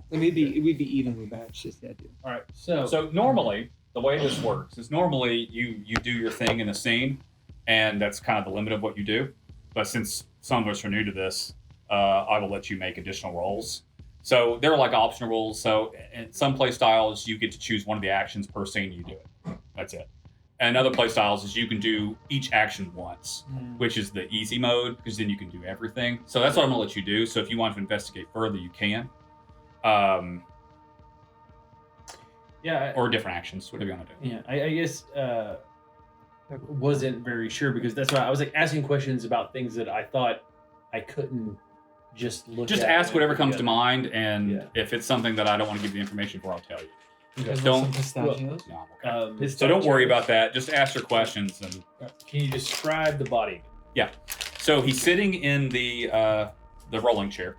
We'd be evenly matched. Is the idea. All right. So normally, the way this works is normally you do your thing in a scene, and that's kind of the limit of what you do. But since some of us are new to this, I will let you make additional rolls. So they're like optional rolls. So in some play styles, you get to choose one of the actions per scene you do it. That's it. And other play styles is you can do each action once, which is the easy mode, because then you can do everything. So that's what I'm going to let you do. So if you want to investigate further, you can. Or different actions, whatever you want to do. Yeah, I guess wasn't very sure because that's why I was like asking questions about things that I thought I couldn't just look at. Just ask whatever comes to mind, and if it's something that I don't want to give the information for, I'll tell you. Don't. Pistachios? No, I'm okay. Pistachios. So don't worry about that. Just ask your questions. And Can you describe the body? yeah, so he's sitting in the rolling chair.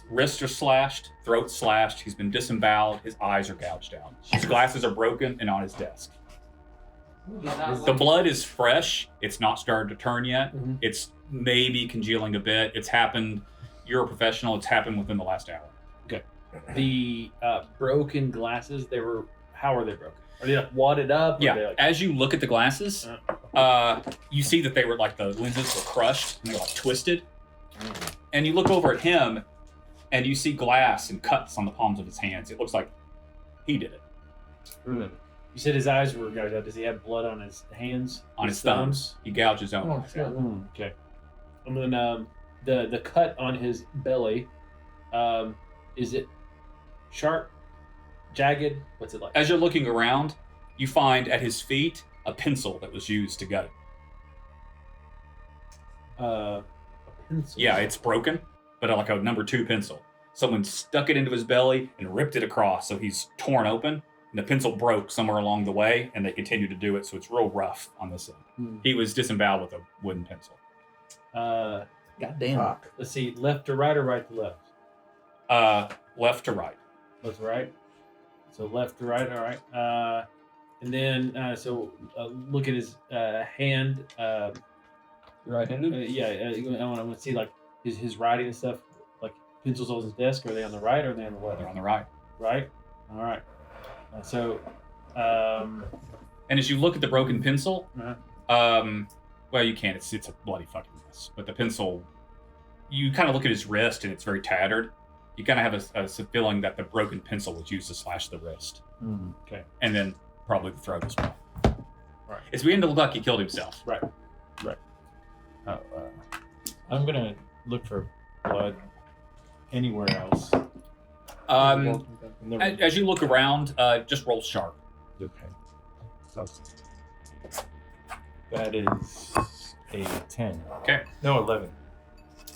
Wrists are slashed, throat slashed. He's been disemboweled. His eyes are gouged out. His glasses are broken and on his desk. The blood is fresh. It's not started to turn yet. Mm-hmm. It's maybe congealing a bit. It's happened. You're a professional. It's happened within the last hour. Okay. The broken glasses, how are they broken? Are they like wadded up? Yeah. As you look at the glasses, you see that they were like the lenses were crushed and they're like twisted. And you look over at him and you see glass and cuts on the palms of his hands. It looks like he did it. You said his eyes were gouged out. Does he have blood on his hands? On his thumbs. He gouged his own eyes out. Okay. And then the cut on his belly, is it sharp, jagged? What's it like? As you're looking around, you find at his feet a pencil that was used to gut it. A pencil? Yeah, it's broken, but like a number 2 pencil. Someone stuck it into his belly and ripped it across, so he's torn open. And the pencil broke somewhere along the way, and they continue to do it, so it's real rough on this end. He was disemboweled with a wooden pencil. Goddamn. Let's see, left to right or right to left? Left to right. Left to right. So left to right, all right. And then, look at his hand. Right-handed? I want to see like his writing and stuff, like pencils on his desk. Are they on the right or are they on the left? They're on the right. Right? All right. And as you look at the broken pencil, well, you can't. It's a bloody fucking mess. But the pencil, you kind of look at his wrist and it's very tattered. You kind of have a feeling that the broken pencil was used to slash the wrist. Okay. And then probably the throat as well. Right. It's beginning to look like he killed himself. Right. I'm gonna look for blood anywhere else. As you look around, just roll sharp. Okay. That is a 10. Okay. No,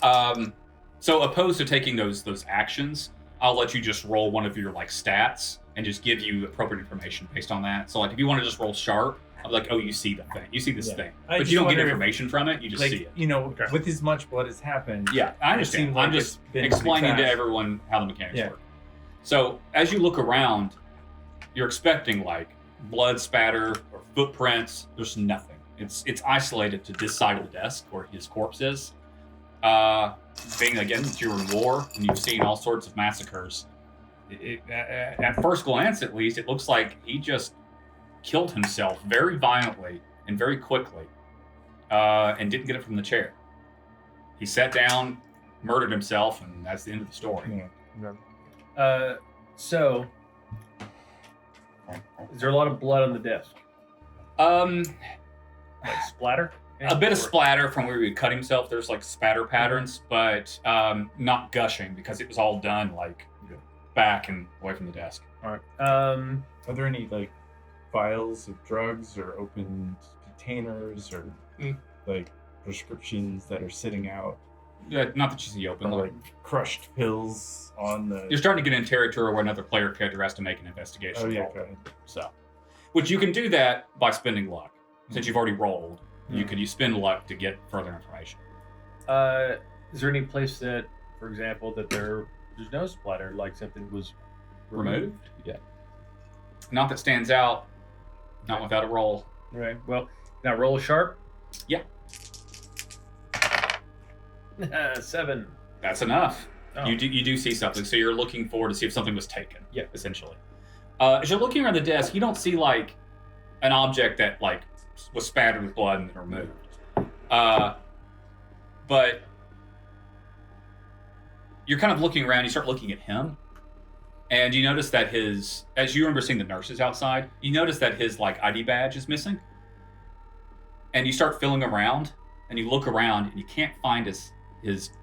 11. So opposed to taking those actions, I'll let you just roll one of your like stats and just give you appropriate information based on that. So like if you want to just roll sharp, I'm like, oh, you see the thing, you see this thing, but you don't get information from it. You just see it. You know, with as much blood as happened. Yeah, I understand. Like I'm just explaining to everyone how the mechanics work. So as you look around, you're expecting like blood spatter or footprints. There's nothing. It's isolated to this side of the desk where his corpse is. Being again that you're in war and you've seen all sorts of massacres, at first glance at least, it looks like he just killed himself very violently and very quickly, and didn't get it from the chair. He sat down, murdered himself, and that's the end of the story. So is there a lot of blood on the desk? Like splatter? A bit of splatter from where he would cut himself. There's like spatter patterns, but not gushing because it was all done like back and away from the desk. All right. Are there any like vials of drugs or open containers or like prescriptions that are sitting out? Yeah, not that you see open. Or like crushed pills on the. You're starting to get in territory where another player character has to make an investigation. Oh yeah, roll. go ahead. So, which you can do that by spending luck. Since you've already rolled, you spend luck to get further information. Is there any place that, for example, that there's no splatter, like something was removed? Yeah. Not that stands out. Not without a roll. Right. Well, now roll sharp. Yeah. 7. That's enough. Oh. You do see something, so you're looking forward to see if something was taken. Yeah. Essentially. As you're looking around the desk, you don't see like an object that like was spattered with blood and then removed. But you're kind of looking around. You start looking at him, and you notice that as you remember seeing the nurses outside, you notice that his like ID badge is missing. And you start feeling around, and you look around, and you can't find his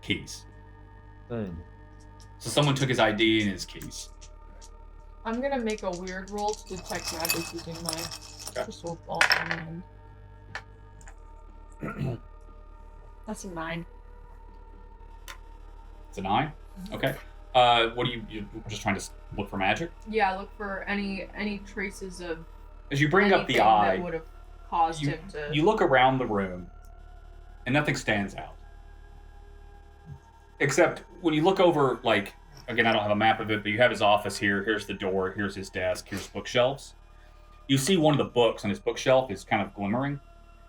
keys. So someone took his ID and his keys. I'm gonna make a weird roll to detect magic using my crystal ball in hand. That's a 9. It's a 9? Okay. What are you're just trying to look for magic? Yeah, look for any traces of As you bring up the anything eye, that would have caused him to. you look around the room, and nothing stands out. Except when you look over, like, again, I don't have a map of it, but you have his office here. Here's the door. Here's his desk. Here's bookshelves. You see one of the books on his bookshelf is kind of glimmering,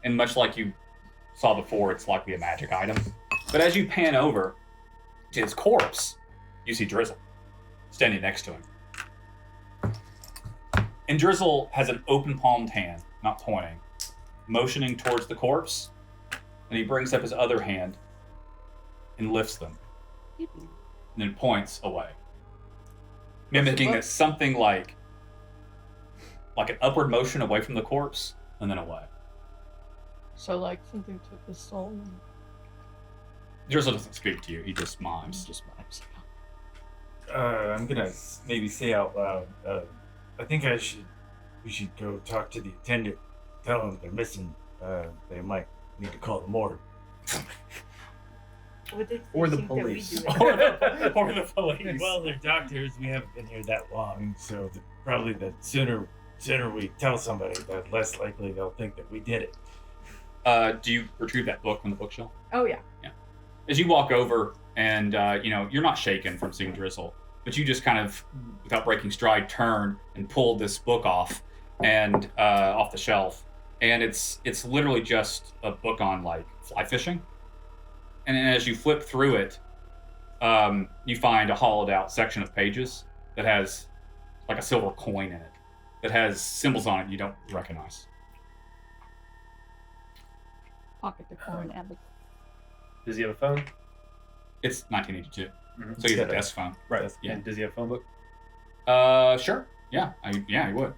and much like you saw before, it's likely a magic item. But as you pan over to his corpse, you see Drizzle standing next to him. And Drizzle has an open palmed hand, not pointing, motioning towards the corpse, and he brings up his other hand and lifts them, and then points away, mimicking that something like an upward motion away from the corpse and then away. So like something took his soul. Drizzle doesn't speak to you; he just mimes. I'm gonna maybe say out loud. I think we should go talk to the attendant. Tell them they're missing. They might need to call the morgue. What did Or the think that we police. do it? or the police. Well, they're doctors. We haven't been here that long, so probably the sooner we tell somebody, the less likely they'll think that we did it. Do you retrieve that book from the bookshelf? Oh yeah. As you walk over, and you're not shaken from seeing Drizzle, but you just kind of, without breaking stride, turn and pull this book off and off the shelf, and it's literally just a book on like fly fishing. And then as you flip through it, you find a hollowed out section of pages that has like a silver coin in it that has symbols on it you don't recognize. Pocket the coin and the. Does he have a phone? It's 1982, Mhm. so he has a desk phone. Right. Yeah. And does he have a phone book? Sure. Yeah, he would.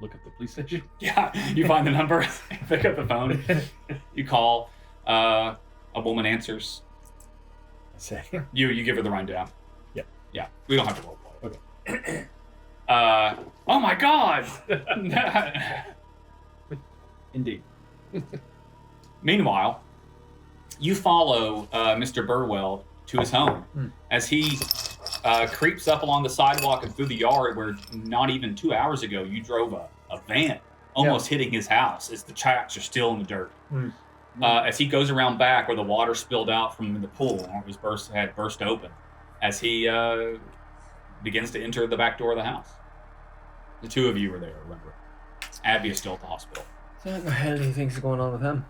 Look at the police station. Yeah, you find the number, pick up the phone, you call, a woman answers. Say. You give her the rundown. Yeah. Yeah, we don't have to roleplay. Okay. Oh my God! Indeed. Meanwhile, you follow Mr. Burwell to his home as he creeps up along the sidewalk and through the yard where not even 2 hours ago you drove a van almost hitting his house as the tracks are still in the dirt. As he goes around back where the water spilled out from the pool and it was had burst open as he begins to enter the back door of the house. The two of you were there, remember. Abby is still at the hospital. So what the hell do you think's going on with him?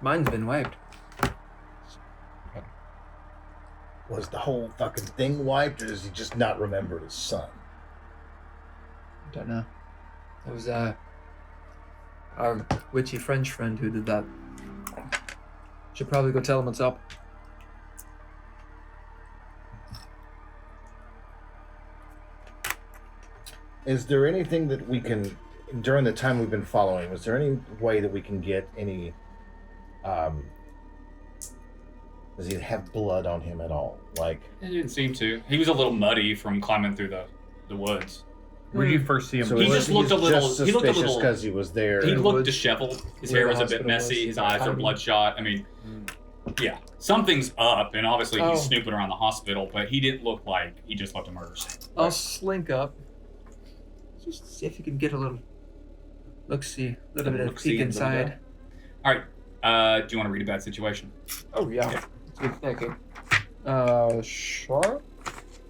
Mine's been wiped. Was the whole fucking thing wiped, or does he just not remember his son? Don't know. It was our witchy French friend who did that. Should probably go tell him what's up. Is there anything that we can, during the time we've been following, was there any way that we can get any, does he have blood on him at all? Like, It didn't seem to. He was a little muddy from climbing through the woods. Where did you first see him? so He he's just looked a little- just he looked a suspicious little- because he was there. He the looked woods. disheveled. His Where hair the was a bit hospital messy. was. His eyes are Tiny. bloodshot. I mean, yeah, something's up, and obviously he's Oh. snooping around the hospital, but he didn't look like he just left a murder scene. I'll slink up. Just see if you can get a little look-see, a little bit of Look-see peek and a little inside. All right, do you want to read a bad situation? Oh yeah. That's good thinking. Sharp?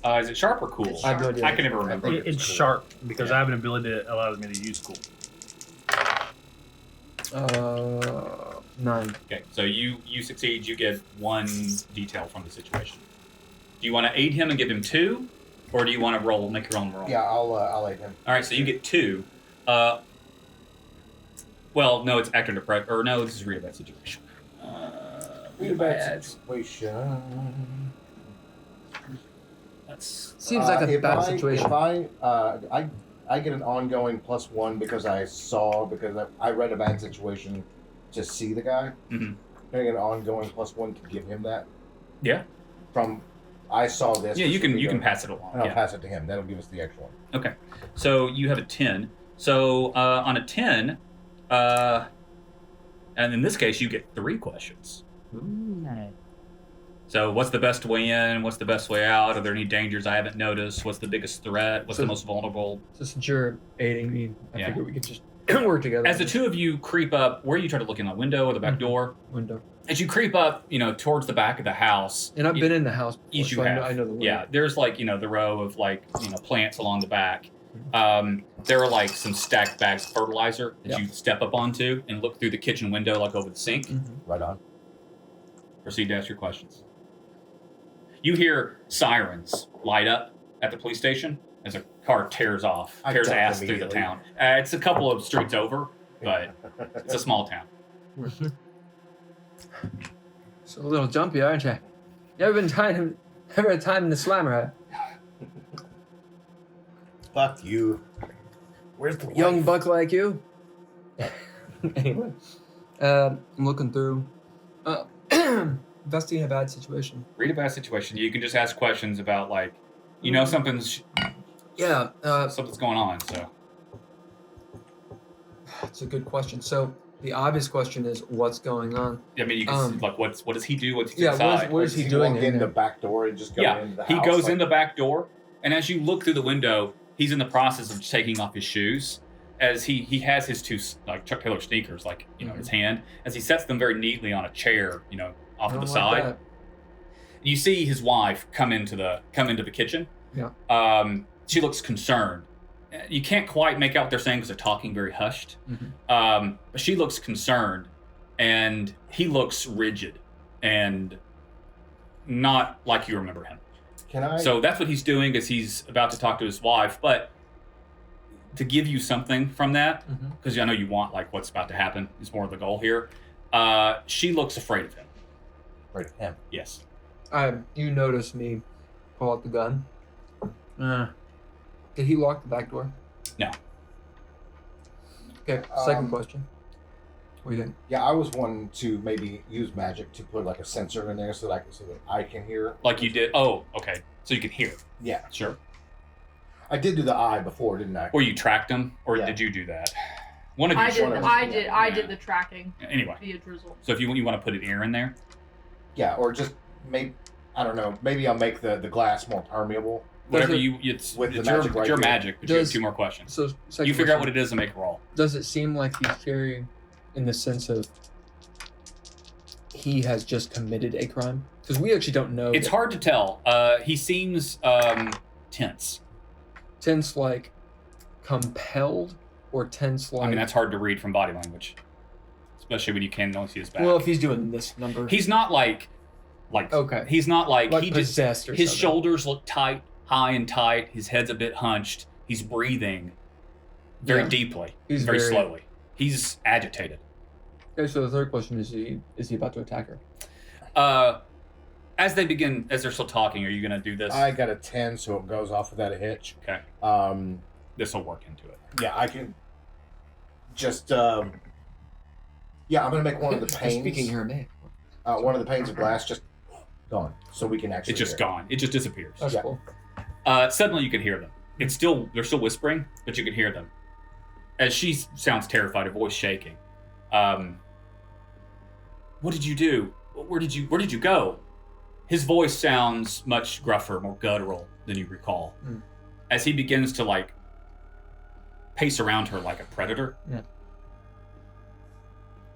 Is it sharp or cool? I have no idea. I can never remember. It's sharp because I have an ability that allows me to use cool. 9. Okay, so you succeed. You get 1 detail from the situation. Do you want to aid him and give him 2, or do you want to make your own roll? Yeah, I'll aid him. All right, so you get 2. Well, no, it's actor depression. Or no, this is read a bad situation. Read a bad situation. That's Seems like a bad If situation. I get an ongoing +1 because I read a bad situation to see the guy. Mm-hmm. Can I get an ongoing +1 to give him that? Yeah. From I saw this. Yeah, you can pass it along. And I'll pass it to him. That'll give us the extra one. Okay, so you have a 10. So on a 10, and in this case, you get 3 questions. So what's the best way in? What's the best way out? Are there any dangers I haven't noticed? What's the biggest threat? What's the most vulnerable? So since you're aiding me, I Yeah. figure we could just work together. As the two of you creep up, where you try to look in the window or the back door? Window. As you creep up, towards the back of the house. And I've been in the house before, Each you so have. I know the way. Yeah, there's the row of plants along the back. There are some stacked bags of fertilizer that you step up onto and look through the kitchen window over the sink. Mm-hmm. Right on. Proceed to ask your questions. You hear sirens light up at the police station as a car tears duck ass through the immediately. town. It's a couple of streets over, but it's a small town. So a little jumpy, aren't you? You ever had time in the slammer? Fuck you. Where's the Young wife? buck like you? Anyway. I'm looking through. Investigating a bad situation. Read a bad situation. You can just ask questions about something's Yeah, something's going on. So it's a good question. So the obvious question is, what's going on? I mean, you can what does he do? What's he Yeah, inside? what is he Does doing walk in in there? the back door and just go into the house? He goes in the back door, and as you look through the window, he's in the process of taking off his shoes. As he has his 2 Chuck Taylor sneakers in his hand, as he sets them very neatly on a chair, off to the side. You see his wife come into the kitchen. Yeah. She looks concerned. You can't quite make out what they're saying because they're talking very hushed. Mm-hmm. But she looks concerned, and he looks rigid and not like you remember him. Can I? So that's what he's doing, is he's about to talk to his wife. But to give you something from that, because I know you want what's about to happen is more of the goal here. She looks afraid of him. Afraid of him. Yes. You notice me pull out the gun. Did he lock the back door? No. Okay, second question. What do you think? Yeah, I was wanting to maybe use magic to put a sensor in there so that I can hear. Like you did. Oh, okay. So you can hear. Yeah, Sure. I did do the eye before, didn't I? Or you tracked him, or Yeah. did you do that? One of you. I did. one of us, I did the tracking Anyway, via drizzle. so if you want to put an ear in there, Yeah, or just maybe I don't know. Maybe I'll make the glass more permeable. whatever Does it- it's With the it's magic right your here. magic, but you have Does- 2 more questions. So second You figure out question. what it is and make a roll. Does it seem like he's carrying, in the sense of he has just committed a crime? Because we actually don't know. It's that. hard to tell. He seems tense. Tense, like compelled, or tense, like. I mean, that's hard to read from body language, especially when you can only see his back. Well, if he's doing this number. He's not like Okay. He's not like he just possessed or his something. shoulders look tight, high and tight. His head's a bit hunched. He's breathing very Yeah. deeply, He's very very- slowly. He's agitated. Okay, so the third question is he about to attack her? As they're still talking, are you going to do this? I got a 10, so it goes off without a hitch. Okay. This will work into it. Yeah, I can just. Yeah, I'm gonna make one of the panes. Speaking Aramaic. One of the panes of glass just gone, so we can actually. It's just hear. gone. It just disappears. That's Yeah. cool. Suddenly, you can hear them. They're still whispering, but you can hear them. As she sounds terrified, her voice shaking. What did you do? Where did you go? His voice sounds much gruffer, more guttural than you recall. Mm. As he begins to pace around her like a predator. Yeah.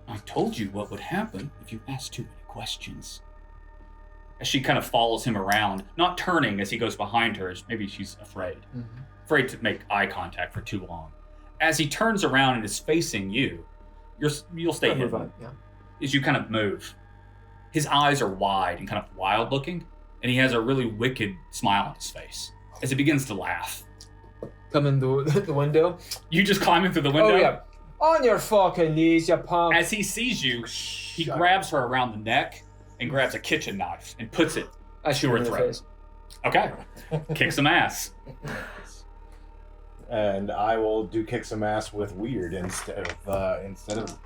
I told you what would happen if you asked too many questions. As she kind of follows him around, not turning as he goes behind her, as maybe she's afraid. Mm-hmm. Afraid to make eye contact for too long. As he turns around and is facing you, you'll stay hidden. Yeah. as you kind of move, his eyes are wide and kind of wild looking, and he has a really wicked smile on his face as he begins to laugh. Come in the window. You just climb in through the window? Oh, yeah. On your fucking knees, you punk. As he sees you, he grabs her around the neck and grabs a kitchen knife and puts it to her throat. Okay. Kick some ass. And I will do kick some ass with weird instead of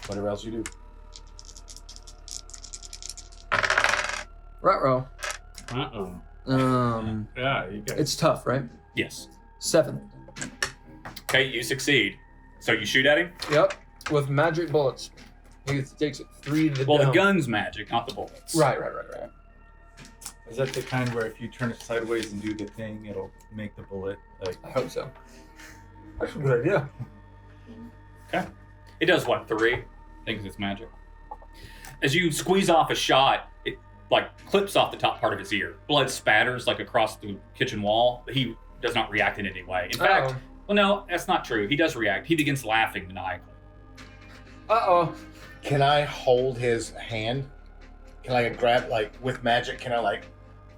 whatever else you do. Ruh-roh. Yeah, you guys. It's tough, right? Yes. 7. Okay, you succeed. So you shoot at him? Yep. With magic bullets. He takes it 3 to the Well, dome. the gun's magic, not the bullets. Right. Is that the kind where if you turn it sideways and do the thing, it'll make the bullet like? I hope so. That's a good idea. Okay. It does what, 3? I think it's magic. As you squeeze off a shot, it like clips off the top part of his ear. Blood spatters like across the kitchen wall, but he does not react in any way. In fact, well, no, that's not true. He does react. He begins laughing maniacally. Uh-oh. Can I hold his hand? Can I grab, like, with magic, can I, like,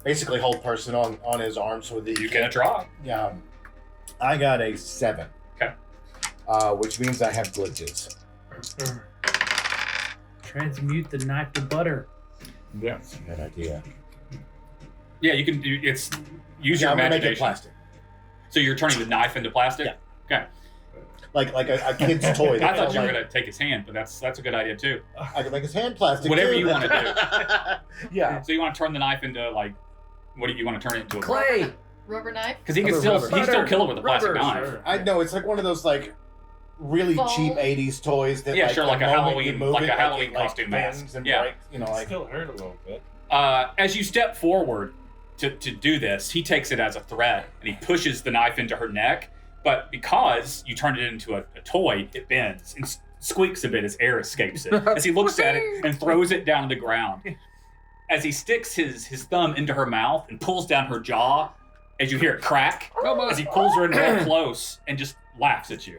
basically hold person on his arm so that You can try. Yeah. I got a 7. Okay. Which means I have glitches. Transmute the knife to butter. Yeah. That's a good idea. Yeah, you can do use your I'm gonna make it imagination. plastic. So you're turning the knife into plastic? Yeah. Okay. Like a kid's toy. I thought you were gonna take his hand, but that's a good idea too. I can make his hand plastic. Whatever too. you want to do. Yeah. So you want to turn the knife into like, what do you want to turn it into? Clay! Rubber knife? Because he can Rubber. still kill it with a plastic Rubber. knife. I know it's like one of those like really Ball. cheap '80s toys that Yeah, sure, like the a moment you Halloween- move like it, a Halloween it, like, costume bends mask. and Yeah. breaks, you know, It like still hurt a little bit. As you step forward to do this, he takes it as a threat and he pushes the knife into her neck. But because you turned it into a toy, it bends and squeaks a bit as air escapes it. As he looks at it and throws it down to the ground. As he sticks his thumb into her mouth and pulls down her jaw, as you hear it crack, as he pulls her in real close and just laughs at you.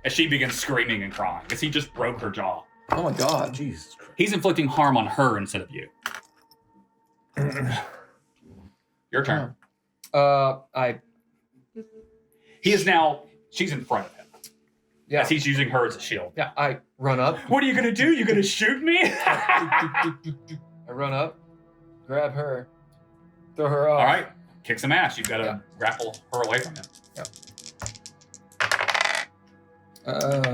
As she begins screaming and crying, as he just broke her jaw. Oh my god. Jesus Christ. He's inflicting harm on her instead of you. Your turn. He is now, she's in front of him. Yeah. As he's using her as a shield. Yeah, I run up. What are you going to do? You going to shoot me? I run up, grab her, throw her off. All right. Kick some ass. You've got to grapple her away from him.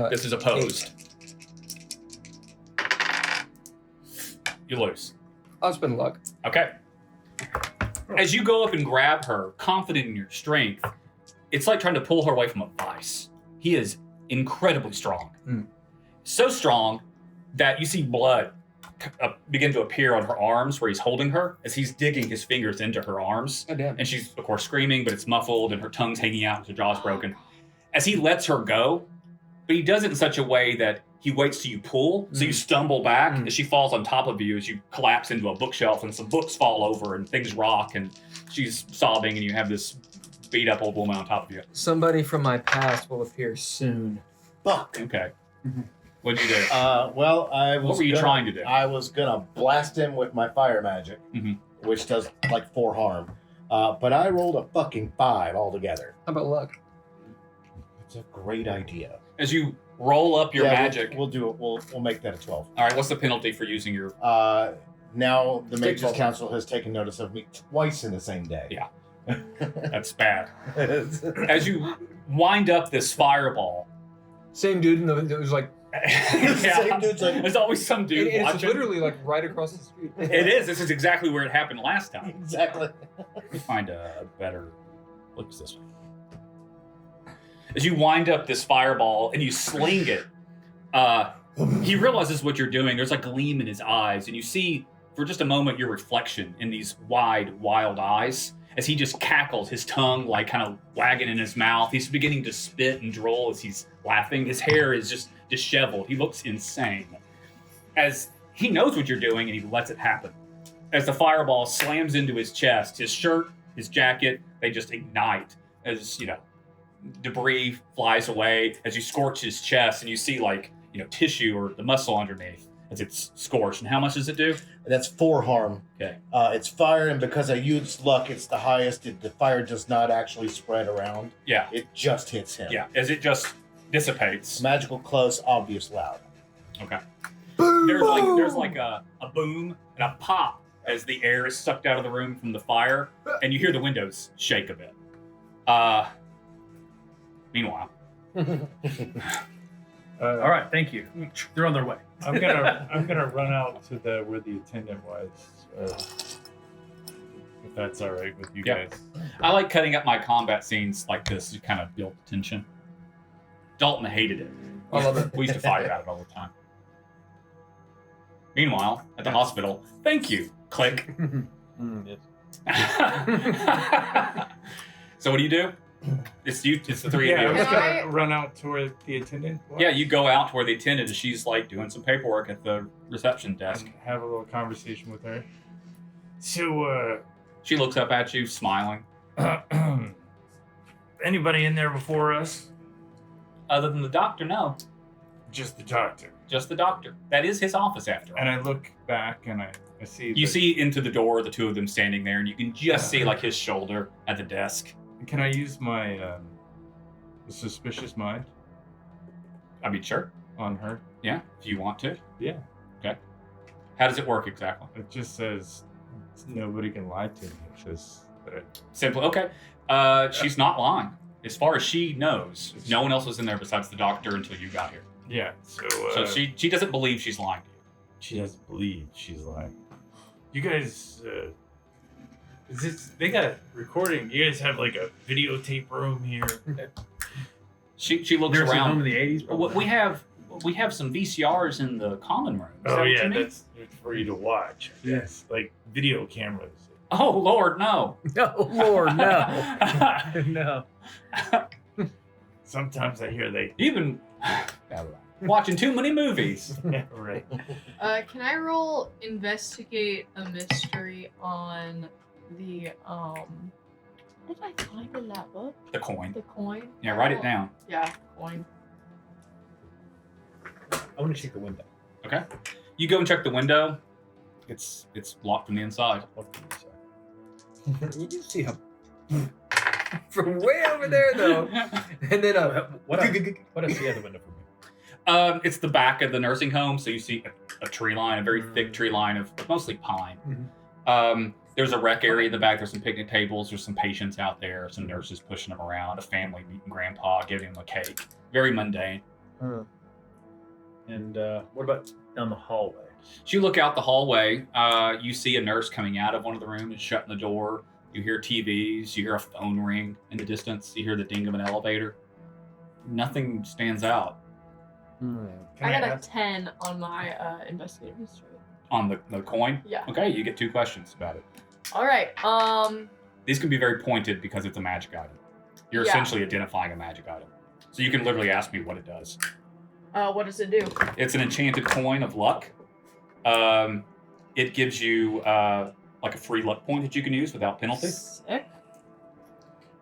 This is opposed. 8. You lose. I'll spend luck. Okay. As you go up and grab her, confident in your strength, it's like trying to pull her away from a vice. He is incredibly strong. So strong that you see blood begin to appear on her arms where he's holding her as he's digging his fingers into her arms. Oh, damn. And she's, of course, screaming, but it's muffled and her tongue's hanging out and her jaw's broken. As he lets her go, but he does it in such a way that he waits till you pull, so you stumble back as she falls on top of you as you collapse into a bookshelf and some books fall over and things rock and she's sobbing and you have this beat up old woman on top of you. Somebody from my past will appear soon. Fuck. Okay. What'd you do? Well, I was. What were you trying to do? I was gonna blast him with my fire magic, which does like 4 harm. But I rolled a fucking 5 altogether. How about luck? It's a great idea. As you roll up your magic. We'll do it. We'll make that a 12. All right, what's the penalty for using your... Now the Stick Mages roll. Council has taken notice of me twice in the same day. Yeah. That's bad. As you wind up this fireball... Same dude, it was like... Same dude's like... There's always some dude It's watching. literally like right across the street. It is. This is exactly where it happened last time. Exactly. Let me find a better... Look at this one. As you wind up this fireball and you sling it, he realizes what you're doing. There's a gleam in his eyes, and you see for just a moment your reflection in these wide, wild eyes as he just cackles, his tongue like kind of wagging in his mouth. He's beginning to spit and drool as he's laughing. His hair is just disheveled. He looks insane. As he knows what you're doing and he lets it happen. As the fireball slams into his chest, his shirt, his jacket, they just ignite as, debris flies away as you scorch his chest and you see tissue or the muscle underneath as it's scorched. And how much does it do? That's 4 harm. Okay. It's fire, and because I used luck, it's the highest. The fire does not actually spread around. Yeah. It just hits him. Yeah, as it just dissipates. Magical, close, obvious, loud. Okay. There's like a boom and a pop as the air is sucked out of the room from the fire, and you hear the windows shake a bit. Meanwhile. All right, thank you. They're on their way. I'm gonna run out to where the attendant was. If that's all right with you Yeah. guys. I like cutting up my combat scenes like this to kind of build tension. Dalton hated it. I love it. We used to fight about it all the time. Meanwhile, at the hospital, thank you. Click. Yes. So what do you do? It's you. It's the three of Yeah, I you. was Can gonna I- run out to where the attendant was. Yeah, you go out to where the attendant is. She's like doing some paperwork at the reception desk. And have a little conversation with her. So, She looks up at you, smiling. anybody in there before us? Other than the doctor, no. Just the doctor. Just the doctor. That is his office after all. And I look back and I see. You see into the door, the two of them standing there, and you can just see like his shoulder at the desk. Can I use my suspicious mind I mean, sure. on her? Yeah, if you want to. Yeah. Okay. How does it work exactly? It just says nobody can lie to me. It says that Simply, okay. She's not lying. As far as she knows, no one else was in there besides the doctor until you got here. yeah. So So she doesn't believe she's lying to you. she doesn't believe she's lying. You guys, is this? They got recording. You guys have like a videotape room here. She looks Nursing home in around. the 80s. probably. We have some VCRs in the common room. Is that Oh what yeah, you mean? that's for you to watch. Yes, like video cameras. Oh Lord, no. No, Lord, no. No. Sometimes I hear they. You've been watching too many movies. Yeah, right. Can I roll investigate a mystery on the what did I find in that book? The coin. The coin? Yeah, write it down. Yeah, coin. I want to check the window. Okay. You go and check the window. It's locked from the inside. You can see him from way over there, though. And then What else do you have the window for me? It's the back of the nursing home, so you see a tree line, a very thick tree line of mostly pine. There's a rec area in the back. There's some picnic tables. There's some patients out there. Some nurses pushing them around. A family meeting grandpa, giving him a cake. Very mundane. And what about down the hallway? So you look out the hallway. You see a nurse coming out of one of the rooms, shutting the door. You hear TVs. You hear a phone ring in the distance. You hear the ding of an elevator. Nothing stands out I got a 10 on my investigative mystery. on the coin. Yeah. Okay, you get 2 questions about it. All right. These can be very pointed because it's a magic item. You're Yeah. essentially identifying a magic item. So you can literally ask me what it does. What does it do? It's an enchanted coin of luck. It gives you like a free luck point that you can use without penalty. Sick.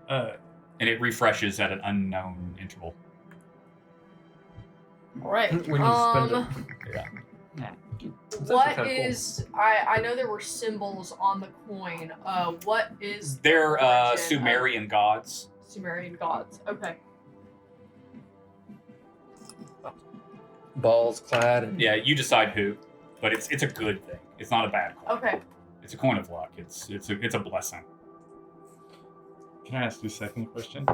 And it refreshes at an unknown interval. All right. when you spend it. What kinda cool. is? I know there were symbols on the coin. What is? the They're origin of Sumerian gods. Sumerian gods. Okay. Balls clad and Yeah, you decide who, but it's a good thing. It's not a bad coin. Okay. It's a coin of luck. It's a blessing. Can I ask you a second question?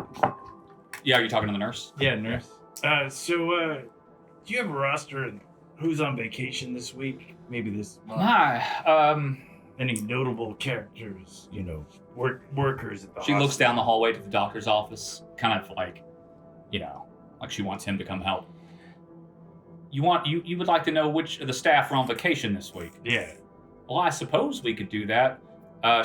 Yeah, are you talking to the nurse? Yeah, nurse. Do you have a roster and who's on vacation this week? Maybe this month? Hi. Any notable characters? You know, workers at the She hospital? looks down the hallway to the doctor's office, kind of like, like she wants him to come help. You would like to know which of the staff are on vacation this week? Yeah. Well, I suppose we could do that.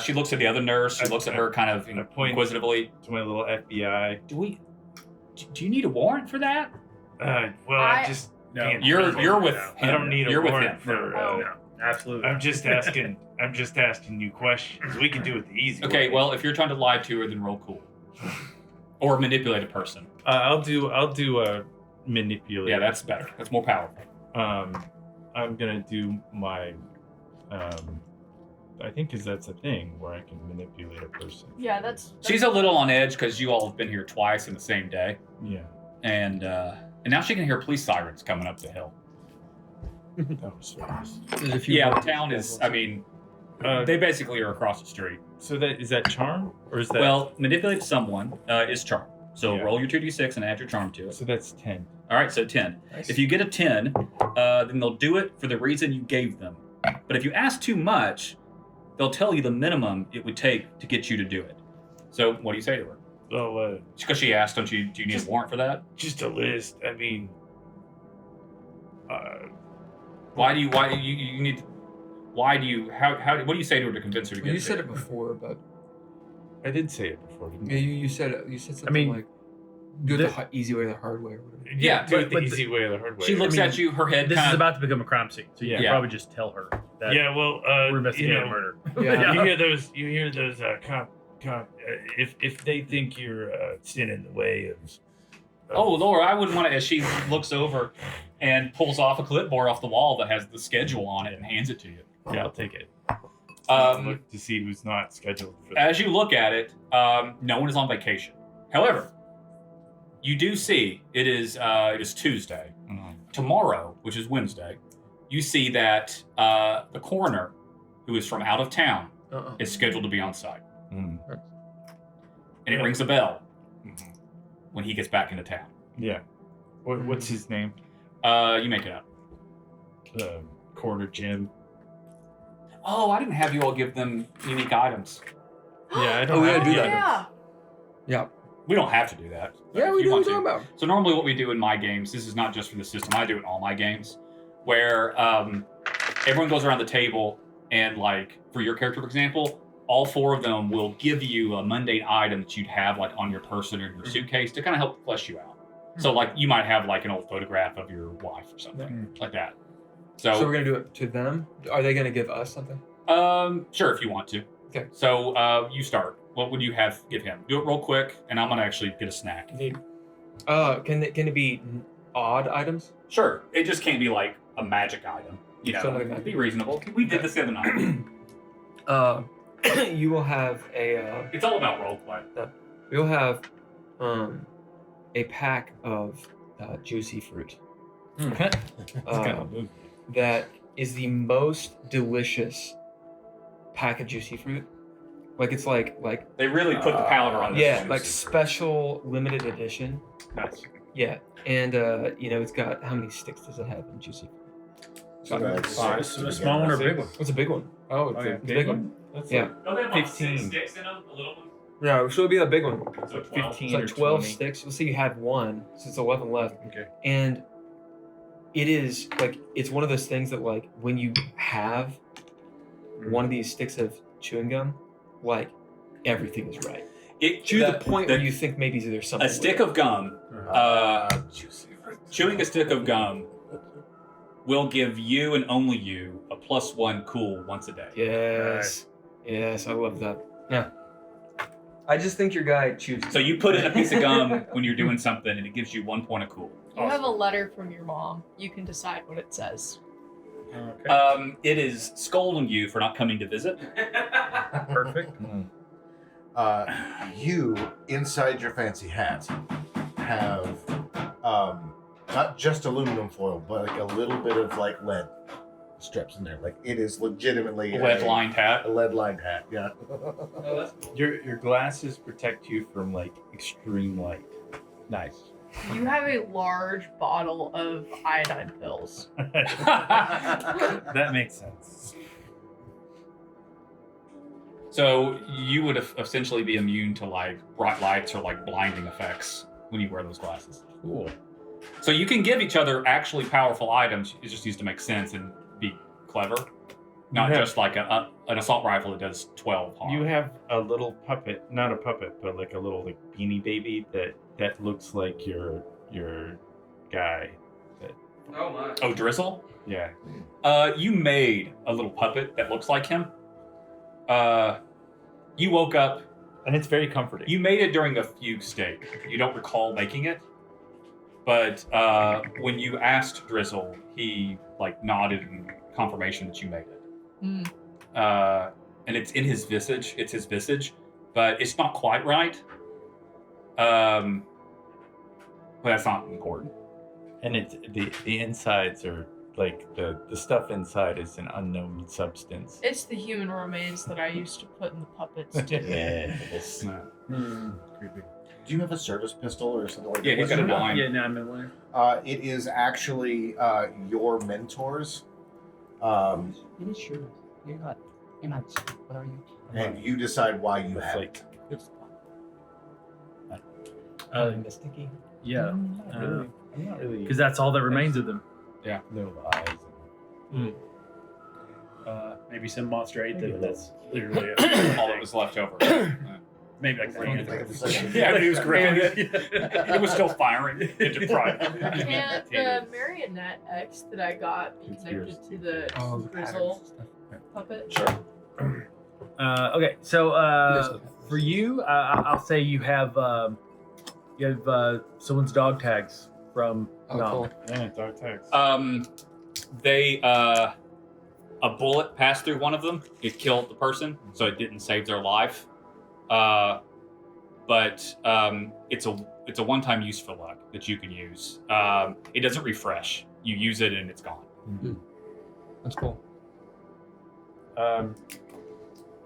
She looks at the other nurse. She looks at her kind of I point inquisitively. to my little FBI. Do you need a warrant for that? I just No. can't. You're with No. him. I don't need a You're with warrant him. for. No, absolutely. I'm just asking. I'm just asking you questions. We can do it the easy Okay, way. well, if you're trying to lie to her, then roll cool. Or manipulate a person. I'll do manipulate. Yeah, that's better. That's more powerful. I'm gonna do my. I think because that's a thing where I can manipulate a person. Yeah, that's She's a little on edge because you all have been here twice in the same day, Yeah. and now she can hear police sirens coming up the hill. That was fast. There's a few Yeah, the buttons. town is. I mean, they basically are across the street. So is that charm or is that? Well, manipulate someone is charm. So Yeah. roll your 2d6 and add your charm to it. So that's 10. All right, so 10. Nice. If you get a 10, then they'll do it for the reason you gave them. But if you ask too much, they'll tell you the minimum it would take to get you to do it. So what do you say to her? Well, Because she asked, do you need a warrant for that? just a list. I mean, Why do you need? Why do you? How? What do you say to her to convince her to get? You it? said it before, but I did say it before, didn't yeah, I? you said something mean, like do it the easy way or the hard way or whatever. Yeah, do it the but easy way or the hard way. She looks at you. Her head. This kind is of, about to become a crime scene, so you can Yeah. probably just tell her that Yeah, well, we're investigating you know, a murder. Yeah. You hear those cop. If they think you're standing in the way of. Oh, Laura, I wouldn't want to. As she looks over and pulls off a clipboard off the wall that has the schedule on it and hands it to you. Yeah, I'll take it. Look to see who's not scheduled for that. As you look at it, no one is on vacation. However, you do see it is Tuesday. Tomorrow, which is Wednesday, you see that the coroner, who is from out of town, is scheduled to be on site, Mm. and it rings a bell Mhm. when he gets back into town. Yeah. What's his name? You make it up. Corner Jim. Oh, I didn't have you all give them unique items. Yeah, I don't. Oh, we gotta have do the that. items. Yeah. Yeah. We don't have to do that. but Yeah, if we you do want what to. we're talking about. So normally what we do in my games, this is not just for the system, I do it in all my games, where everyone goes around the table and like, for your character, for example, all four of them will give you a mundane item that you'd have like on your person or in your suitcase to kind of help flesh you out. So like you might have like an old photograph of your wife or something like that. So we're gonna do it to them. Are they gonna give us something? Sure, if you want to. Okay. So you start. What would you have give him? Do it real quick, and I'm gonna actually get a snack. Can it be odd items? Sure. It just can't be like a magic item. You know, Something like be reasonable. We did this the other night. You will have a. It's all about roleplay. You'll have a pack of juicy fruit. It's kind of movie. That is the most delicious pack of juicy fruit. Like it's like They really put the powder on this. yeah, juice. like special limited edition. Nice. Yeah, and it's got how many sticks does it have in juicy fruit? So that's Five. six to A begin small one or a with. big one? It's a big one. Oh, Oh, yeah, It's a big one. That's Yeah. like Don't they have like 15. 6 sticks in them? A little one? Yeah, so it'll be a big one. So 12. 15. It's like or 12 20. sticks. Let's say you have one, so it's 11 left. Okay. And it is like it's one of those things that like when you have one of these sticks of chewing gum, like everything is right. To the point where you think maybe there's something. a stick of gum, chewing a stick of gum will give you and only you a +1 cool once a day. Yes. Yes, I love that. Yeah. I just think your guy chews. So you put in a piece of gum when you're doing something, and it gives you 1 point of cool. You have a letter from your mom. You can decide what it says. Okay. It is scolding you for not coming to visit. Perfect. You, inside your fancy hat, have not just aluminum foil, but like a little bit of like lead strips in there. Like it is legitimately Lead-lined hat. a lead-lined hat. Yeah. Your glasses protect you from like extreme light. Nice. You have a large bottle of iodine pills. That makes sense. So you would essentially be immune to like bright lights or like blinding effects when you wear those glasses. Cool. So you can give each other actually powerful items. It just needs to make sense and be clever, not You have- just like an assault rifle that does 12 harm. You have a little puppet, not a puppet, but like a little like beanie baby that looks like your guy. Oh my. Oh, Drizzle? Yeah. You made a little puppet that looks like him. You woke up. And it's very comforting. You made it during a fugue state. You don't recall making it, but when you asked Drizzle, he like nodded in confirmation that you made it. Mm. And it's in his visage. It's his visage, but it's not quite right. But that's not important. And it's the insides are like the stuff inside is an unknown substance. It's the human remains that I used to put in the puppets. Yes. Creepy. Do you have a service pistol or something like that? Yeah, he's got a 9. Yeah, 9mm. It is actually your mentors. It is sure. You're not. What are you? And you decide why you have it. Mysticky. Yeah, I'm not really. because that's all that remains of them. No eyes. Maybe some monster ate them. That's literally All that was left over. maybe like Think of a second. Yeah, but he was gripping it was still firing into pride. And the marionette X that I got be It's connected yours. to the grizzle puppet. Sure. Okay, so for you, I'll say you have someone's dog tags from Oh, Nom. cool. Yeah, dog tags. They a bullet passed through one of them. It killed the person, so it didn't save their life. But it's a one-time use for luck that you can use. It doesn't refresh. You use it and it's gone. That's cool.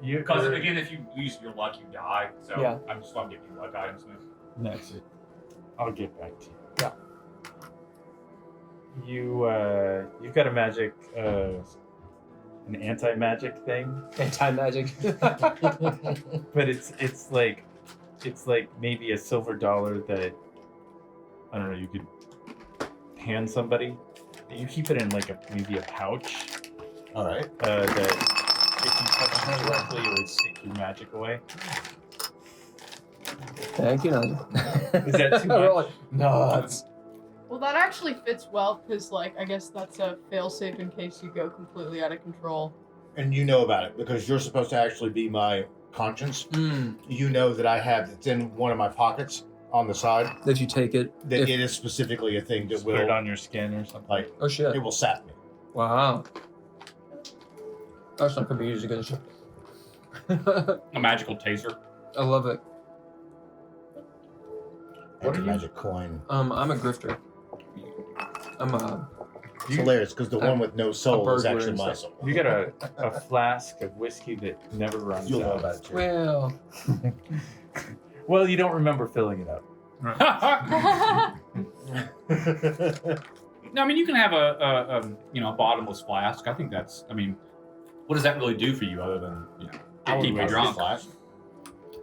Because again, if you use your luck, you die. So Yeah. I'm just going to give you luck items. Next, I'll get back to you. Yeah. You've got a magic, an anti-magic thing, Anti-magic. but it's like maybe a silver dollar that I don't know. You could hand somebody. You keep it in like maybe a pouch. All right. That if you touch it directly, it would take your magic away. Thank you, Nigel. Is that too We're much? like, no, it's Well, that actually fits well because, like, I guess that's a failsafe in case you go completely out of control. And you know about it because you're supposed to actually be my conscience. You know that I have it's in one of my pockets on the side. that you take it. That if- it is specifically a thing that Just put it will on your skin or something. like Oh shit! it will sap me. Wow. That's not gonna be used against you. A magical taser. I love it. What a magic coin. I'm a grifter. I'm a. It's hilarious because the one with no soul is burglar actually and my stuff. soul. You got a flask of whiskey that never runs You'll know out. about it too. Well, Well, you don't remember filling it up. No, I mean you can have a bottomless flask. I think that's. I mean, what does that really do for you other than I keep you want a drunk? flask.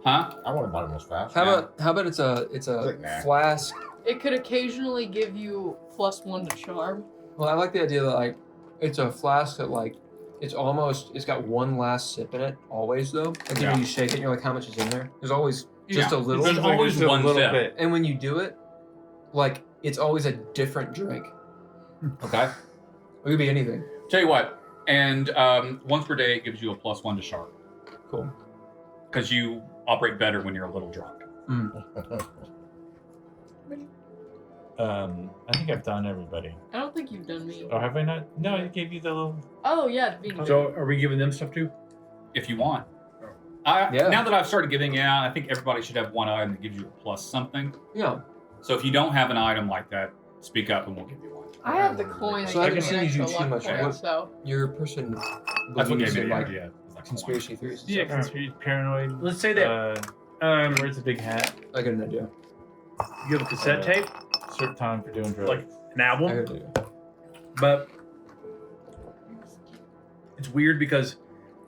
Huh? I want a bottomless flask. how about it's a Like, nah. flask. It could occasionally give you +1 to charm. Well, I like the idea that like it's a flask that like it's got one last sip in it always though. Like Yeah. when you shake it, you're like, how much is in there? There's always just a little. There's always Just a one little sip. bit. And when you do it, like it's always a different drink. Okay. It could be anything. Tell you what, and once per day it gives you a +1 to sharp Cool. because you operate better when you're a little drunk. I think I've done everybody. I don't think you've done me. Oh, have I not? No, I gave you the little. Oh, yeah, the beanie. So are we giving them stuff too? If you want. Yeah. Now that I've started giving it out, I think everybody should have one item that gives you a plus something. Yeah. So if you don't have an item like that, speak up and we'll give you one. I have the coin. So that I gives can me an see you extra do too luck much. point, What- so Your person That's what believes gave me in the like idea. It's like conspiracy theories. And Yeah, stuff. conspiracy. Paranoid. Let's say that Wears a big hat. I got an idea. you have a cassette tape, Certain time for doing drugs. like an I album, got an idea. but it's weird because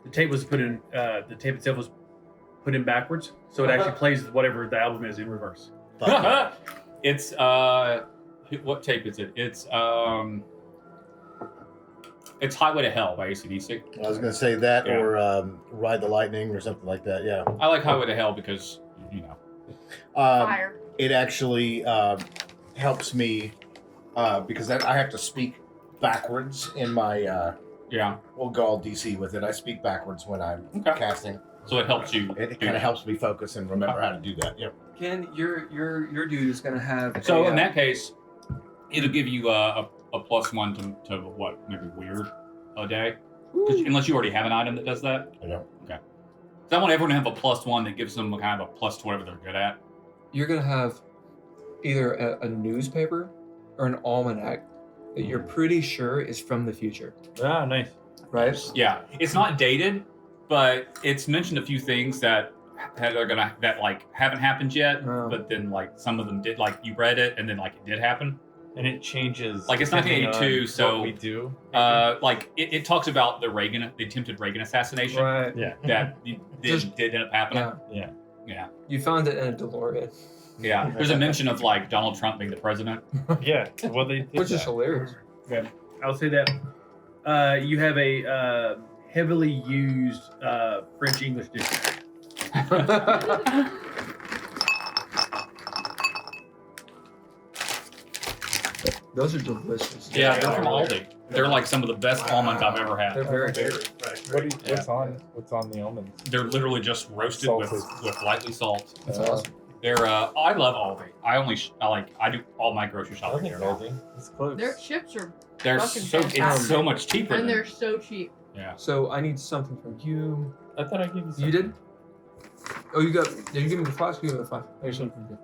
the tape was put in. The tape itself was put in backwards, so it actually plays whatever the album is in reverse. It's what tape is it? It's Highway to Hell by AC/DC. I was going to say that Yeah. or Ride the Lightning or something like that. Yeah. I like Highway to Hell because fire. It actually helps me because I have to speak backwards in my we'll go all DC with it. I speak backwards when I'm Okay. casting. So it helps you. It kind of helps me focus and remember how to do that. Yep. Ken, your dude is gonna have. So a, in that case, it'll give you a a +1 to what, maybe weird a day. Unless you already have an item that does that. I don't. Okay. So I want everyone to have a +1 that gives them kind of a plus to whatever they're good at. You're gonna have either a newspaper or an almanac that you're pretty sure is from the future, Ah, nice. right? Yeah, it's not dated, but it's mentioned a few things that like haven't happened yet. Oh. But then like some of them did. Like you read it and then like it did happen. And it changes. Like it's depending 1982, on so what we do. like it talks about the attempted Reagan assassination Right. Yeah. that Just- did end up happening. Yeah. Yeah. You found it in a DeLorean, Yeah. There's a mention of like Donald Trump being the president. Yeah. Well, they did which is that. hilarious. I'll say that you have a heavily used French English dictionary. Those are delicious. Yeah, they're from Aldi. They're like some of the best almonds I've ever They're had. very good. What's on the almonds? They're literally just roasted with lightly salt. That's awesome. They're I love Aldi. I do all my grocery I shopping think there. Aldi. It's close. Their chips are They're fucking so it's fantastic. so much cheaper. and than- they're so cheap. yeah. So I need something from you. I thought I gave you. You did? Oh, you got. Did you give me the flask? You gave me the flask. Here's something from you.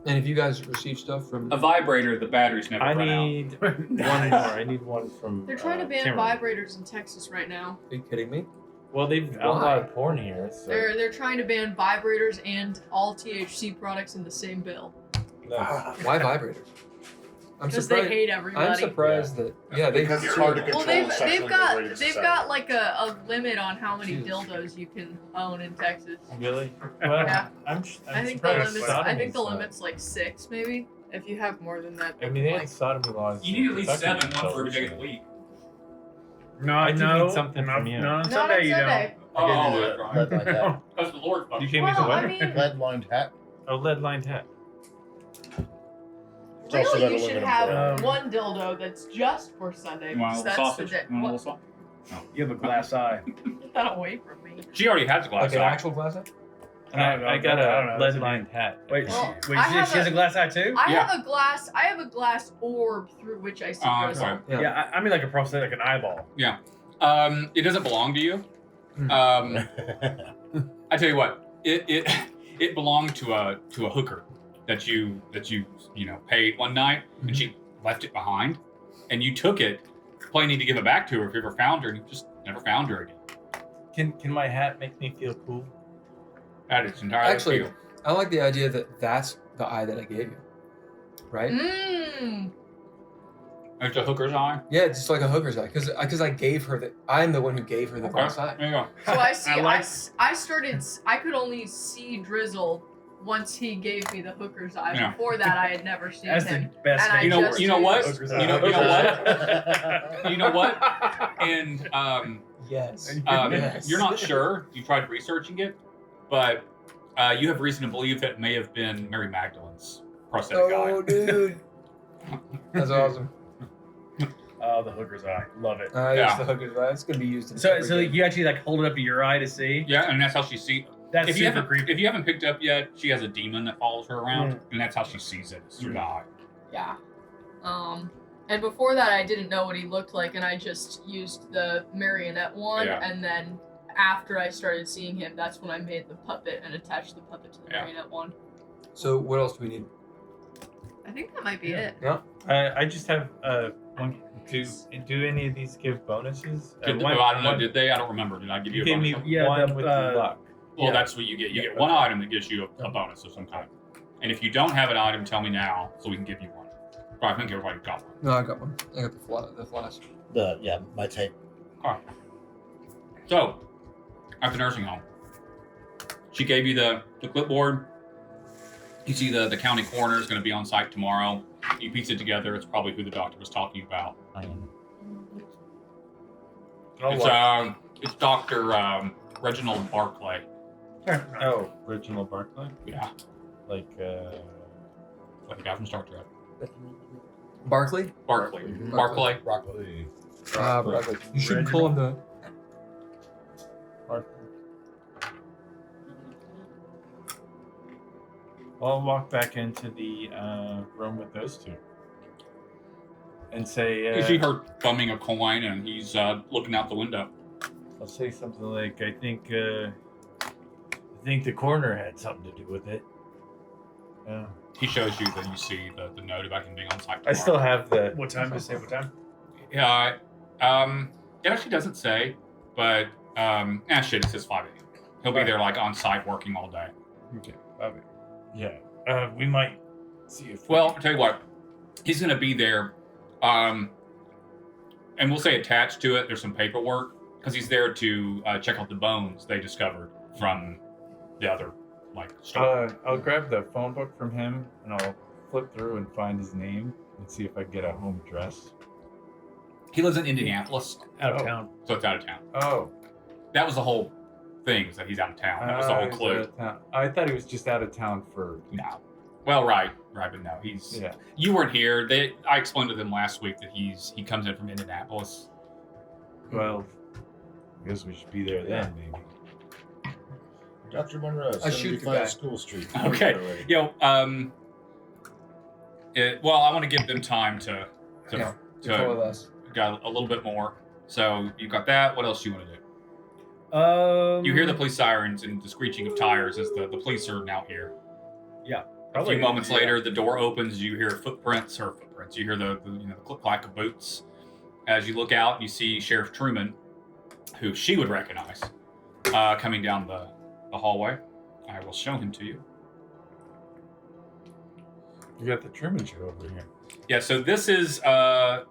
And if you guys receive stuff from, A vibrator, the batteries never I run out. need one more. I need one from. They're trying to ban Cameron. vibrators in Texas right now. are you kidding me? Well, they've outlawed porn here. So. They're trying to ban vibrators and all THC products in the same bill No. Why vibrators? I'm because they surprised. hate everybody. I'm surprised that they. Because it's hard to control Well, they've sexually got liberated they've society. got like a limit on how many Jeez. dildos you can own in Texas. Really? Well, Yeah. I'm I think the surprised limit's I think the sodomy's not- limit's like 6 maybe. If you have more than that, I mean, they like, had sodomy laws. You need at least in 7, Kentucky, one for every so- day of the week. No, I do no, need something no, from you. No, on not Sunday on you Sunday. Oh, I that's did right. lead lined hat. Because the Lord fucking. You gave me the Well, what? I mean, Lead lined hat. Oh, lead-lined hat. It's also really, got you should aluminum have foil. one dildo that's just for Sunday. You want a Because little that's sausage? the day. You want a What? little sausage? You have a glass eye. Get that away from me. She already has a glass Like an eye. actual glass eye? And I don't know, I got I don't know, a that's lead-lined hat. Wait, Well, wait, I she have has a- a glass eye too? I Yeah. have a glass orb through which I see drizzle. sorry. Yeah. Yeah, I mean like a prosthetic, like an eyeball. It doesn't belong to you. Hmm. I tell you what, it belonged to a hooker that you paid one night, and she left it behind, and you took it, planning to give it back to her if you ever found her, and you just never found her again. Can my hat make me feel cool? That is entirely Actually, up to you. I like the idea that that's the eye that I gave you, right? Mmm. It's a hooker's eye. Yeah, it's just like a hooker's eye, because I gave her the. I'm the one who gave her the glass eye. There you go. So I see. like- I could only see drizzle once he gave me the hooker's eye. Yeah. Before that, I had never seen That's him. the best And I name. You know what? Hooker's You eye. know what? You know what? And Yes. you're not sure. You tried researching it, but you have reason to believe that it may have been Mary Magdalene's prosthetic Oh, eye. dude. That's awesome. Oh, the hooker's eye. Love it. Yes, Yeah. the hooker's eye. It's gonna be used in. So, every so game. you actually like hold it up to your eye to see? Yeah, and that's how she sees. That's If you super haven't creepy. if you haven't picked up yet, she has a demon that follows her around, and that's how she sees it. It's through the eye. Yeah. And before that, I didn't know what he looked like, and I just used the marionette one. Yeah. And then after I started seeing him, that's when I made the puppet and attached the puppet to the Yeah. marionette one. So what else do we need? I think that might be it. I just have one. Do any of these give bonuses? I don't know. Did they? I don't remember. Did I give you You a gave bonus? me one? Yeah, one the, with yeah. luck. Well, that's what you get. You get one item that gives you a bonus of some kind. And if you don't have an item, tell me now so we can give you one. But I think everybody got one. No, I got one. I got the flask. My tape. So, at the nursing home, she gave you the clipboard. You see the county coroner is going to be on site tomorrow. You piece it together. It's probably who the doctor was talking about. It's Dr. Reginald Barclay. Oh, Reginald Barclay? Yeah, Like the guy from Star Trek. Barkley? Barclay. Barclay. Broccoli. Barkley. You shouldn't call him that. Barclay. Well, I'll walk back into the room with those two. and say, You see her thumbing a coin, and he's looking out the window. I'll say something like, I think the coroner had something to do with it. He shows you that you see the note about him being on site. I still have the. What time? Just say what time. Yeah, it actually doesn't say, but shit, it says 5 a.m. He'll be there like on site working all day. Okay, 5 a.m. Yeah, we might see if. Well, I'll tell you what, he's gonna be there, and we'll say attached to it. There's some paperwork because he's there to check out the bones they discovered from the other store. I'll grab the phone book from him and I'll flip through and find his name and see if I can get a home address. He lives in Indianapolis, Out of town. so it's out of town. Oh. That was the whole thing, is that he's out of town. That was the whole he's clue. out of town. I thought he was just out of town for. No. Well, right, but no, he's. Yeah. You weren't here. I explained to them last week that he comes in from Indianapolis. Well, I guess we should be there then, maybe. Dr. Monroe, I shoot the guy. 75 School Street. Okay. Well, I want to give them time to Coalesce. got a little bit more. So you got that. What else do you want to do? You hear the police sirens and the screeching of tires as the police are now here. A few moments later, the door opens. You hear footprints. You hear the click clack of boots. As you look out, you see Sheriff Truman, who she would recognize, coming down the hallway. I will show him to you. You got the Truman Show over here. Yeah. So this is the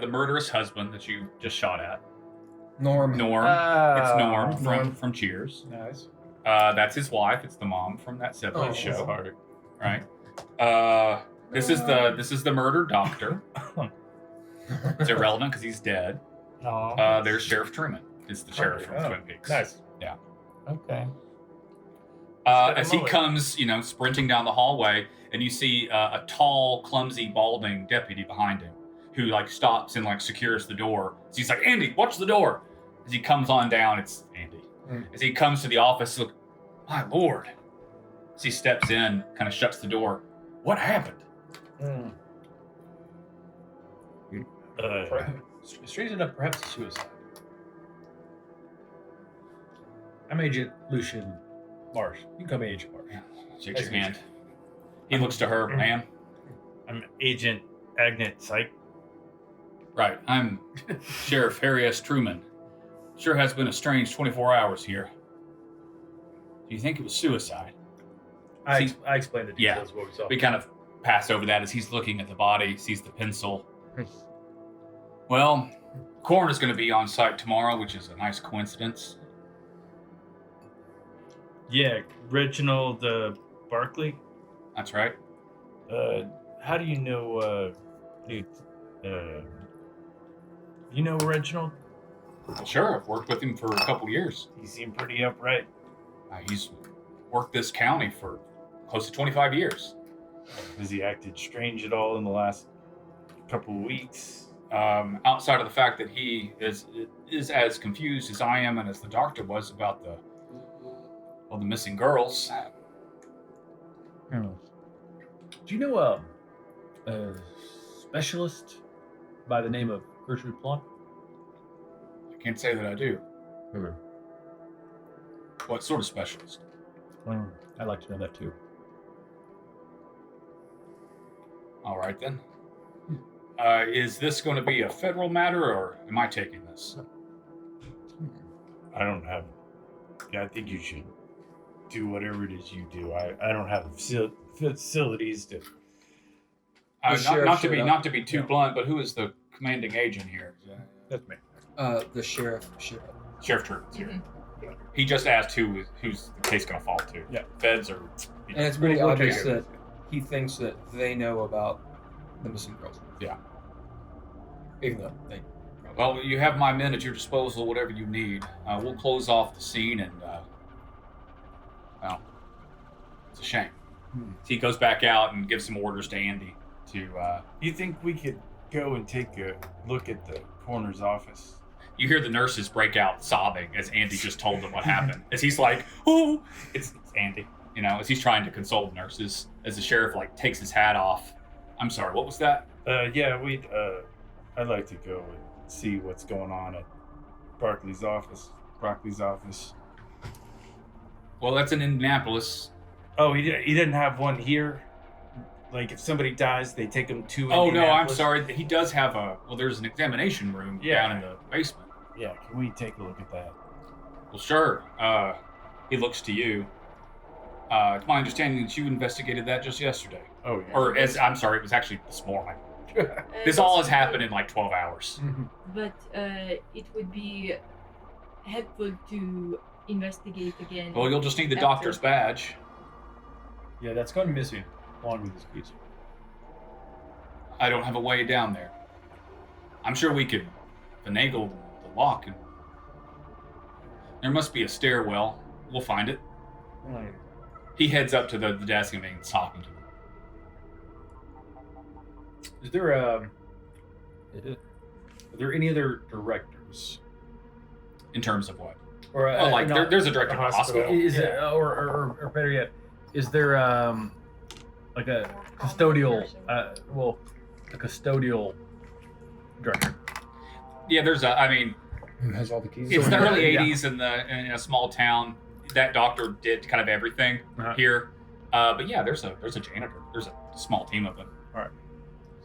murderous husband that you just shot at. Norm. It's Norm from Cheers. Nice. That's his wife. It's the mom from that 70s show. Hard. Right. This is the murder doctor. It's irrelevant because he's dead. There's Sheriff Truman. It's the sheriff from Twin Peaks. Nice. Yeah. Okay. As he comes, sprinting down the hallway, and you see a tall, clumsy, balding deputy behind him, who stops and secures the door. So he's like, "Andy, watch the door." As he comes on down, it's Andy. As he comes to the office, look, my lord. As he steps in, kind of shuts the door. What happened? Strange enough, perhaps a suicide. I'm Agent Lucian Marsh. You can call me Agent Marsh. Shakes his hand. He looks to her, ma'am. I'm Agent Agnet Psych. Right, I'm Sheriff Harry S. Truman. Sure has been a strange 24 hours here. Do you think it was suicide? I explained the Yeah. details of what we saw. We kind of pass over that as he's looking at the body, sees the pencil. Well, coroner's going to be on site tomorrow, which is a nice coincidence. Yeah, Reginald Barkley. That's right. How do you know? You know Reginald? Sure, I've worked with him for a couple years. He seemed pretty upright. He's worked this county for close to 25 years. Has he acted strange at all in the last couple of weeks? Outside of the fact that he is as confused as I am and as the doctor was about the missing girls. Do you know a specialist by the name of Gertrude Plum? I can't say that I do. What sort of specialist? I'd like to know that too. All right then. Is this going to be a federal matter, or am I taking this? I don't have. Yeah, I think you should do whatever it is you do. I don't have facilities to. Not to be too blunt, but who is the commanding agent here? That's me. The sheriff. Sheriff Truman's here. He just asked who's the case going to fall to. Yeah. Feds or. And it's pretty We'll obvious take it. that he thinks that they know about the missing girls. Yeah. Even though they. Well, you have my men at your disposal, whatever you need. We'll close off the scene and, well, it's a shame. He goes back out and gives some orders to Andy to, You think we could go and take a look at the coroner's office? You hear the nurses break out sobbing as Andy just told them what happened. As he's like, oh, it's Andy, as he's trying to console the nurses, as the sheriff, takes his hat off. I'm sorry, what was that? Yeah, we'd I'd like to go and see what's going on at Broccoli's office. Well, that's in Indianapolis. Oh, he didn't have one here. Like if somebody dies, they take him to. Oh no, I'm Indianapolis? sorry. He does have there's an examination room down in the basement. Yeah, can we take a look at that? Well, sure. He looks to you. It's my understanding that you investigated that just yesterday. Oh yeah. Or I'm sorry, it was actually this morning. This Yes, all has you happened do. in like 12 hours. But it would be helpful to investigate again. Well, you'll just need the after. doctor's badge. Yeah, that's gone missing along with this piece. I don't have a way down there. I'm sure we could finagle the lock. And there must be a stairwell. We'll find it. He heads up to the desk and begins talking to them. Is there are there any other directors? In terms of what? Or There's a director of the hospital. Is it, or better yet, is there like a custodial a custodial director? Yeah, there's Who has all the keys? it's the early Yeah. 80s in a small town. That doctor did kind of everything here. But yeah, there's a janitor. There's a small team of them.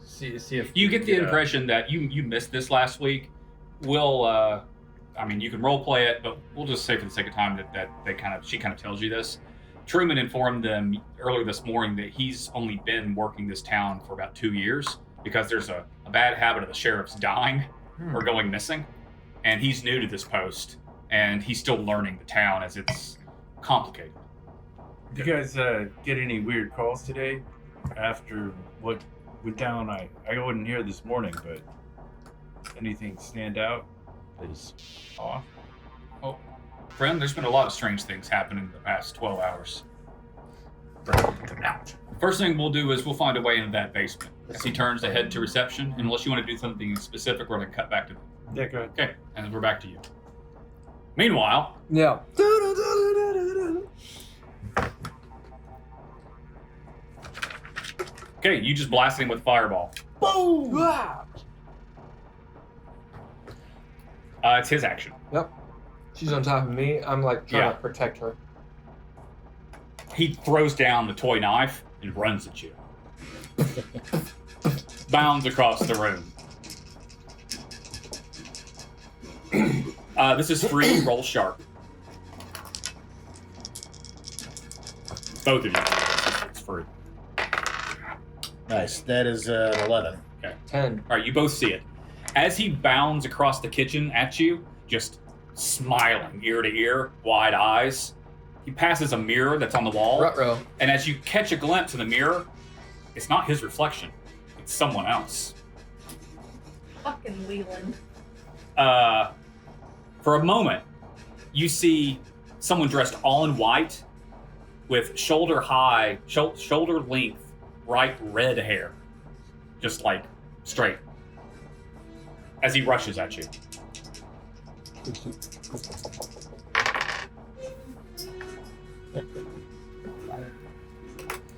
See if You get the we impression that you missed this last week. We'll you can role play it, but we'll just say for the sake of time that she kind of tells you this. Truman informed them earlier this morning that he's only been working this town for about 2 years because there's a bad habit of the sheriff's dying or going missing, and he's new to this post, and he's still learning the town as it's complicated. Did you guys get any weird calls today after what went down? I wasn't here this morning, but anything stand out is off? Oh, friend, there's been a lot of strange things happening in the past 12 hours. First thing we'll do is we'll find a way into that basement. As he turns to head to reception, unless you want to do something specific, we're going to cut back to them. Yeah, go ahead. Okay, and we're back to you. Meanwhile, Yeah. okay, you just blasted him with fireball. Boom! Ah! It's his action. Yep. She's on top of me. I'm like trying Yeah. to protect her. He throws down the toy knife and runs at you. Bounds across the room. This is free. Roll sharp. Both of you. It's free. Nice. That is 11. 10. All right, you both see it. As he bounds across the kitchen at you, just smiling ear to ear, wide eyes, he passes a mirror that's on the wall. Ruh-roh. And as you catch a glimpse of the mirror, it's not his reflection. It's someone else. Fucking Leland. For a moment, you see someone dressed all in white with shoulder length, bright red hair. Just like straight. As he rushes at you.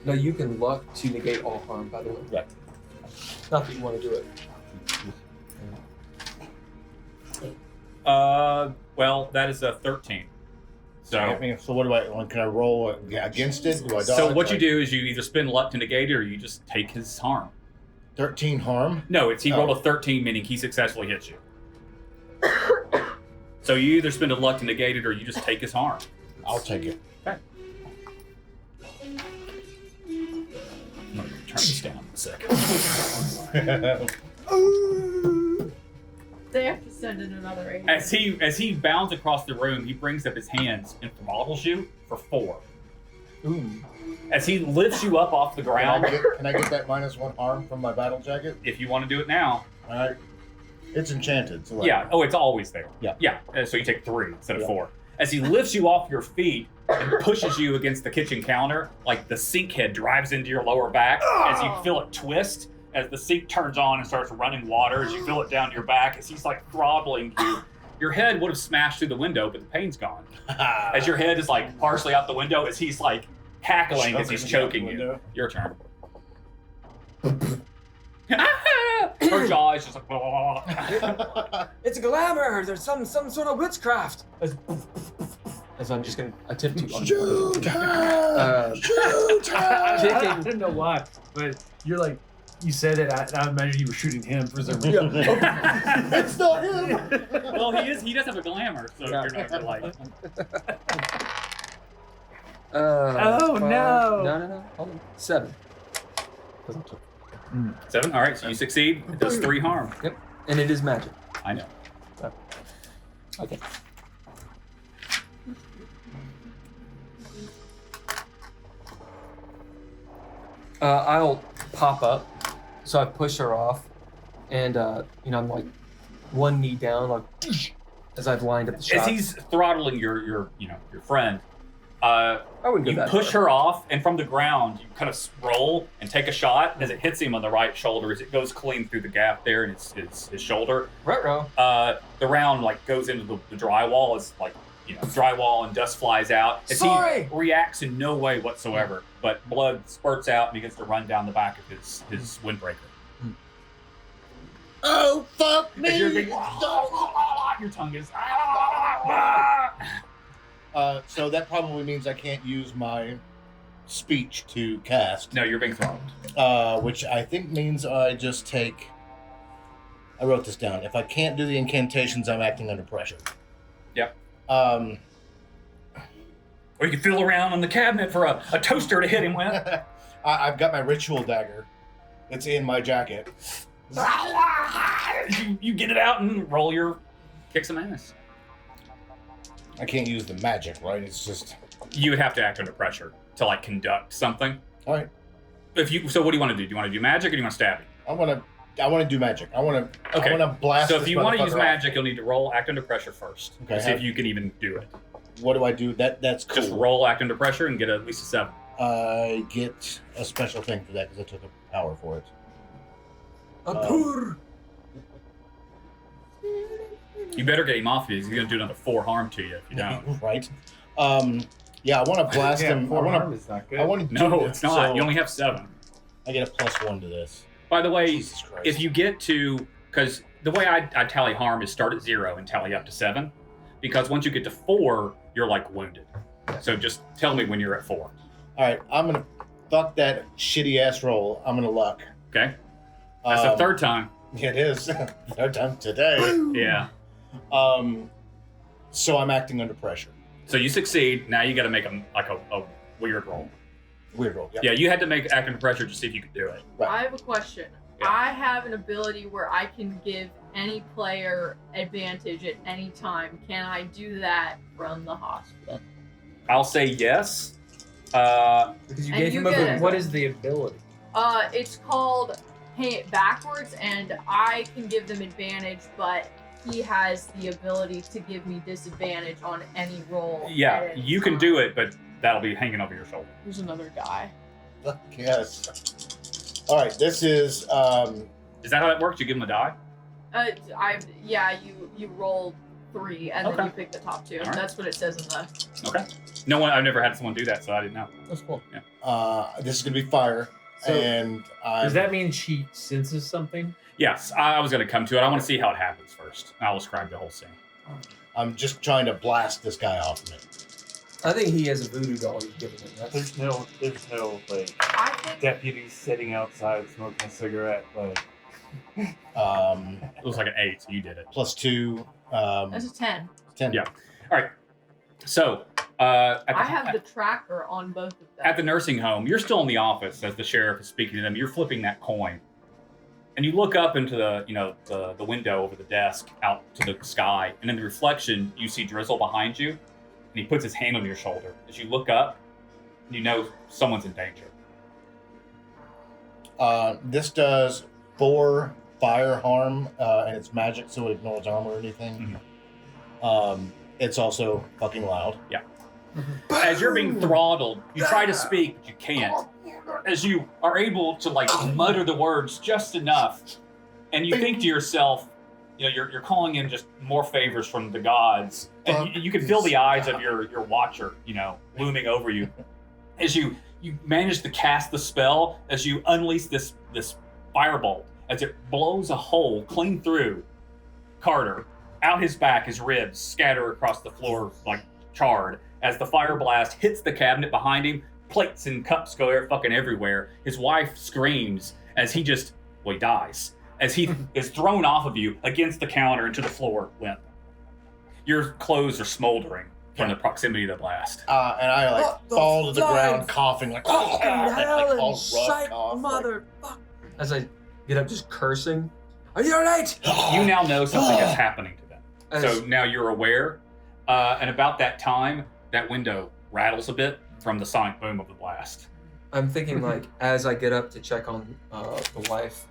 No, you can luck to negate all harm, by the way. Right. Not that you want to do it. Well, that is a 13. So, So what do can I roll against it? Do I dodge? so what you do is you either spend luck to negate it or you just take his harm. 13 harm. No, he Oh. rolled a 13, meaning he successfully hits you. So you either spend a luck to negate it or you just take his harm. I'll take it. Okay. I'm gonna turn this down in a second. They have to send in another agent. As he bounds across the room, he brings up his hands and throttles you for 4. Ooh. As he lifts you up off the ground, Can I get that -1 harm from my battle jacket? if you want to do it now. All right. It's enchanted. So Yeah. Oh, it's always there. Yeah. Yeah. So you take 3 instead of Yeah. 4. As he lifts you off your feet and pushes you against the kitchen counter, like the sink head drives into your lower back as you feel it twist. As the sink turns on and starts running water, as you feel it down your back, as he's like throttling you. Your head would have smashed through the window, but the pain's gone. As your head is like partially out the window, as he's like cackling as he's choking you. Your turn. her jaw is just like, blah, blah, blah. It's a glamour. There's some sort of witchcraft. As I'm just gonna attempt to Shoot her! Shoot her! I don't know why, but you're like, you said it. I imagine you were shooting him for some reason. It's not him! Well, he does have a glamour, so you're not gonna like. Oh, five- no. No. Hold on. 7. 7. All right, so you succeed. It does 3 harm. Yep. And it is magic. I know. Okay. I'll pop up, so I push her off, and I'm like one knee down, like as I've lined up the shot. As he's throttling your friend, I wouldn't go you that push far. her off, and from the ground, you kind of roll and take a shot. As it hits him on the right shoulder, as it goes clean through the gap there in his shoulder. Ruh-roh. The round like goes into the drywall as like drywall and dust flies out. As Sorry! he reacts in no way whatsoever, but blood spurts out and begins to run down the back of his windbreaker. Oh, fuck me! As you're being, your tongue is. So that probably means I can't use my speech to cast. No, you're being throttled. Which I think means I just take. I wrote this down. If I can't do the incantations, I'm acting under pressure. Yep. Um, Or you can feel around on the cabinet for a toaster to hit him with. I've got my ritual dagger. It's in my jacket. You get it out and roll your kick some ass. I can't use the magic, right? It's just. You would have to act under pressure to like conduct something. All right. So what do you want to do? Do you want to do magic or do you want to stab him? I want to do magic. I want Okay. to blast. So if this you want to use motherfucker off. magic, you'll need to roll act under pressure first. Okay, To see if you can even do it. What do I do? That's cool. Just roll act under pressure and get at least a 7. I get a special thing for that because I took a power for it. You better get him off. He's going to do another 4 harm to you if you don't. Right. Yeah, I want to blast him. I want is not good. to. I want to. No, it's not. So You only have 7. I get a +1 to this. By the way, Jesus Christ. if you get to, because the way I tally harm is start at 0 and tally up to 7, because once you get to 4, you're like wounded. So just tell me when you're at 4. All right, I'm gonna fuck that shitty ass roll. I'm gonna luck. Okay, that's the 3rd time. Yeah, it is. Third time today. Yeah. So I'm acting under pressure. So you succeed. Now you got to make a weird roll. Weird roll. Yep. Yeah, you had to make act under pressure to see if you could do it. Right. I have a question. Yeah. I have an ability where I can give any player advantage at any time. Can I do that from the hospital? I'll say yes. Because you And gave you him a get it. What is the ability? It's called Pay It Backwards, and I can give them advantage, but he has the ability to give me disadvantage on any roll. Yeah, you can do it, but that'll be hanging over your shoulder. There's another guy. Fuck yes. All right, this is. Is that how that works? You give him a die? You roll 3 and then Okay. you pick the top 2. All right. That's what it says in the. Okay. No one. I've never had someone do that, so I didn't know. That's cool. This is gonna be fire, So, and Does that mean she senses something? Yes, I was going to come to it. I want to see how it happens first. I'll describe the whole scene. I'm just trying to blast this guy off of me. I think he has a voodoo doll he's giving him. That's, There's no like I think deputies sitting outside smoking a cigarette. Like It was like an 8, so you did it. +2. that's a 10. 10. Yeah. All right. So, I have the tracker on both of them. at the nursing home, you're still in the office as the sheriff is speaking to them. You're flipping that coin, and you look up into the window over the desk out to the sky, and in the reflection, you see Drizzle behind you, and he puts his hand on your shoulder. As you look up, you know someone's in danger. This does 4 fire harm, and it's magic, so it ignores armor or anything. It's also fucking loud. As you're being throttled, you try to speak, but you can't. As you are able to like mutter the words just enough, and you think to yourself, you're calling in just more favors from the gods, and you can feel the eyes of your watcher, looming over you. As you manage to cast the spell, as you unleash this firebolt, as it blows a hole clean through Carter. Out his back, his ribs scatter across the floor like charred. As the fire blast hits the cabinet behind him, plates and cups go fucking everywhere. His wife screams as he dies. As he is thrown off of you against the counter into the floor limp. Your clothes are smoldering from the proximity of the blast. And I fall to the ground coughing like all rough cough. Motherfucker. As I get up just cursing. Are you alright? You now know something is happening to them. So now you're aware. And about that time, that window rattles a bit from the sonic boom of the blast. I'm thinking as I get up to check on the wife,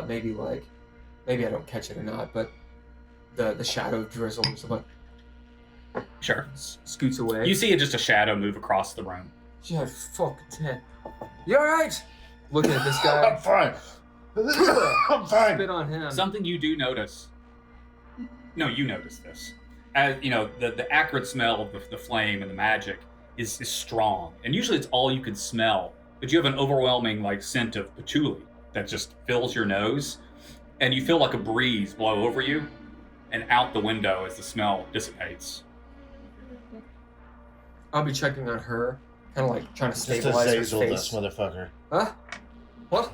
maybe I don't catch it or not, but the shadow drizzles about. Sure. Scoots away. You see just a shadow move across the room. Yeah, fucking 10. You alright? Looking at this guy. I'm fine. I'm fine. Spit on him. Something you do notice. No, you notice this. As you know, the acrid smell of the flame and the magic is strong, and usually it's all you can smell. But you have an overwhelming scent of patchouli that just fills your nose, and you feel like a breeze blow over you and out the window as the smell dissipates. I'll be checking on her, kind of trying to Just stabilize her Azazel, face. this motherfucker. Huh? What?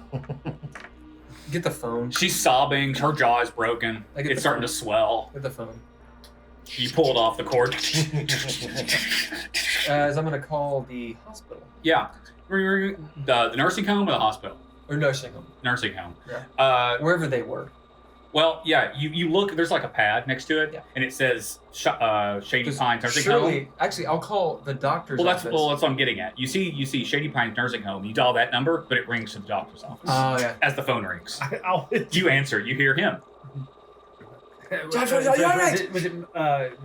Get the phone. She's sobbing. Her jaw is broken. It's starting to swell. Get the phone. You pull it off the cord. As I'm gonna call the hospital. Yeah. The nursing home or the hospital? Or nursing home. Nursing home. Yeah. Wherever they were. Well, yeah, you look, there's a pad next to it, and it says Shady Pines Nursing Home. Actually, I'll call the doctor's office. That's what I'm getting at. You see Shady Pines Nursing Home, you dial that number, but it rings to the doctor's office. Oh, yeah. As the phone rings. You answer, you hear him. Was it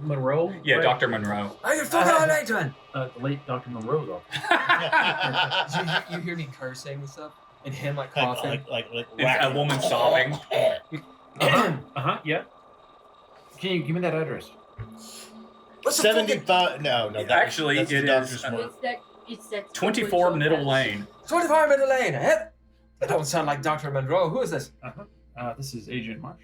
Monroe? Yeah, right? Dr. Monroe. Are you fucking alright, man? The late Dr. Monroe's office. you hear me cursing and stuff? And him coughing? A woman sobbing. Yeah. Can you give me that address? What's 75? No. Actually, that's it the is doctor's It's that 24 Middle Lane. 24 Middle Lane, eh? That don't sound like Dr. Monroe. Who is this? This is Agent Marsh.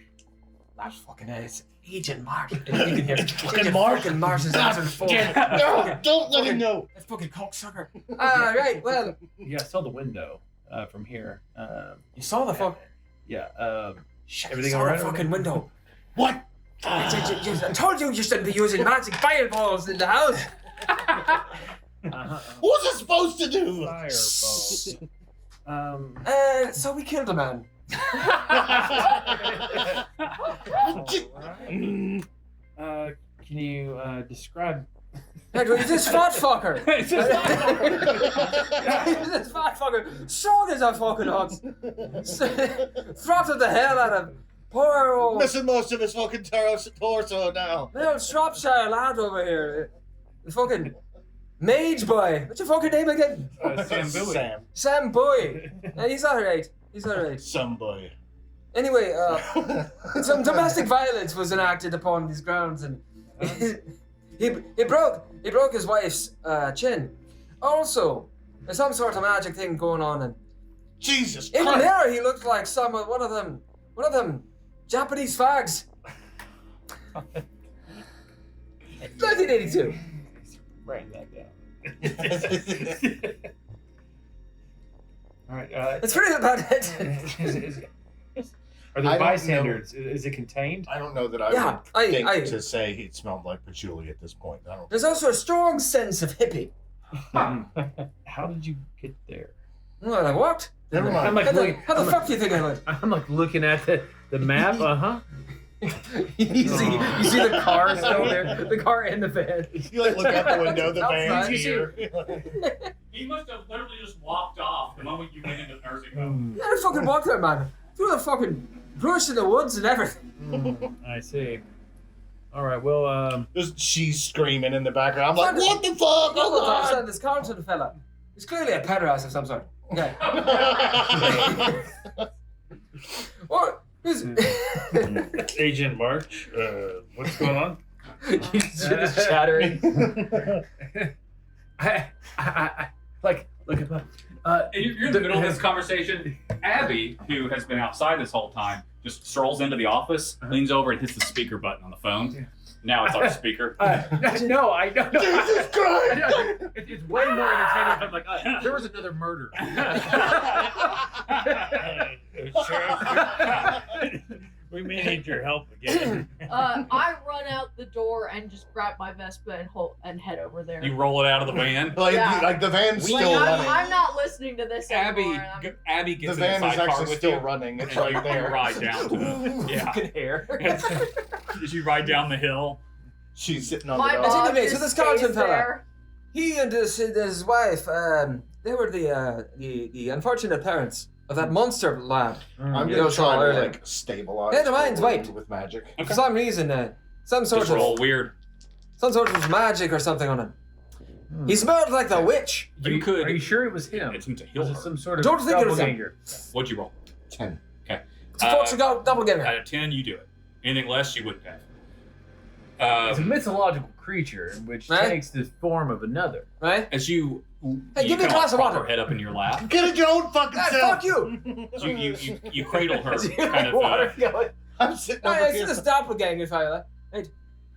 That's fucking it's Agent Marsh. You can hear fucking Marsh. Fucking Marsh is answering the phone. No, don't let him know. That fucking cocksucker. Right, well. Yeah, I saw the window from here. You saw the fuck? Yeah. Everything all right? Fucking window. What? I told you shouldn't be using magic fireballs in the house. What's it supposed to do? Fireballs. So we killed a man. Can you describe? Hey, this fat fucker. This fat fucker. Strong as a fucking ox. Throttled the hell out of poor old. Missing most of his fucking torso now. Little Shropshire lad over here. The fucking mage boy. What's your fucking name again? Sam Bowie. Sam Bowie. He's alright. Some boy. Anyway, some domestic violence was enacted upon these grounds, and he broke his wife's chin. Also, there's some sort of magic thing going on, and Jesus in Christ. the mirror he looked like one of them Japanese fags. 1982. Write that down. All right. That's pretty about it. Are there I don't bystanders? Is it contained? I don't know that I Yeah, would think to say he smelled like patchouli at this point. I don't. There's also a strong sense of hippie. How did you get there? Well, I walked. Never mind. I'm like How the fuck do you think I went? I'm like looking at the map. you see the car still there, the car and the van. You look out the window, the van's Outside. here. He must have literally just walked off the moment you went into the nursing home. Yeah, I fucking walked there, man. Through the fucking brush in the woods and everything. I see. All right. Well, She's screaming in the background. I'm like, what the fuck? Oh, I God. understand this Carlton fella. He's clearly a pederast of some sort. Okay. What? Who's... Agent March, what's going on? He's just chattering. I like look at You're in the middle of this conversation. Abby, who has been outside this whole time, just strolls into the office, leans over, and hits the speaker button on the phone. Now it's on speaker. No, I know. Jesus Christ! It's way more entertaining if I'm like, there was another murder. We may need your help again. I run out the door and just grab my Vespa and head over there. You roll it out of the van. Like the van's Like, still running. I'm not listening to this anymore. Abby The gets in van the is sidecar actually with still you. running. It's And right you there. ride down to the, yeah. hair. As you ride down the hill. She's sitting on My the mom dog. Anyway, so just this Carlton stays fella. there. He and his wife, they were the unfortunate parents of that monster lad. I'm You gonna know, try to earlier. like stabilize. Yeah, the mine's the white. with magic. For some reason, some sort Just roll of weird. magic or something on him. He smelled like the witch. You could. Are you sure it was him? It's him to heal Was it her. some sort of Don't think it was him. doppelganger? What'd you roll? 10. It's a fox got doppelganger. Out of 10, you do it. Anything less, you wouldn't have. It's a mythological creature which Right? takes the form of another. Right? As you, Hey, give me a kinda glass of prop her water. head up in your lap. Get it your own fucking God, self. fuck you. You cradle her, kind of. Water going. I'm sitting over I see here. this doppelganger fella. Hey,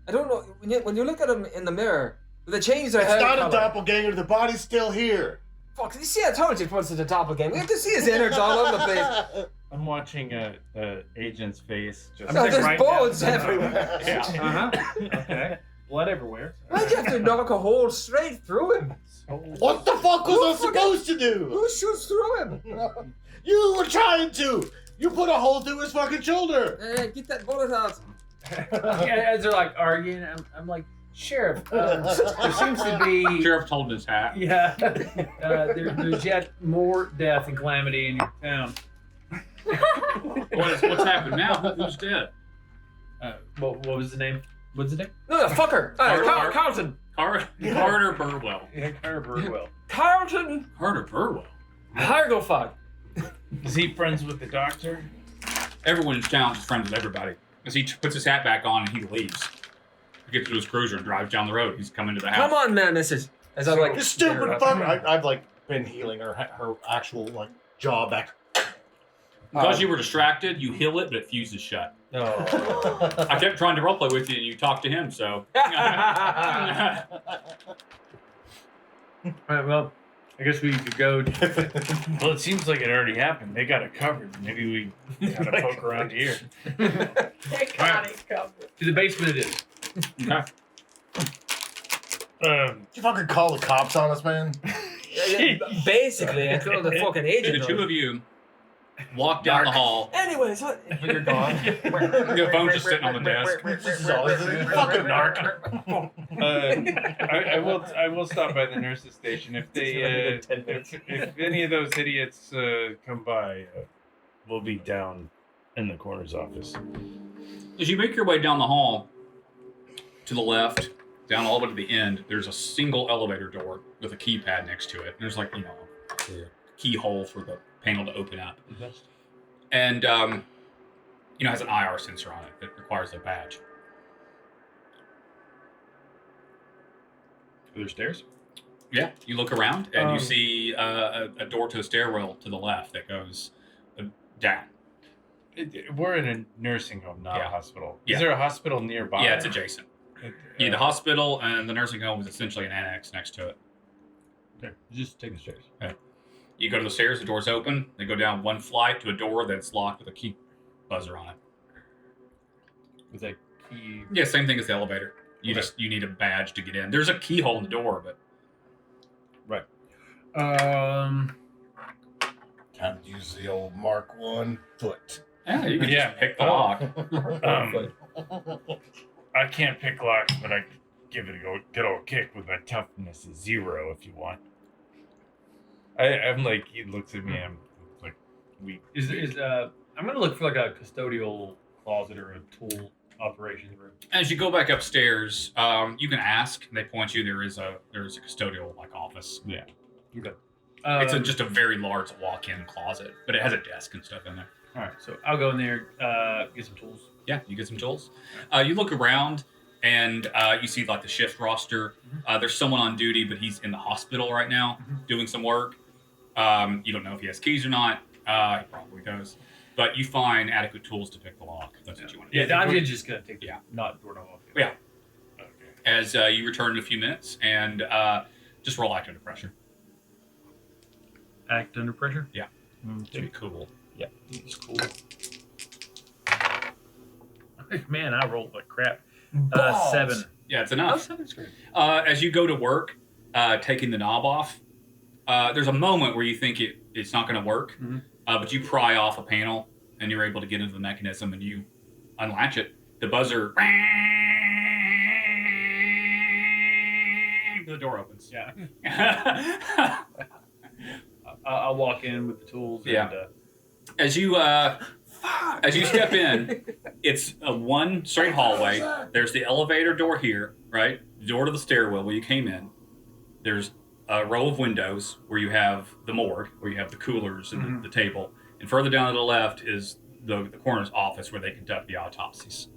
I don't know when you look at him in the mirror. They change their It's hair not color. a doppelganger. The body's still here. Fuck! You see, I told you it wasn't a doppelganger. You have to see his innards all over the place. I'm watching the agent's face. Just No, there's bones everywhere. Yeah. Okay. Blood everywhere. Why'd you have to knock a hole straight through him? What the fuck was I supposed to do? Who shoots through him? You were trying to. You put a hole through his fucking shoulder. Hey, get that bullet out. As they're like arguing, I'm like, Sheriff, there seems to be. Sheriff's holding his hat. Yeah. There's yet more death and calamity in your town. What's happened now? Who's dead? What was the name? What's the name? No, the fucker. Carlton. Carter Burwell. Yeah, Carter Burwell. Carlton. Carter Burwell. Hargofog. Is he friends with the doctor? Everyone in town is friends with everybody. As he puts his hat back on and he leaves. He gets to his cruiser and drives down the road. He's coming to the house. Come on, man. This is. As I'm like. You stupid fucker. I've like been healing her actual like jaw back. Because you were distracted, you heal it, but it fuses shut. I kept trying to roleplay with you and you talked to him, so. All right, well, I guess we could go. Well, it seems like it already happened. They got it covered. Maybe we gotta poke around here. They got it covered. To the basement it is. Okay. Did you fucking call the cops on us, man? Basically, I told the fucking agent. The two of you walk down the hall. Anyways, what? You're gone. Your phone's just sitting on the desk. This is all. Fucking narc. I will stop by the nurse's station if they if any of those idiots come by. We'll be down in the coroner's office. As you make your way down the hall, to the left, down all the way to the end, there's a single elevator door with a keypad next to it. There's like, a keyhole for the panel to open up. And, has an IR sensor on it that requires a badge. Are there stairs? Yeah, you look around and you see a door to a stairwell to the left that goes down. We're in a nursing home, not Yeah. a hospital. Yeah. Is there a hospital nearby? Yeah, it's adjacent. Yeah, the hospital and the nursing home is essentially an annex next to it. Okay, just take the stairs. You go to the stairs, the door's open. They go down one flight to a door that's locked with a key buzzer on it. With a key. Yeah, same thing as the elevator. You need a badge to get in. There's a keyhole in the door, but Time to use the old Mark 1 foot. yeah, you can Yeah. just pick the lock. I can't pick locks, but I can give it a good old kick with my toughness is 0 if you want. I'm like, he looks at me, I'm like, weak. I'm gonna look for like a custodial closet or a tool operations room. As you go back upstairs, you can ask. They point you. There is a custodial office. Yeah. Okay. It's just a very large walk-in closet, but it has a desk and stuff in there. All right, so I'll go in there, get some tools. Yeah, you get some tools. You look around and you see like the shift roster. There's someone on duty, but he's in the hospital right now doing some work. You don't know if he has keys or not. He probably does. But you find adequate tools to pick the lock. That's what you want to do. Yeah, I'm just gonna take not doorknob off. Yeah. Okay. As you return in a few minutes, and just roll act under pressure. Act under pressure. Yeah. To be cool. Yeah, it's cool. Man, I rolled like crap. Balls. 7. Yeah, it's enough. 7's great. As you go to work, taking the knob off, there's a moment where you think it's not going to work, but you pry off a panel and you're able to get into the mechanism and you unlatch it. The buzzer, the door opens. Yeah. I'll walk in with the tools. Yeah. And, As you step in, it's a one straight hallway. There's the elevator door here, right? The door to the stairwell where you came in. There's a row of windows where you have the morgue, where you have the coolers and the table. And further down to the left is the coroner's office where they conduct the autopsies.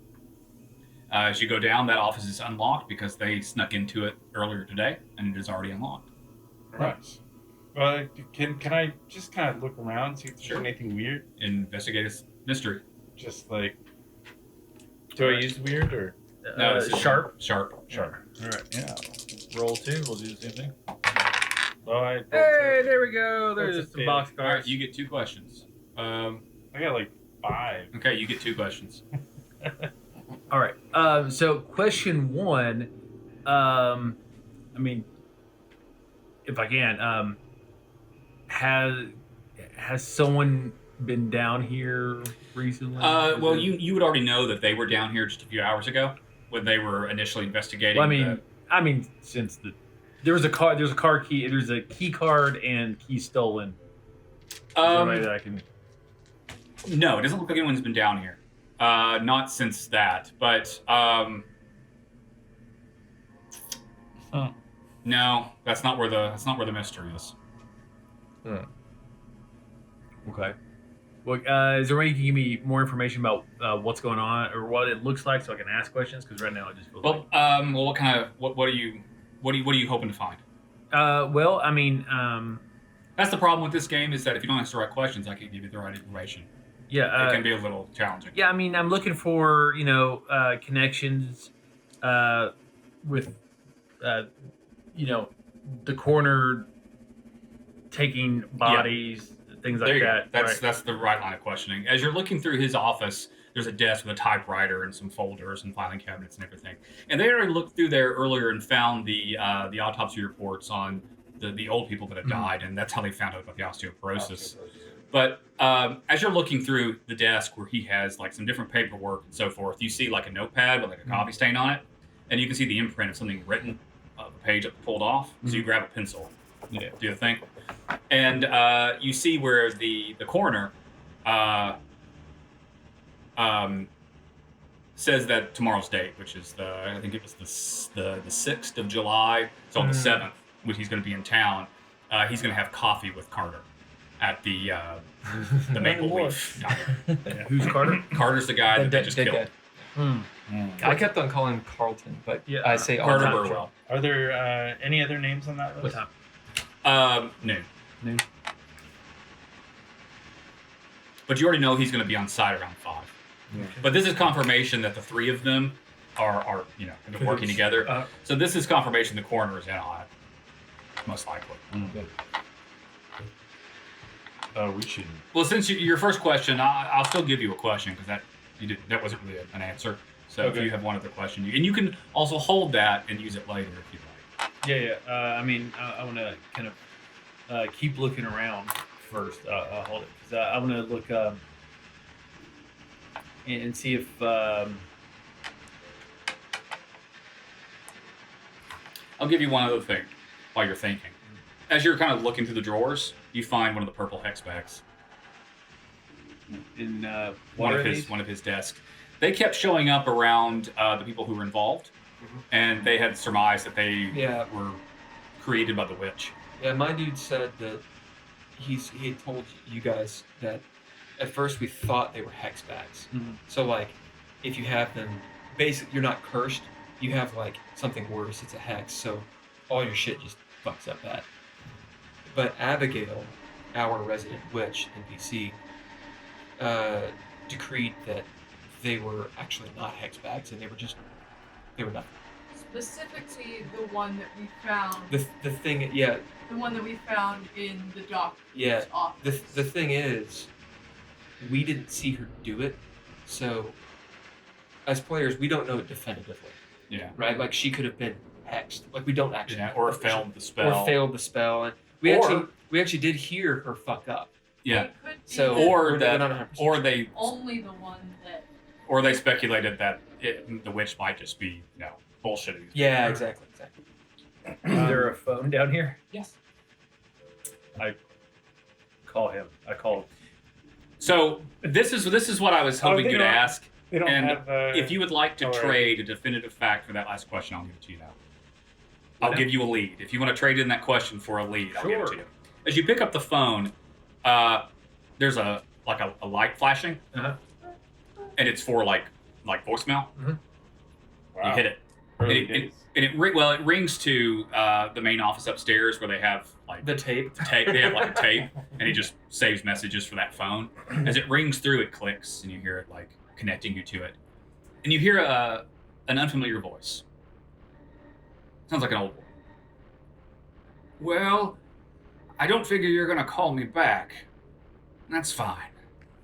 As you go down, that office is unlocked because they snuck into it earlier today, and it is already unlocked. Nice. Can I just kind of look around, see if there's anything weird? Investigate this mystery. Just like, do I use weird or? No, it's sharp. Sharp. All right, yeah. Roll 2. We'll do the same thing. Well, Hey, there we go. There's That's a some fail. box All right, cards. you get 2 questions. I got like 5. Okay, you get 2 questions. All right. So question 1. I mean, if I can, has someone been down here recently? Well, you would already know that they were down here just a few hours ago when they were initially investigating. Well, I mean, since there's a car key, there's a key card and key stolen. Is there any way that I can? No, it doesn't look like anyone's been down here. Not since that, but no, that's not where the mystery is. Okay. Well, is there any way you can give me more information about what's going on or what it looks like, so I can ask questions? Because right now it just feels Well, what are you hoping to find? well, I mean, That's the problem with this game is that if you don't ask the right questions, I can't give you the right information. yeah, It can be a little challenging. yeah. I mean, I'm looking for connections with the coroner taking bodies, things like There you that. go. Right. That's the right line of questioning. As you're looking through his office, there's a desk with a typewriter and some folders and filing cabinets and everything. And they already looked through there earlier and found the autopsy reports on the old people that had died, and that's how they found out about the osteoporosis. But as you're looking through the desk where he has like some different paperwork and so forth, you see like a notepad with like a coffee stain on it, and you can see the imprint of something written, a page pulled off. So you grab a pencil, do the thing, and you see where the coroner says that tomorrow's date, which is I think it was the 6th of July. So on the 7th, when he's going to be in town, he's going to have coffee with Carter at the Maple Leaf Diner. Who's Carter? Carter's the guy that they just killed. I kept on calling him Carlton, but Yeah, I say Carter Alton. Burwell. Are there any other names on that What list? time? Noon. Noon. But you already know he's going to be on site around 5. But this is confirmation that the 3 of them are they're working together. So this is confirmation the coroner is in on it, most likely. We should. Well, since your first question, I'll still give you a question because that wasn't really an answer. So if you have one other question, and you can also hold that and use it later if you like. Yeah. I mean, I want to kind of keep looking around first. I'll hold it because I want to look and see if. I'll give you one other thing while you're thinking. As you're kind of looking through the drawers, you find one of the purple hex bags. In One of his desks. They kept showing up around the people who were involved, and they had surmised that they were created by the witch. Yeah, my dude said that he had told you guys that at first we thought they were hex bags. So like, if you have them, basically you're not cursed. You have like something worse. It's a hex. So all your shit just fucks up bad. But Abigail our resident witch, NPC, decreed that they were actually not hex bags, and they were nothing. Specifically, the one that we found. The thing, yeah, The one that we found in the doctor's yeah. office. The thing is, we didn't see her do it, so as players, we don't know it definitively. Yeah. Right? Like she could have been hexed. Like we don't actually. Yeah, or failed the spell. Or failed the spell, and we actually did hear her fuck up. Yeah. It could be So that Or we're not that, 100% or they, only the one that. or they speculated that the witch might just be, bullshitting. Yeah, exactly. Is there a phone down here? Yes. Call him. I call. So this is what I was hoping they you to don't- ask. They don't And have. If you would like to all right. trade a definitive fact for that last question, I'll give it to you now. I'll What? give you a lead. If you want to trade in that question for a lead, I'll give it Sure. to you. As you pick up the phone, there's a light flashing, Uh-huh. and it's for like voicemail. You hit it. Early It- days. And it rings to the main office upstairs where they have like The tape. they have like a tape, and he just saves messages for that phone. As it rings through, it clicks, and you hear it like connecting you to it, and you hear an unfamiliar voice. Sounds like an old one. Well, I don't figure you're gonna call me back. That's fine.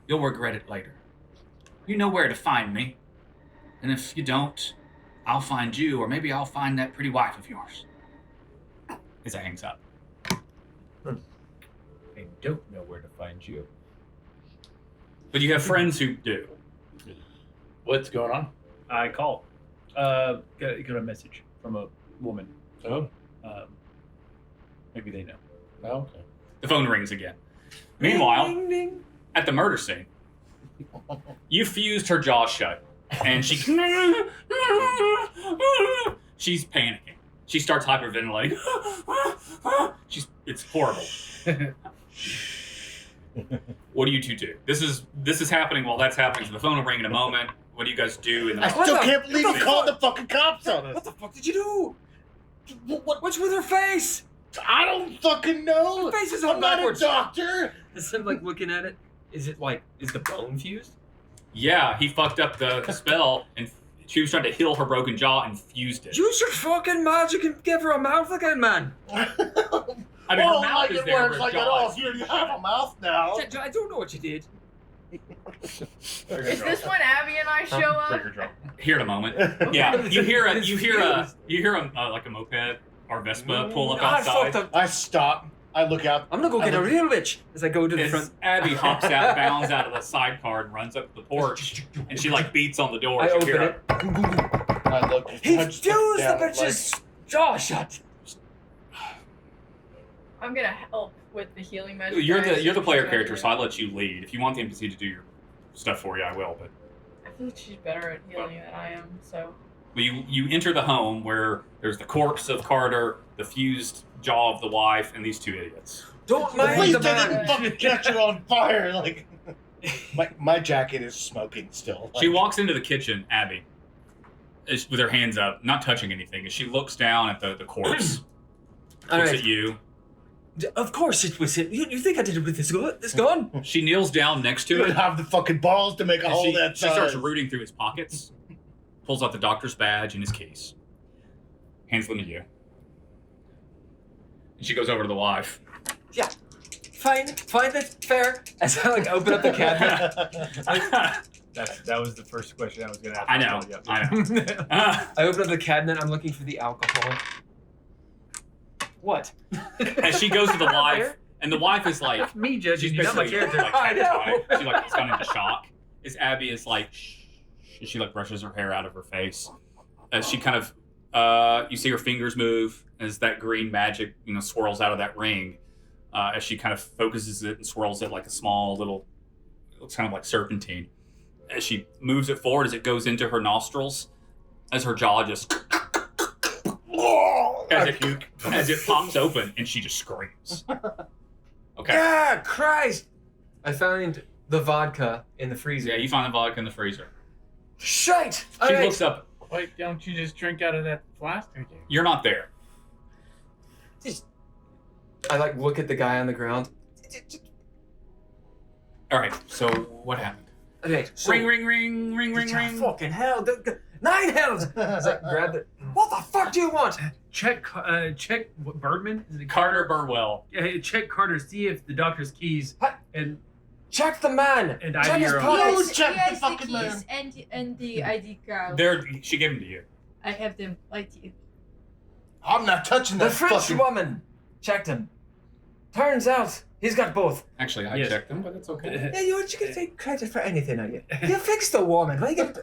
You'll regret it later. You know where to find me, and if you don't, I'll find you, or maybe I'll find that pretty wife of yours. As it hangs up. I don't know where to find you. But you have friends who do. What's going on? I call. Got a message from a woman. Oh, Maybe they know. okay. The phone rings again. Meanwhile, at the murder scene, you fused her jaw shut, and she's panicking. She starts hyperventilating. It's horrible. What do you two do? This is happening while that's happening. So the phone will ring in a moment. What do you guys do in the I still can't believe you called the fucking cops on us. What the fuck did you do? What's with her face? I don't fucking know. Her face is I'm all not a backwards. doctor. Instead of like looking at it, is the bone fused? Yeah, he fucked up the spell, and she was trying to heal her broken jaw and fused it. Use your fucking magic and give her a mouth again, man. I mean, Well, her mouth like is it there, works but like her that. jaw Oh, is here you have a mouth now. I don't know what you did. Is this when Abby and I show up? Trigger drop. here in a moment. Yeah, you hear a like a moped or Vespa pull up I outside. fucked up. I stop. I look out. I'm gonna go get a real bitch as I go to the As front. Abby hops out, bounds out of the sidecar, and runs up to the porch, and she like beats on the door. I You open hear it. I look. He I fused just look the down, bitch's jaw shut. I'm gonna help with the healing magic. You're guys. the player She's character, better. so I'll let you lead. If you want the NPC to do your stuff for you, I will. But I feel like she's better at healing than I am. So you enter the home where there's the corpse of Carter, the fused jaw of the wife, and these two idiots. Don't At mind least the I didn't man. fucking catch her on fire. Like my jacket is smoking still. She Like, walks into the kitchen, Abby, with her hands up, not touching anything, as she looks down at the corpse, All looks right. at you. Of course it was him. You think I did it with this gun? She kneels down next You to don't it. have the fucking balls to make a And hole she, that she starts size. rooting through his pockets, pulls out the doctor's badge and his keys, hands them to you. And she goes over to the wife. Yeah. Fine, that's fair. As I like open up the cabinet, That was the first question I was going to ask. I know. I open up the cabinet. I'm looking for the alcohol. What? As she goes to the wife, and the wife is like, That's me judging she's you, not my basically character. like I know. catatonic. She like has gone into shock. As Abby is like, shh, she like brushes her hair out of her face. As she kind of, you see her fingers move as that green magic, swirls out of that ring. As she kind of focuses it and swirls it like a small little, it's kind of like serpentine. As she moves it forward, as it goes into her nostrils, as her jaw just, as it pops open, and she just screams. Okay. Yeah, Christ! I found the vodka in the freezer. Yeah, you find the vodka in the freezer. Shite! She Alright. looks up. Why don't you just drink out of that flask again? You're not there. I like look at the guy on the ground. All right. So what happened? Okay, so Ring, ring, ring, ring, ring, ring. Fucking hell! 9 hells! It's like, grab the. What the fuck do you want? Check what, Birdman? Is it Carter Burwell. Yeah, check Carter. See if the doctor's keys What? and Check the man. And check ID his are on. pockets. Check he the has fucking keys and the ID card. She gave them to you. I have them ID. I'm not touching The that French fucking. woman checked him. Turns out he's got both. Actually, I Yes. checked them, but it's okay. Yeah, you can take credit for anything, are you? You fixed the woman. Why you get?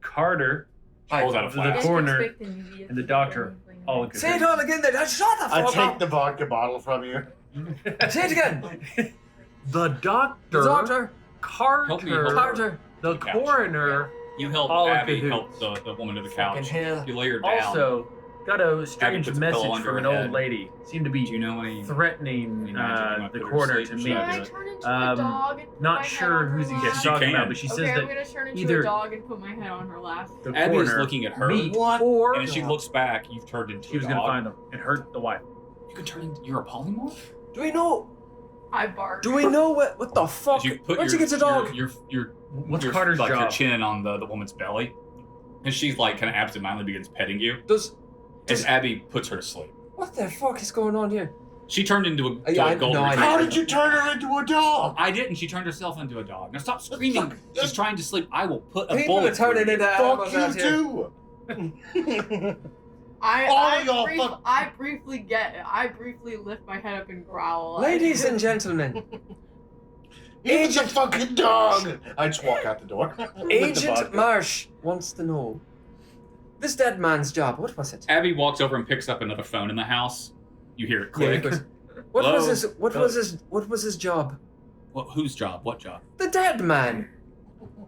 Carter, Hold out a the flask. coroner, and the doctor all agree. Say it all again. Then shut the I fuck take up. the vodka bottle from you. Say it again. The doctor, The doctor, Help me hold Carter. the the couch. coroner, You helped All Abby cahoots. help the woman to the Fucking couch. hell. You lay her down. also got a strange puts a pillow message under from an her old head. lady. Seemed to Do you be know any? threatening Any magic you might the put her to coroner sleep to or me. Can I something? turn into Um, a dog and put Not my head sure on her who's he lap? gets You talking can. about, but she Okay, says I'm that gonna turn into either a dog and put my head on her lap. the Abby is coroner, looking at her, me, What? or and as she looks back, you've turned into she was a gonna dog. find him and hurt the wife. You can turn into. You're a polymorph. Do we know? I bark. Do we know what the fuck? As you put Where'd your, you get the dog? Your What's your, Carter's like, job? Your chin on the woman's belly, and she's like kind of absentmindedly begins petting you. Does As Abby puts her to sleep. what the fuck is going on here? She turned into a, Yeah, I- golden no, I- retriever. How did you turn her into a dog? I didn't. She turned herself into a dog. Now stop screaming. She's trying to sleep. I will put a People are bullet through turning you. into Fuck animals you out here. too. All of y'all fuck- I briefly lift my head up and growl. Ladies and gentlemen, He's a fucking dog. I just walk out the door. With the Agent vodka. Marsh wants to know. This dead man's job, what was it? Abby walks over and picks up another phone in the house. You hear it click. Yeah, he goes, what Hello? was his job? Whose job? What job? The dead man.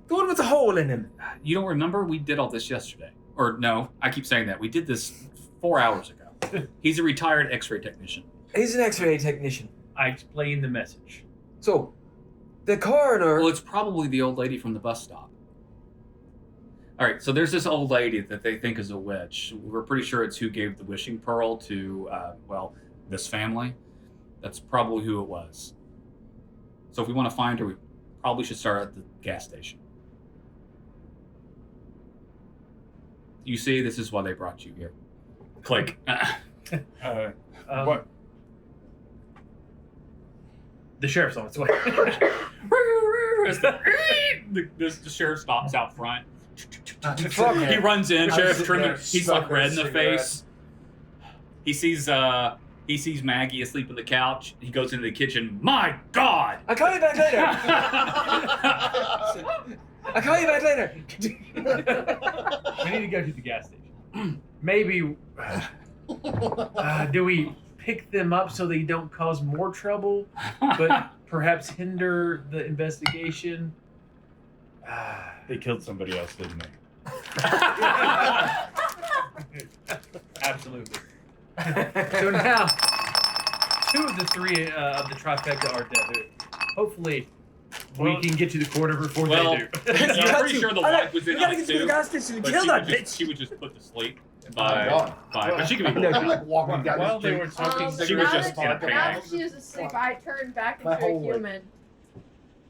The one with the hole in him. You don't remember? We did all this yesterday. Or no, I keep saying that. We did this 4 hours ago. He's a retired X-ray technician. He's an X-ray technician. I explained the message. So, the coroner. Well, it's probably the old lady from the bus stop. All right, so there's this old lady that they think is a witch. We're pretty sure it's who gave the wishing pearl to, this family. That's probably who it was. So if we want to find her, we probably should start at the gas station. You see, this is why they brought you here. Click. What? The sheriff's on its way. The sheriff stops out front. Fuck He him. runs in. I'm Sheriff sitting Trimmer. there He's like sucking a red in the cigarette. face. He sees Maggie asleep on the couch. He goes into the kitchen. My God! I'll call you back later. I'll call you back later. We need to go to the gas station. Maybe. Do we pick them up so they don't cause more trouble, but perhaps hinder the investigation? They killed somebody else, didn't they? Absolutely. So now, 2 of the 3 of the trifecta are dead. Hopefully, we can get to the corner before Well, they do. I'm pretty sure the wife was in We gotta on get it to the too. gas station and But kill that bitch. she was just put to sleep Oh, by, God. but she could be. I'm like walking down While the they were street. talking, She was now just that, in a now panic. that she is asleep, I turn back My into a whole life. human.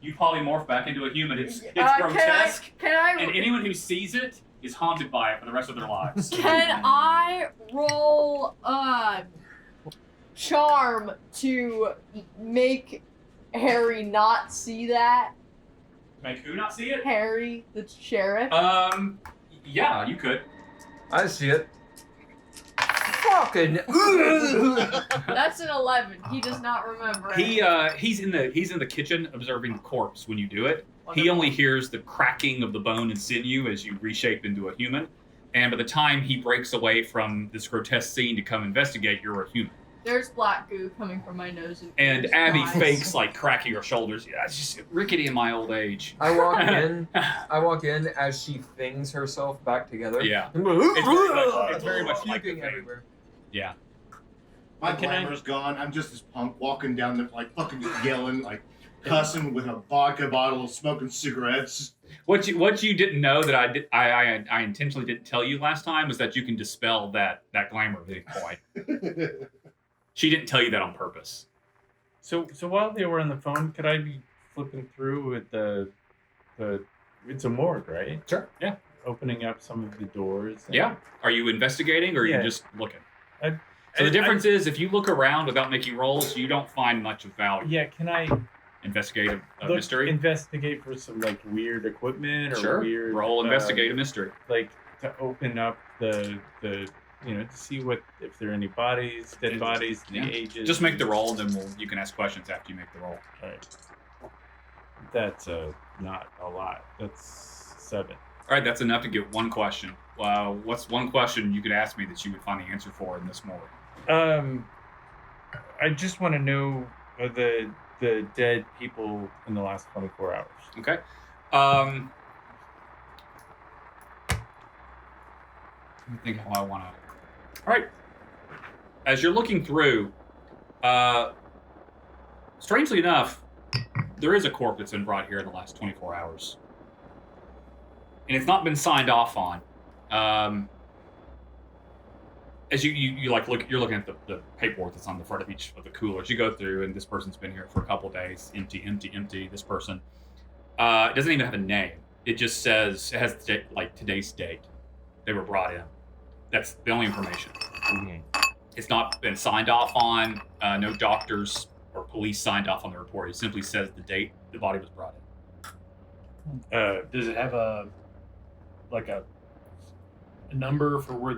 You polymorph back into a human. It's grotesque, Can I and anyone who sees it is haunted by it for the rest of their lives. Can I roll charm to make Harry not see that? Make who not see it? Harry, the sheriff. Yeah, you could. I see it. Fucking. That's an 11. He does not remember. He's in the kitchen observing the corpse when you do it. He only hears the cracking of the bone and sinew as you reshape into a human. And by the time he breaks away from this grotesque scene to come investigate, you're a human. There's black goo coming from my nose. And ears Abby eyes. fakes like cracking her shoulders. Yeah, it's just rickety in my old age. I walk in as she things herself back together. Yeah. It's It's very much like the puking thing. everywhere. Yeah. My Can I- glamour's gone. I'm just this punk walking down the like fucking just yelling, like cussing with a vodka bottle, smoking cigarettes. What you didn't know that I intentionally didn't tell you last time was that you can dispel that glamour at any point. She didn't tell you that on purpose. So while they were on the phone, could I be flipping through with the it's a morgue, right? Sure. Yeah. Opening up some of the doors. and- Yeah. Are you investigating or are Yeah. you just looking? I- So the I- difference is if you look around without making rolls, you don't find much of value. Yeah, can I Investigate a look, mystery. investigate for some like weird equipment or Sure. weird Roll investigate a mystery. like to open up the to see what if there are any bodies, dead bodies, the Yeah. ages. Just make the roll, and then you can ask questions after you make the roll. All right. That's not a lot. That's 7. All right, that's enough to get one question. What's one question you could ask me that you would find the answer for in this morgue? I just want to know the dead people in the last 24 hours. Okay. Let me think how I want to. All right. As you're looking through, strangely enough, there is a corpse that's been brought here in the last 24 hours, and it's not been signed off on. As you like look, you're looking at the paperwork that's on the front of each of the coolers. You go through, and this person's been here for a couple days. Empty, empty, empty. This person. It doesn't even have a name. It just says it has today's date. They were brought in. That's the only information. Mhm. It's not been signed off on. No doctors or police signed off on the report. It simply says the date the body was brought in. Does it have a number for where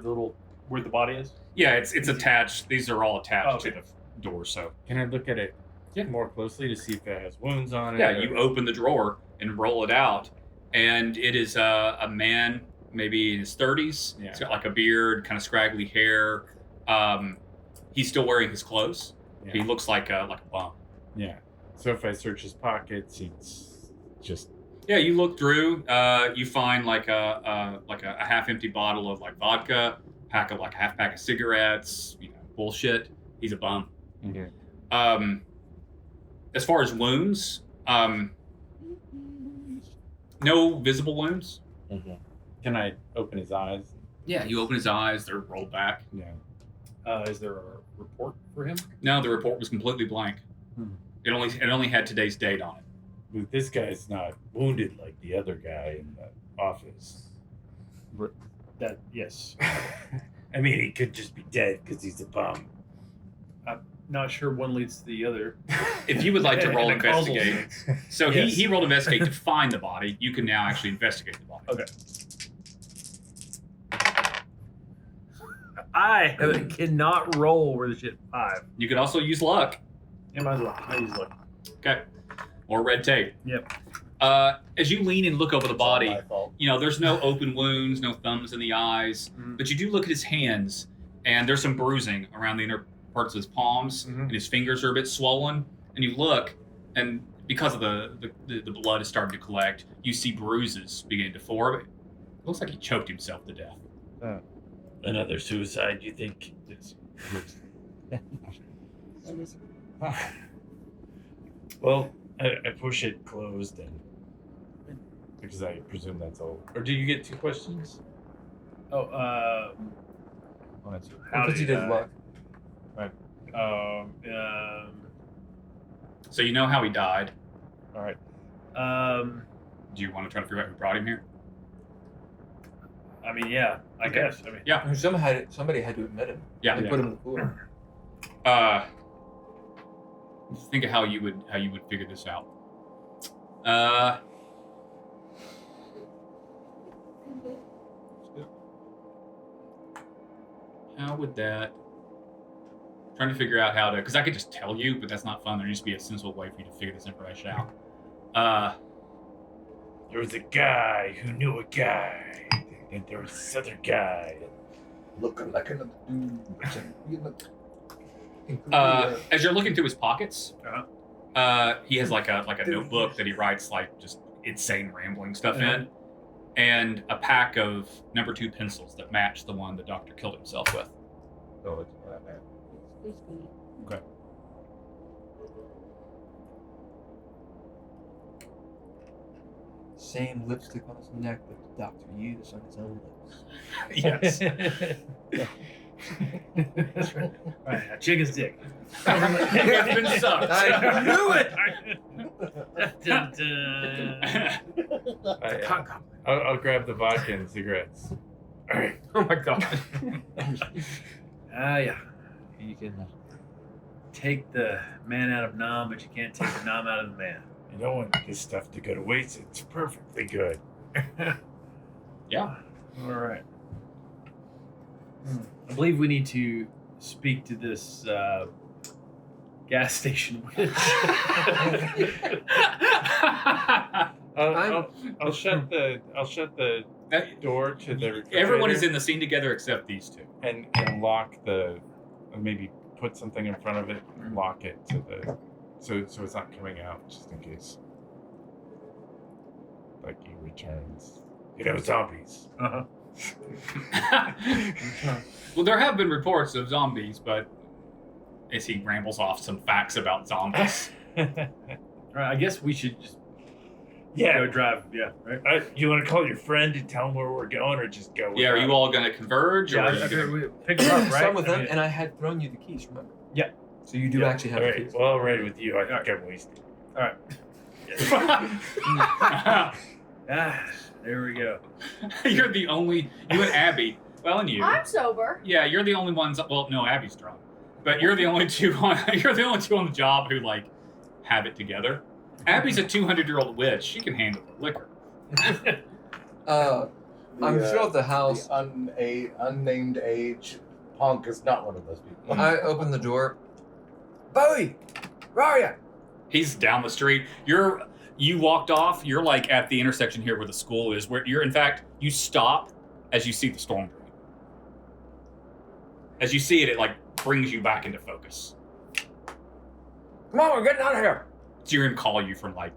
the body is? Yeah, it's attached. These are all attached Oh, okay. to the door. So Can I look at it more closely to see if it has wounds on it? yeah, you open the drawer and roll it out, and it is a man, maybe in his 30s. Yeah. He's got like a beard, kind of scraggly hair. He's still wearing his clothes. Yeah. He looks like a bum. Yeah. So if I search his pockets, it's just Yeah, you look through. You find like a half-empty bottle of like vodka, half pack of cigarettes. Bullshit. He's a bum. okay. As far as wounds, no visible wounds. Can I open his eyes? Yeah, you open his eyes; they're rolled back. Yeah. Is there a report for him? No, the report was completely blank. It only had today's date on it. But this guy's not wounded like the other guy in the office. Yes. I mean, he could just be dead because he's a bum. Not sure one leads to the other. If you would like to roll In a causal investigate, sense. so Yes. he rolled investigate to find the body. You can now actually investigate the body. Okay. I cannot roll with shit 5. You could also use luck. Yeah, might as well. I use luck. Okay. Or red tape. Yep. As you lean and look over the It's all body, my fault. there's no open wounds, no thumbs in the eyes, but you do look at his hands, and there's some bruising around the inner parts of his palms, and his fingers are a bit swollen. And you look, and because of the blood is starting to collect, you see bruises beginning to form. It looks like he choked himself to death. Another suicide, you think? Yes. Well, I push it closed and because I presume that's all. Or do you get 2 questions? Oh, Oh, that's how Because you did luck. So you know how he died. all right. Do you want to try to figure out who brought him here? I mean, yeah, I Okay. guess. I mean, Yeah. Somebody had to admit him. Yeah. They put him in the cooler. Think of how you would figure this out. How would that? Trying to figure out how to, because I could just tell you, but that's not fun. There needs to be a sensible way for you to figure this information out. There was a guy who knew a guy, and there was this other guy. Looking like another dude. As you're looking through his pockets, Uh-huh. he has like a notebook that he writes like just insane rambling stuff in, and a pack of number 2 pencils that match the one the doctor killed himself with. Oh, it's not that bad. Okay. Same lipstick on his neck that the doctor used on his own lips. yes. That's right. Right, a chicken's dick. It's been sucked. I knew it. Dun, dun. I'll grab the vodka and cigarettes. All right. Oh my god. Yeah. You can take the man out of Nam, but you can't take the Nam out of the man. You don't want this stuff to go to waste. It's perfectly good. Yeah. All right. I believe we need to speak to this gas station witch. I'll shut the door to the refrigerator. Everyone is in the scene together except these two. and lock maybe put something in front of it and lock it to the so it's not coming out just in case like he returns. Zombies. Uh-huh. Well, there have been reports of zombies, but as he rambles off some facts about zombies. All right, I guess we should just Yeah. go drive. Yeah, right. You want to call your friend and tell him where we're going, or just go? Yeah, are you all going to converge? Yeah, or are you gonna... we pick them up, So right? I'm with I them, mean, and I had thrown you the keys, remember? Yeah. So you do actually have All the right. keys. Well, ready with you. I think I'm wasted. all right. There we go. You're the only, you and Abby, well, and you. I'm sober. Yeah, you're the only ones, well, no, Abby's drunk. But you're the only two on, you're the only two on the job who, like, have it together. Abby's a 200-year-old witch. She can handle the liquor. I'm sure the house. The unnamed age punk is not one of those people. I open the door. Bowie, where are you? He's down the street. You walked off. You're like at the intersection here where the school is. Where you're, in fact, you stop as you see the storm drain. As you see it, it like brings you back into focus. Come on, we're getting out of here. So you're gonna call you from like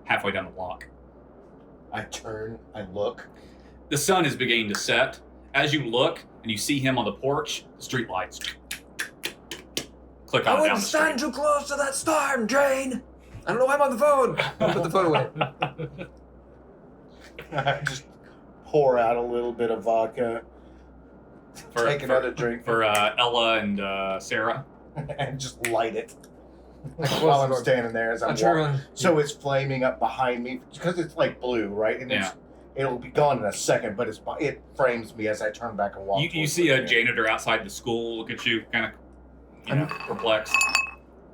halfway down the block. I turn, I look. The sun is beginning to set. As you look and you see him on the porch, the street lights click on I down wouldn't the stand street. too close to that storm drain. I don't know why I'm on the phone. I'll put the phone away. I just pour out a little bit of vodka, take another drink, for Ella and Sarah. and just light it I close while the I'm door. standing there as I I'm turn walking. around. So it's flaming up behind me because it's like blue, right? And it'll be gone in a second, but it frames me as I turn back and walk. You towards see the a van. janitor outside the school look at you, kind of perplexed.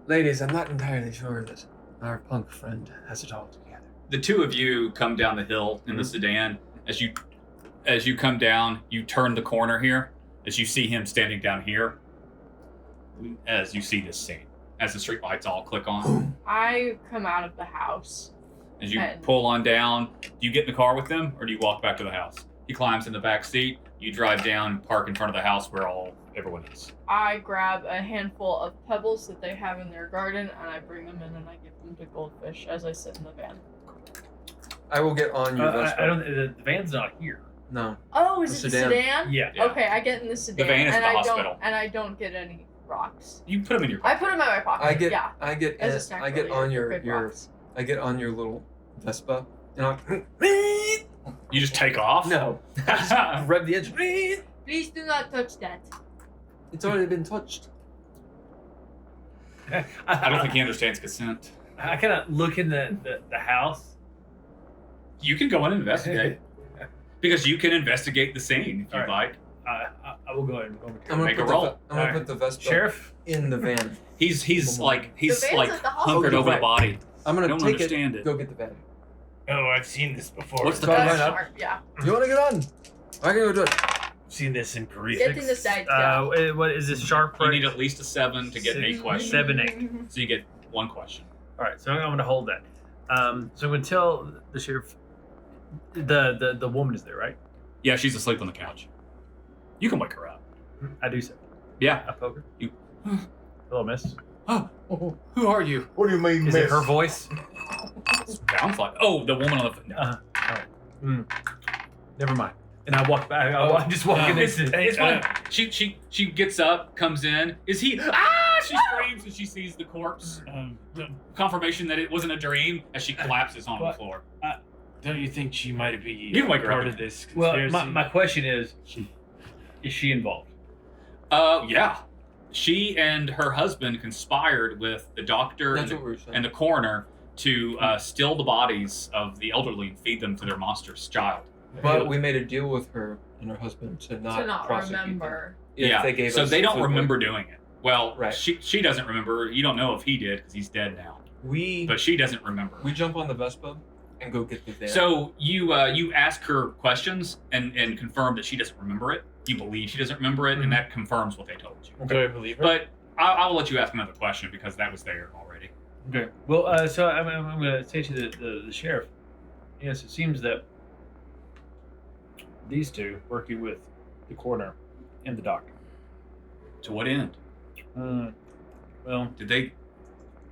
Ladies, I'm not entirely sure that our punk friend has it all together. The two of you come down the hill in the sedan. As you come down, you turn the corner here. As you see him standing down here. As you see this scene, as the street lights all click on, I come out of the house. as you And- pull on down, do you get in the car with them, or do you walk back to the house? He climbs in the back seat. You drive down, park in front of the house where everyone is. I grab a handful of pebbles that they have in their garden and I bring them in and I give them to Goldfish as I sit in the van. I will get on your Vespa. I don't. The van's not here. No. Oh, is The it sedan. the sedan? Yeah. Yeah. Okay, I get in the sedan van is and the I hospital. don't get any rocks. You put them in your I car. put them in my pocket. I get yeah. I get As a snack I get really, on good your rocks. I get on your little Vespa and I'll You just take off? No. Rev the engine. Please do not touch that. It's already been touched. I don't think he understands consent. I kind of look in the house. You can go in and investigate. Because you can investigate the scene if you'd All like. I will go ahead and go. I'm gonna Make put a the roll. I'm gonna Alright. put the Vespa Sheriff. in the van. He's van's like at the hospital. hunkered over the Right. body. I'm I gonna don't take understand it. Go get the van. Oh, I've seen this before. What's the Go That's right up. smart, yeah. You wanna get on? I can go do it. I've seen this in Korea. Get in the side, yeah. What is this sharp? You right? need at least a 7 to get a Six. question. 7, 8. So you get one question. All right, so I'm going to hold that. So I'm going to tell the sheriff. The woman is there, right? Yeah, she's asleep on the couch. You can wake her up. I do so. Yeah. I poke her. You- Hello, miss. Oh, who are you? What do you mean, Is miss? it her voice? Sounds like. Oh, the woman on the. All right. Never mind. And I walk back. I just walk in. It's fine. She gets up, comes in. Is he? Ah! She screams and she sees the corpse. Confirmation that it wasn't a dream as she collapses on the What? floor. Don't you think she might be You can wake her part up. of this Well, conspiracy? my question is she involved? Yeah. she and her husband conspired with the doctor That's what we were saying. and the coroner to steal the bodies of the elderly and feed them to their monstrous child. But we made a deal with her and her husband to not prosecute remember. them if they gave so us they don't food. remember doing it. Well, Right. she doesn't remember. You don't know if he did because he's dead now. We But she doesn't remember. jump on the Vespa and go get the van. So you ask her questions and confirm that she doesn't remember it. You believe she doesn't remember it, and that confirms what they told you. Do I believe her? But I'll let you ask another question because that was there already. Okay. Well, so I'm going to say to the sheriff. Yes, it seems that these two working with the coroner and the doctor. To what end? Well, Did they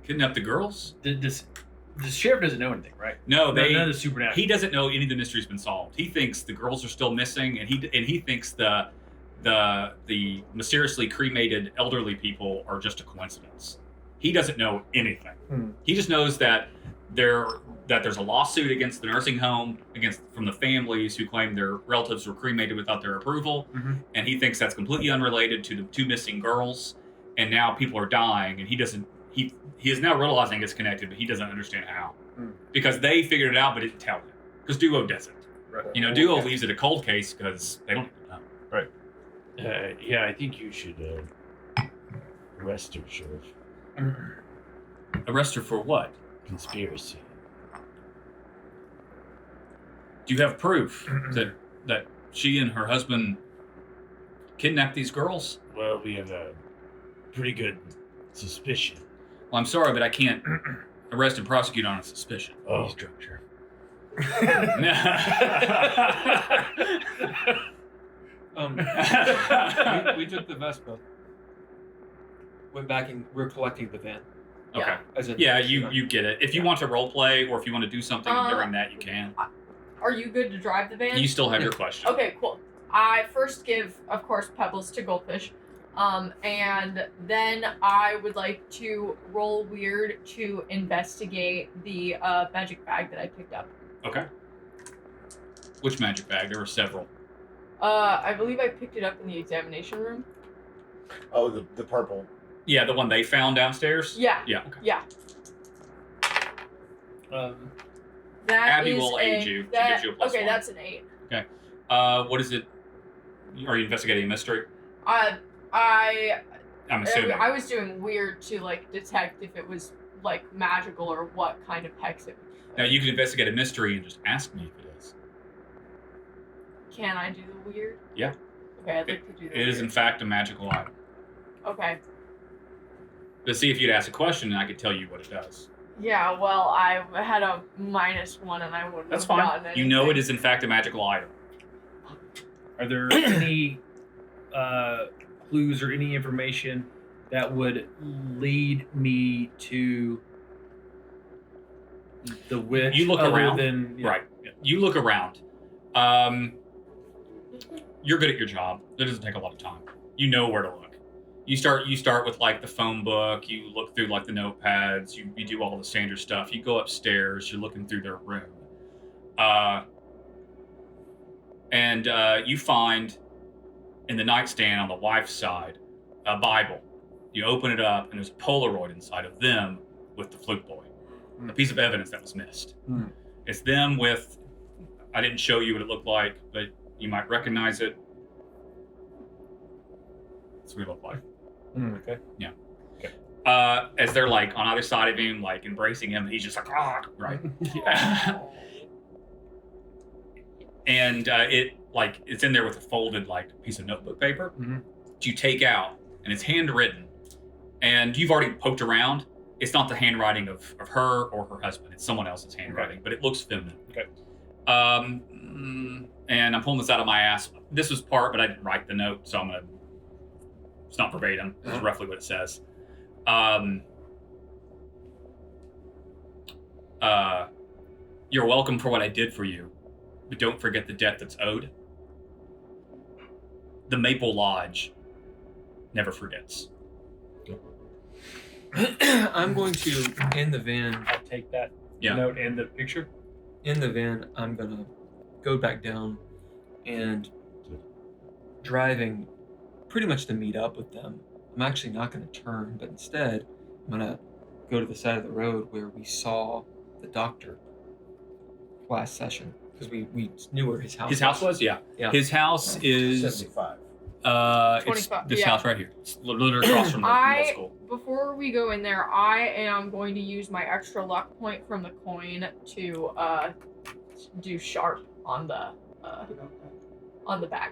kidnap the girls? The sheriff doesn't know anything, right? No, None of the supernatural. He doesn't know any of the mystery's been solved. He thinks the girls are still missing, and he thinks the mysteriously cremated elderly people are just a coincidence. He doesn't know anything. He just knows that there's a lawsuit against the nursing home from the families who claim their relatives were cremated without their approval, and he thinks that's completely unrelated to the two missing girls. And now people are dying, and he is now realizing it's connected, but he doesn't understand how. Because they figured it out, but didn't tell him. Because Duo doesn't. Right. Duo leaves it a cold case because they don't even know. Right. Yeah, I think you should arrest her, Sheriff. Arrest her for what? Conspiracy. Do you have proof that she and her husband kidnapped these girls? Well, we have a pretty good suspicion. Well, I'm sorry, but I can't arrest and prosecute on a suspicion. Oh. He's drunk, Sheriff. we took the Vespa. Went back and we're collecting the van. Okay. As in, Yeah, you get it. If you want to role play or if you want to do something during that, you can. Are you good to drive the van? You still have your question. Okay, cool. I first give, of course, pebbles to Goldfish. And then I would like to roll weird to investigate the magic bag that I picked up. Okay. Which magic bag? There were several. I believe I picked it up in the examination room. Oh, the purple. Yeah, the one they found downstairs? Yeah. Yeah. Okay. Yeah. That Abby is will aid you. She That, gives you a plus okay, one. that's an 8. Okay. What is it? Are you investigating a mystery? I'm assuming. I was doing weird to like detect if it was like magical or what kind of hex it was. Now you can investigate a mystery and just ask me if it is. Can I do the weird? Yeah. Okay, I'd like to do the It is in weird. fact a magical item. Okay. But see, if you'd ask a question, I could tell you what it does. Yeah, well, I had a -1 and I wouldn't That's have fine. gotten anything. You know it is in fact a magical item. Are there any clues or any information that would lead me to the witch? You look other around. Than, Right. You look around. You're good at your job. It doesn't take a lot of time. You know where to look. You start with like the phone book. You look through like the notepads. You do all the standard stuff. You go upstairs. You're looking through their room. And you find in the nightstand on the wife's side a Bible. You open it up and there's a Polaroid inside of them with the flute boy. A piece of evidence that was missed. It's them with, I didn't show you what it looked like, but you might recognize it. That's what it looked like. Okay. Yeah. Okay. As they're like on either side of him, like embracing him, he's just like, ah, right. And it's in there with a folded like piece of notebook paper that you take out, and it's handwritten. And you've already poked around. It's not the handwriting of her or her husband. It's someone else's handwriting, but it looks feminine. Okay. And I'm pulling this out of my ass. This was part, but I didn't write the note, so it's not verbatim. This is roughly what it says. You're welcome for what I did for you, but don't forget the debt that's owed. The Maple Lodge never forgets. I'm going to, in the van, I'll take that Yeah. note and the picture. in the van, I'm going to go back down and driving pretty much to meet up with them. I'm I'm actually not going to turn, but instead, I'm going to go to the side of the road where we saw the doctor last session because we knew where his house. His house was, yeah. His house is 75. it's 25, this yeah. house right here. It's literally across from the middle school. Before we go in there, I am going to use my extra luck point from the coin to do sharp on the bag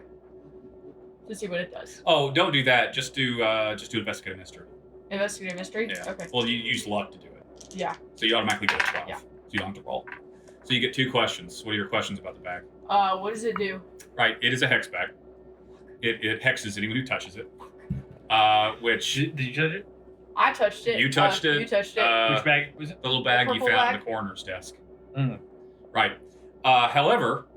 to see what it does. Oh, don't do that. Just do investigative mystery. Investigative mystery. Yeah. Okay. Well, you use luck to do it. Yeah. So you automatically get a 12. Yeah. So you don't have to roll. So you get 2 questions. What are your questions about the bag? What does it do? Right. It is a hex bag. It hexes anyone who touches it. Which Did you touch it? I touched it. You touched it. You touched it. Which bag was it? the little bag The you purple found in bag? the coroner's desk. Mm. Right. However,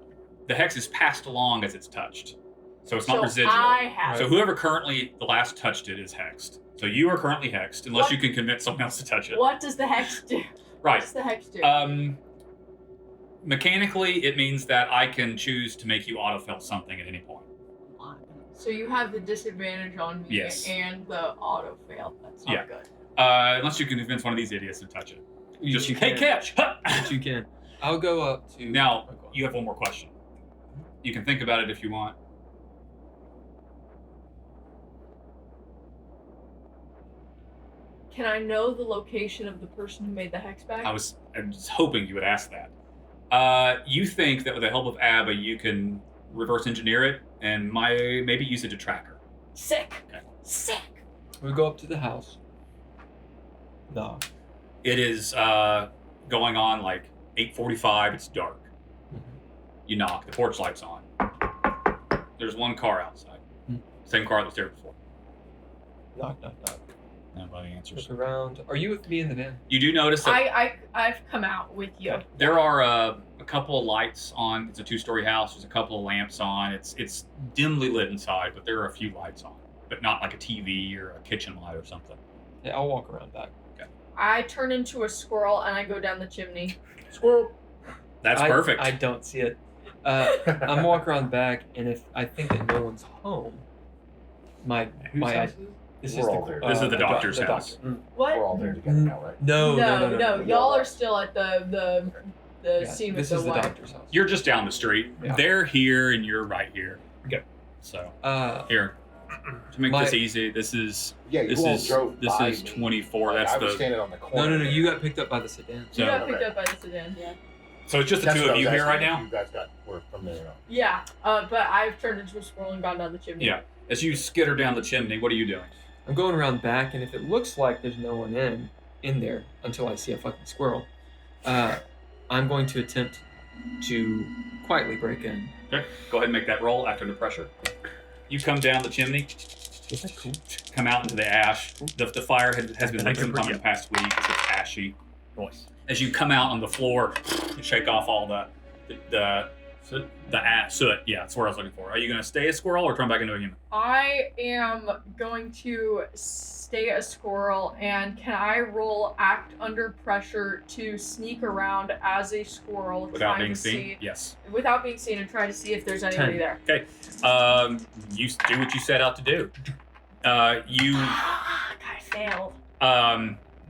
the hex is passed along as it's touched, so it's not So residual. I have. So whoever currently the last touched it is hexed. So you are currently hexed unless What? you can convince someone else to touch it. What does the hex do? What Right. does the hex do? Mechanically, it means that I can choose to make you autofill something at any point. So you have the disadvantage on me Yes. and the auto fail. That's not Yeah. good. Unless you can convince one of these idiots to touch it. Just you hey, can. catch! But you can. I'll go up to. Now Oh, go on. you have one more question. You can think about it if you want. Can I know the location of the person who made the hex bag? I was hoping you would ask that. You think that with the help of ABBA, you can reverse engineer it and maybe use it to track her. Sick. Okay. Sick. We go up to the house. Knock. It is going on like 8:45. It's dark. You knock. The porch light's on. There's one car outside. Same car that was there before. Knock, knock, knock. Nobody answers. Look around. Are you with me in the van? You do notice that I've come out with you. there are a couple of lights on. It's a 2-story house. There's a couple of lamps on. It's dimly lit inside, but there are a few lights on, but not like a TV or a kitchen light or something. Yeah, I'll walk around back. I turn into a squirrel and I go down the chimney. Squirrel. That's perfect. I don't see it. I'm walking around back, and if I think that no one's home, Whose house is this We're is all the there. This is the doc- doctor's house. doctor. What? We're all there together now, right? No. Y'all are still at the Yeah, scene this with is the the wire. doctor's house. You're just down the street. Yeah. They're here, and you're right here. Okay. So Uh, here, to make My- this easy, this is Yeah, you this all is drove this by is me. 24. Like, That's I was the standing on the corner. no. You got picked up by the sedan. so, You got picked okay. up by the sedan. Yeah. so it's just the That's two what of I you was here right asking now. if You guys were from there. On. Yeah. But I've turned into a squirrel and gone down the chimney. Yeah. As you skitter down the chimney, what are you doing? I'm going around back, and if it looks like there's no one in there until I see a fucking squirrel, I'm going to attempt to quietly break in. Okay. Go ahead and make that roll after the pressure. You come down the chimney. Is that cool? Come out into the ash. The fire has been lit Like a sometime in brick, the past week. It's ashy. Noise. As you come out on the floor, you shake off all the soot. Yeah, that's what I was looking for. Are you going to stay a squirrel or turn back into a human? I am going to stay a squirrel, and can I roll act under pressure to sneak around as a squirrel, Without trying being to seen? see Yes. without being seen and try to see if there's anybody 10. there. Okay. You do what you set out to do. You I failed.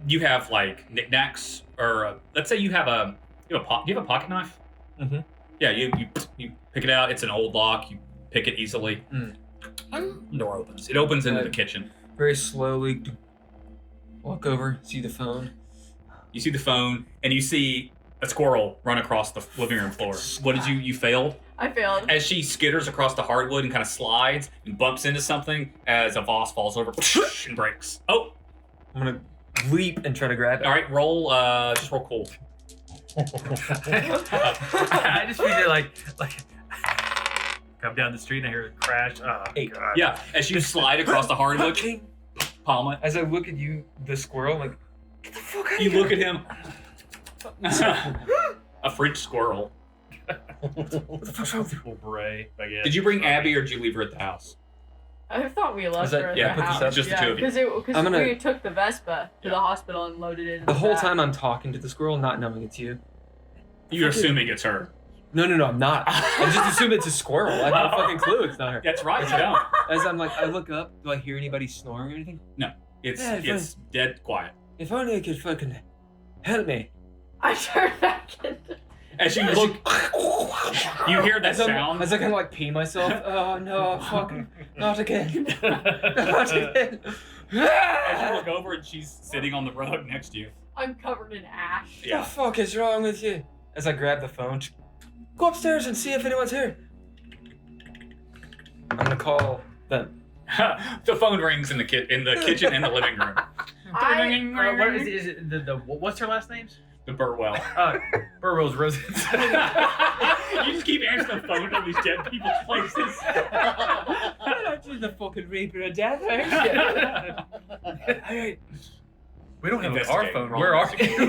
you have like knickknacks, or let's say you have a do you have a pocket knife? Mhm. Yeah, you pick it out. It's an old lock. You pick it easily. Door opens. It opens into the kitchen. Very slowly walk over, see the phone. You see the phone, and you see a squirrel run across the living room floor. What did you failed? I failed. As she skitters across the hardwood and kind of slides and bumps into something as a vase falls over and breaks. Oh, I'm gonna leap and try to grab it. all right. Roll. Just roll cool. I just figured like come down the street and I hear a crash. Oh, 8. God. Yeah, as you slide across the hardwood, palm it. As I look at you, the squirrel, like, get the fuck out of You here. look at him. A French squirrel. What the fuck's wrong with you? Little beret, I guess. Did you bring Abby or did you leave her at the house? I thought we left Is that- her at yeah, the put this house. up, just the two of you. Because I'm gonna- we took the Vespa to Yeah. the hospital and loaded it in The whole back. time I'm talking to the squirrel, not knowing it's you. You're assuming it's her. No, I'm not. I just assume it's a squirrel. I have no fucking clue it's not her. That's right, you don't. As I'm like, I look up, do I hear anybody snoring or anything? It's dead quiet. If only I could fucking help me. I turn back into. As you look, you hear that As I'm sound. kind of like pee myself. Oh no, fucking not again. Not again. As you look over and she's sitting on the rug next to you. I'm covered in ash. Yeah. What the fuck is wrong with you? As I grab the phone, go upstairs and see if anyone's here. I'm gonna call them. The phone rings in the kitchen and the living room. What is it? What's her last names? The Burwell. Burwell's residence. You just keep answering the phone to these dead people's places. I'm just the fucking Reaper of Death. Hey. We don't have a Investigate. car phone. Roll Where are you? Can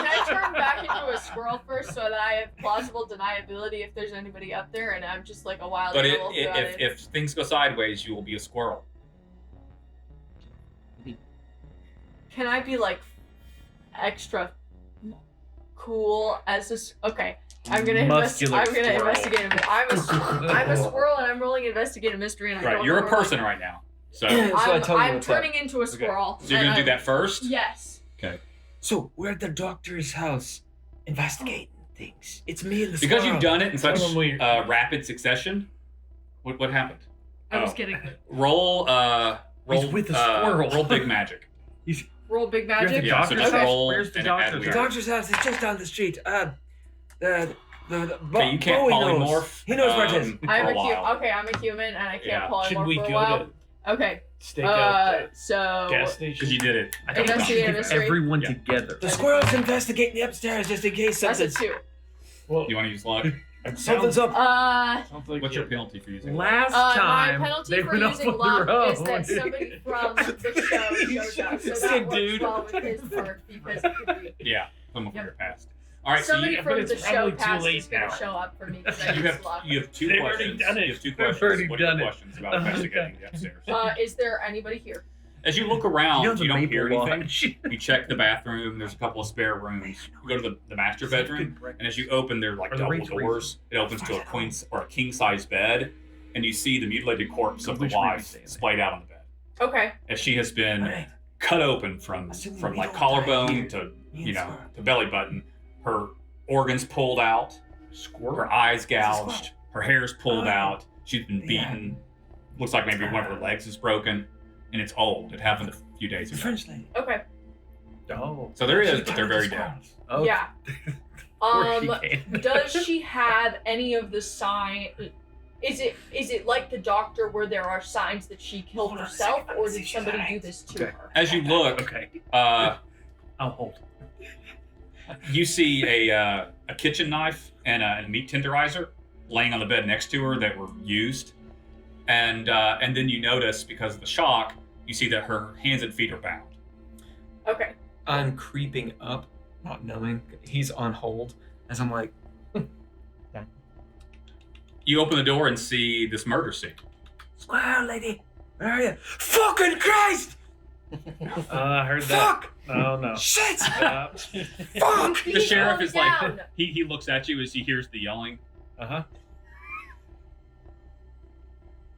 I turn back into a squirrel first so that I have plausible deniability if there's anybody up there and I'm just like a wild But animal? if things go sideways, you will be a squirrel. Can I be like extra cool as this? Okay, I'm gonna Muscular squirrel. investigate a bit. I'm a squirrel and I'm rolling investigate a mystery and I Right, don't you're know a where person right now. So I'm turning into a squirrel. you're going to do that first? Yes. Okay. So we're at the doctor's house, investigating things. It's me and the Because squirrel. you've done it in such Tell them we- rapid succession, what happened? I was Oh. kidding. Roll with the squirrel. Roll big magic. Roll big You're at the magic. Yeah, so just doctor's house? roll Where's the and doctor's add The weird. doctor's house is just down the street. Okay, you can't Bowie knows. polymorph. He knows where it is. for I'm a a while. okay, I'm a human and I Yeah. can't polymorph Should we for a go while. to Okay. stake out So the gas Because station? you did it. I think we should Investigate give mystery. everyone Yeah. together. The squirrel's investigating the upstairs just in case that's a something's, 2. Well, You want to use luck? something's up. sounds like What's your penalty for using luck? Last My time penalty they for went off using on luck their own. is that somebody from the show showed up. So that Sick works dude. well with his perk because it could be Yeah, someone from Yep. your past. All right, so somebody you, from it's the show probably too past late is going now. to show up for me because I you used have luck. you have two They've already questions. done it. You have two They've questions. already What are your done it. questions about investigating the upstairs? Is there anybody here? As you look around, You know the you don't Maple hear anything. Lodge. You check the bathroom. There's a couple of spare rooms. You go to the master bedroom, and as you open, they're like Or the double Rachel doors. It opens to a queen or a king size bed, and you see the mutilated corpse of the Which room wife is it? splayed out on the bed, Okay. as she has been Alright. cut open from Assuming we like don't collarbone die here. to Me and to Squirrel. belly button. Her organs pulled out. Her eyes gouged. Her hair's pulled Oh. out. She's been Yeah. beaten. Looks like maybe one of her legs is broken, and it's old. It happened a few days The ago. French lady. Okay. Oh. So there She is, but they're carried very the dead. squirrels. Oh. Yeah. Of course she can. Does she have any of the sign? Is it like the doctor where there are signs that she killed Hold on a herself, second, or let's did see somebody she's do alright. this to Okay. her? As you look, Okay. uh, I'll hold. you see a kitchen knife and a meat tenderizer laying on the bed next to her that were used, and then you notice, because of the shock, you see that her hands and feet are bound. Okay. I'm creeping up, not knowing. He's on hold as I'm like, You open the door and see this murder scene. squirrel lady, where are you? Fucking Christ! I heard that. Fuck! Oh no. Shit! Uh Fuck! The sheriff is like, down. he looks at you as he hears the yelling. huh.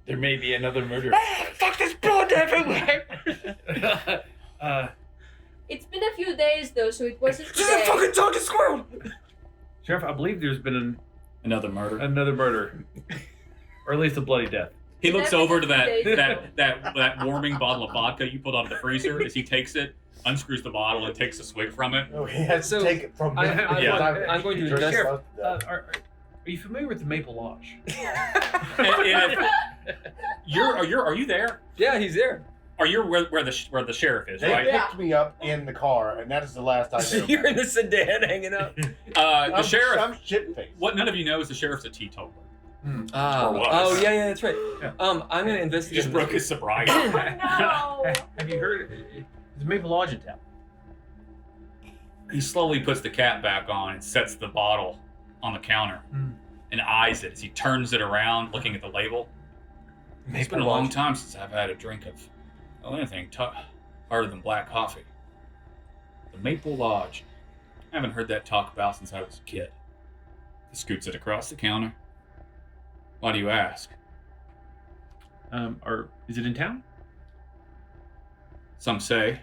There may be another murder. Fuck, there's blood everywhere! It's been a few days though, so it wasn't She's a today. fucking talking squirrel! Sheriff, I believe there's been Another murder. another murder, or at least a bloody death. He looks That over to was days ago. that warming bottle of vodka you pulled out of the freezer. As he takes it, unscrews the bottle, and takes a swig from it. No, he has So, to take it from me. I'm going to Drink invest- stuff to death. Are you familiar with the Maple Lodge? And are you there? Yeah, he's there. Are you where the sheriff is, They right? Yeah. picked me up in the car, and that is the last I So knew. you're in the sedan hanging out. The sheriff. I'm shit faced. What none of you know is the sheriff's a teetotaler. Or was. Oh, yeah, that's right. Yeah. I'm gonna He investigate. just broke his sobriety. Oh, no. Have you heard? There's a Maple Lodge in town. He slowly puts the cap back on and sets the bottle on the counter and eyes it as he turns it around, looking at the label. It's been a long time since I've had a drink of anything harder than black coffee. The Maple Lodge. I haven't heard that talk about since I was a kid. He scoots it across the counter. Why do you ask? Or is it in town? Some say.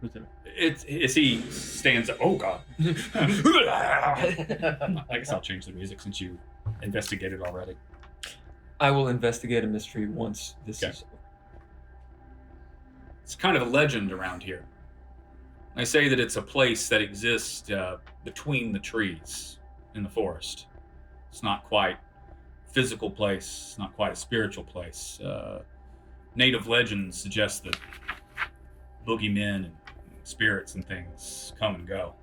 What's it? It's as he stands up. Oh God! I guess I'll change the music since you investigated already. I will investigate a mystery once this Okay. is. It's kind of a legend around here. They say that it's a place that exists between the trees in the forest. It's not quite a physical place. It's not quite a spiritual place. Native legends suggest that boogeymen and spirits and things come and go.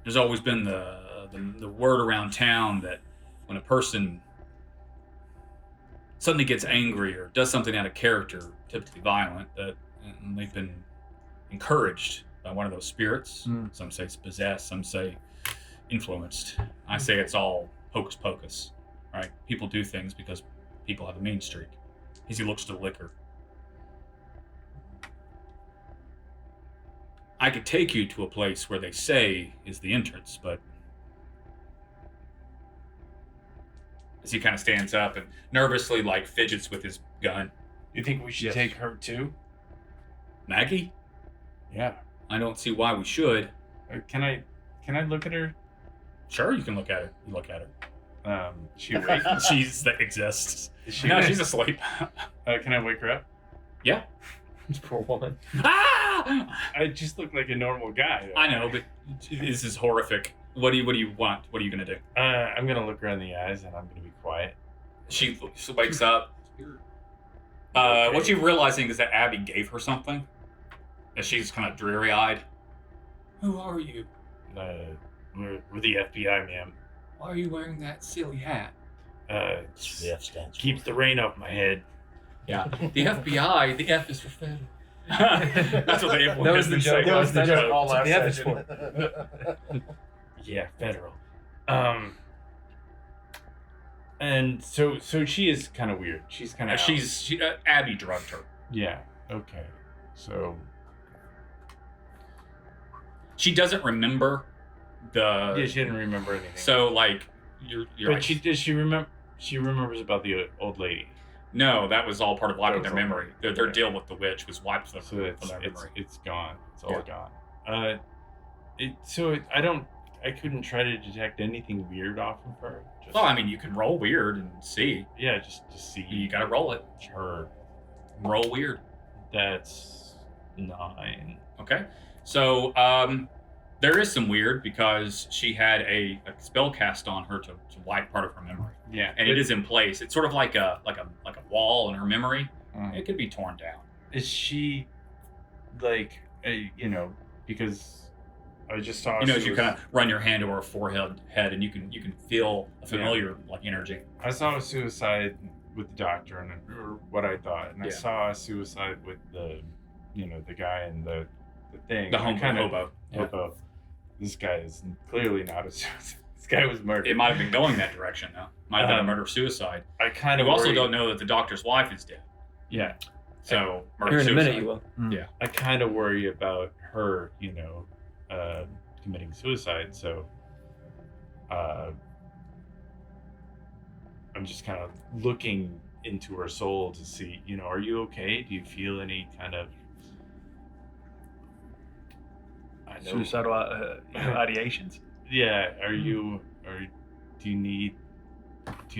There's always been the word around town that when a person suddenly gets angry or does something out of character, typically violent, that they've been encouraged by one of those spirits. Some say it's possessed, some say influenced. I say it's all hocus pocus, right? People do things because people have a mean streak. As he looks to the liquor. I could take you to a place where they say is the entrance, but as he kind of stands up and nervously like fidgets with his gun. You think we should take her too? Maggie? Yeah. I don't see why we should. Can I look at her? Sure, you can look at her. You look at her. She awake? She's that exists. No, she's asleep. Can I wake her up? Yeah. Poor woman. Ah! I just look like a normal guy. I know, but this is horrific. What do you want? What are you gonna do? I'm gonna look her in the eyes and I'm gonna be quiet. She wakes up. What you're realizing is that Abby gave her something. And she's kind of dreary-eyed. Who are you? We're the FBI, ma'am. Why are you wearing that silly hat? The F stands. Keeps the rain off my head. Yeah. The FBI, the F is for federal. That's what they That was the joke. That was the joke. All That's the what F is for. Yeah, federal. And so she is kind of weird. She's kind of Abby drugged her. yeah. Okay. So She doesn't remember the. yeah, she didn't remember anything. So like, you're but she remember. She remembers about the old lady. No, that was all part of wiping That was their all memory. part- Their yeah. deal with the witch was wiped from So their it's memory. gone. It's all Yeah. gone. I couldn't try to detect anything weird off of her. Just, Well, I mean, you can roll weird and see. yeah, just to see. You gotta roll it. her. Roll weird. That's 9. Okay. So there is some weird because she had a spell cast on her to wipe part of her memory, Yeah, and it is in place. It's sort of like a wall in her memory. Mhm. It could be torn down. Is she like because I just saw You know, she as you was- kind of run your hand over her forehead, and you can feel a familiar like energy. I saw a suicide with the doctor and or what I thought, and I Yeah. saw a suicide with the the guy in the thing. The I kinda- hobo. Yeah. hobo. This guy is clearly not a suicide. This guy was murdered. It might have been going that direction though. Might have been a Um, murder suicide. I kind of You also don't know that the doctor's wife is dead. Yeah, So murder Here in a suicide. minute, you will. I kind of worry about her, committing suicide. So, I'm just kind of looking into her soul to see, are you okay? Do you feel any kind of Suicidal ideations. Yeah. Are you? Or do you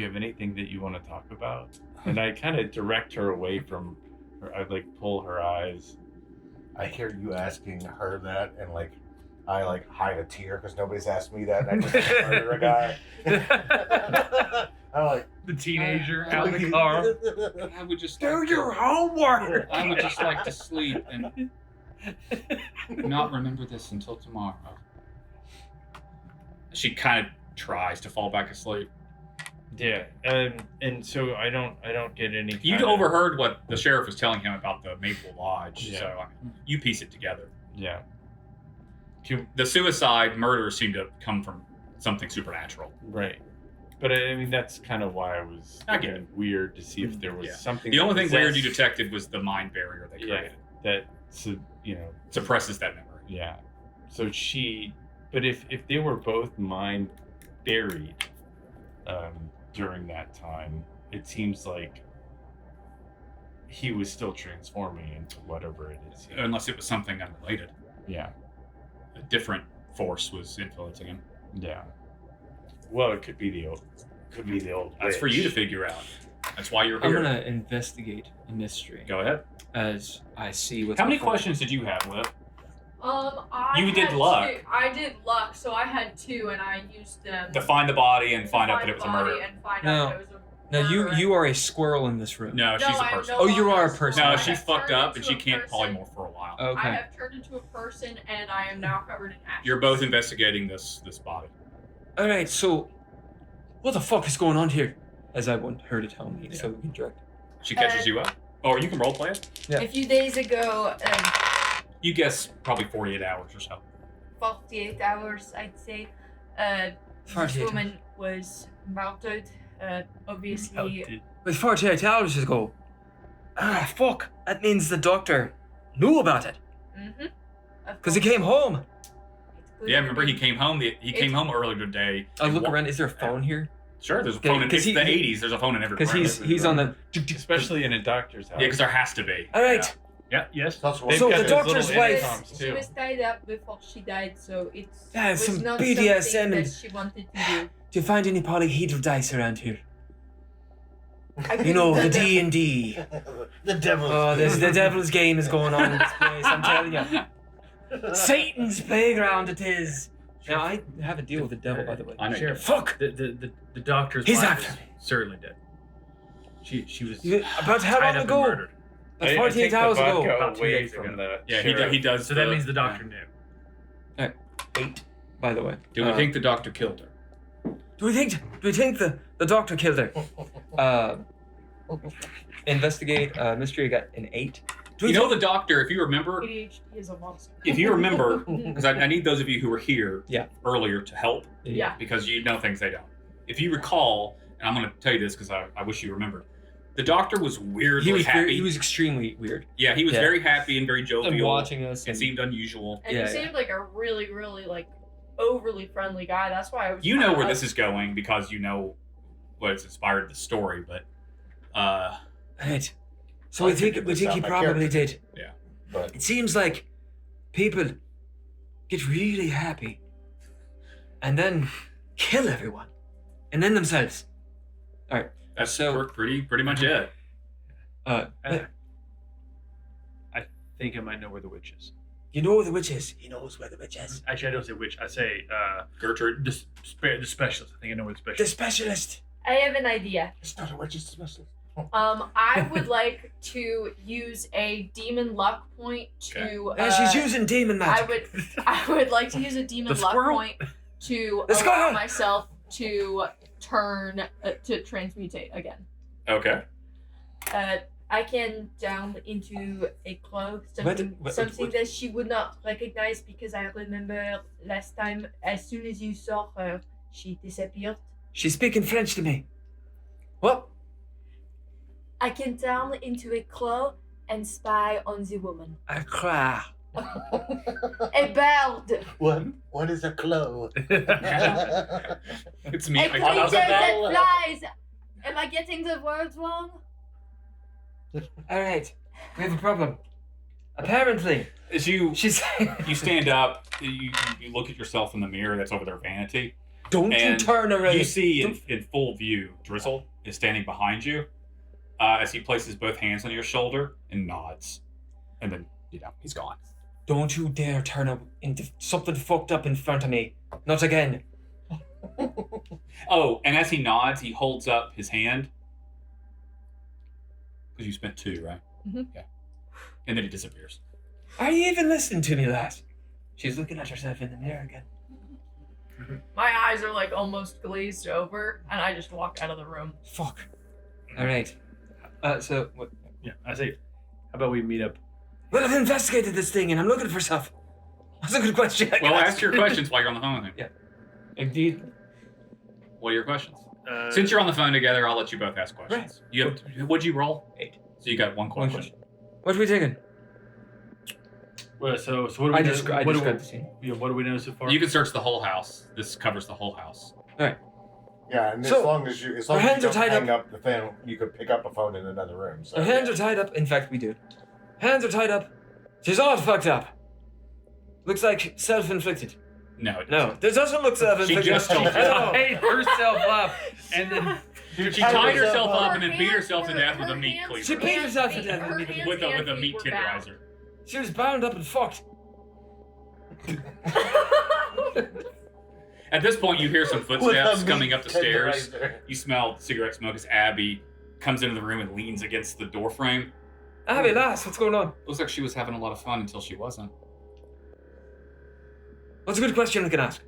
have anything that you want to talk about? And I kind of direct her away from her. I pull her eyes. I hear you asking her that, and I hide a tear because nobody's asked me that. And I just murder a guy. I'm like The teenager out in the car. I would just Do like your homework. I would just like to sleep and not remember this until tomorrow. She kind of tries to fall back asleep. Yeah. And so I don't get any. You kind of- overheard what the sheriff was telling him about the Maple Lodge, Yeah. so I mean, you piece it together. Yeah. The suicide murder seemed to come from something supernatural. Right. But I mean, that's kind of why I was I get looking weird to see if there was Yeah. something. The only thing weird you possessed- detected was the mind barrier they Yeah. created. That So, Suppresses that memory. yeah. So but if they were both mind buried during that time, it seems like he was still transforming into whatever it is. Unless it was something unrelated. Yeah. A different force was influencing him. Yeah. Well, it could be the old. That's for you to witch. figure out. That's why you're I'm here. gonna investigate a mystery Go ahead. as I see what's. How many before me. questions did you have, Whip? You did luck. I did luck, so I had 2, and I used them To find the body and find out that it was a body murder. And find No. out that it was a No, murder. you are a squirrel in this room. No, she's a I am person. no Oh, you longer are a person. No, I she have fucked turned up and into she a can't person. polymorph for a while. I Okay. have turned into a person, and I am now covered in ashes. You're both investigating this body. All right. So, what the fuck is going on here? As I want her to tell me, Yeah. so we can direct. She catches you up. Or you can role play it. Yeah. A few days ago, You guess probably 48 hours or so. 48 hours, I'd say, this 48 woman was murdered. Obviously, With 48 hours ago. Ah, fuck. That means the doctor knew about it because he came home. Yeah, remember he came home. He came home earlier today. I look and around. Is there a phone here? Sure, there's a Okay, phone. In, 'cause it's he- the he- 80s. There's a phone in every Because room. he's on the. Especially in a doctor's house. Yeah, because there has to be. All right. Yeah, yes. That's what They've So got the those doctor's little wife- intercoms, she too. was tied up before she died, so it's Yeah, was some not BDSM something and- that she wanted to do. Do you find any polyhedral dice around here? I You know, the couldn't- D&D. The devil's. Oh, the devil's game is going on in this place, I'm telling you. Satan's playground it is. Now, I have a deal with the devil, by the way. I know you Sheriff, do. Fuck! The doctor's He's wife after is me. certainly dead. She was About how tied long up and ago? murdered. About I 48 take the hours vodka ago. About 2 away days from ago. the Yeah, sheriff. he does. So that means the doctor knew. 8, by the way. Do we think the doctor killed her? Do we think the doctor killed her? Investigate mystery got an 8. Do we You know think- the doctor, if you remember, ADHD is a monster. because I need those of you who were here Yeah. earlier to help, Yeah. because you know things they don't. If you recall, and I'm going to tell you this because I wish you remembered, the doctor was weirdly he was happy. weird, he was extremely weird. yeah, he was Yeah. very happy and very jovial. And watching us. It And, seemed unusual. And Yeah, he seemed like a really, really like overly friendly guy. That's why I was. You know kinda where up- this is going because you know what's inspired the story, but right. So I we think figured this out he by probably character. did. Yeah. But It seems like people get really happy and then kill everyone and then themselves. All right. that's So- pretty much it. Uh, I think I might know where the witch is. you know where the witch is. He knows where the witch is. Actually, I don't say witch. I say Gertrude. the specialist. I think I know where the The specialist. specialist. I have an idea. it's not a witch's specialist. I would like to use a demon luck point to. And she's using demon magic. I would like to use a demon The luck squirrel? point to The allow squirrel! myself to turn to transmutate again. Okay. I can down into a cloak, something What- that she would not recognize because I remember last time, as soon as you saw her, she disappeared. She's speaking French to me. What? I can turn into a claw and spy on the woman. I cry. A bird! What is a clo? It's me. A I creature got that flies! Am I getting the words wrong? All right. We have a problem. Apparently, As you she's. stand up, you look at yourself in the mirror that's over their vanity. Don't you And turn around. You see in full view, Drizzle is standing behind you as he places both hands on your shoulder and nods. And then, he's gone. Don't you dare turn up into something fucked up in front of me. Not again. Oh, and as he nods, he holds up his hand. Because you spent 2, right? Mhm. Yeah. And then he disappears. Are you even listening to me, lass? She's looking at herself in the mirror again. My eyes are like almost glazed over, and I just walk out of the room. Fuck. All right. So, what? Yeah, I say, how about we meet up? Well, I've investigated this thing and I'm looking for stuff. That's a good question. I Well, guess. ask your questions while you're on the phone with him. Yeah. Indeed. What are your questions? Since you're on the phone together, I'll let you both ask questions. Right. You have, what'd you roll? 8. So you got one One question. question. What are we taking? Well, so what do we I know? described the scene. What do we know so far? You can search the whole house. This covers the whole house. Yeah, and So, as long as you our hands are don't tied hang up the phone, you could pick up a phone in another room. So Our hands are tied up. In fact, we do. Hands are tied up. She's all fucked up. Looks like self-inflicted. No, it No, this doesn't look self-inflicted. She just told at all. tied herself up, and then She tied herself up and then beat herself to death with a meat Her cleaver. She beat herself to death her with a meat hands With a and meat feet were bound. tenderizer. She was bound up and fucked. At this point, you hear some With footsteps a coming meat up the stairs. tenderizer. You smell cigarette smoke as Abby comes into the room and leans against the door frame. Abby, lass, what's going on? Looks like she was having a lot of fun until she wasn't. What's a good question we can ask?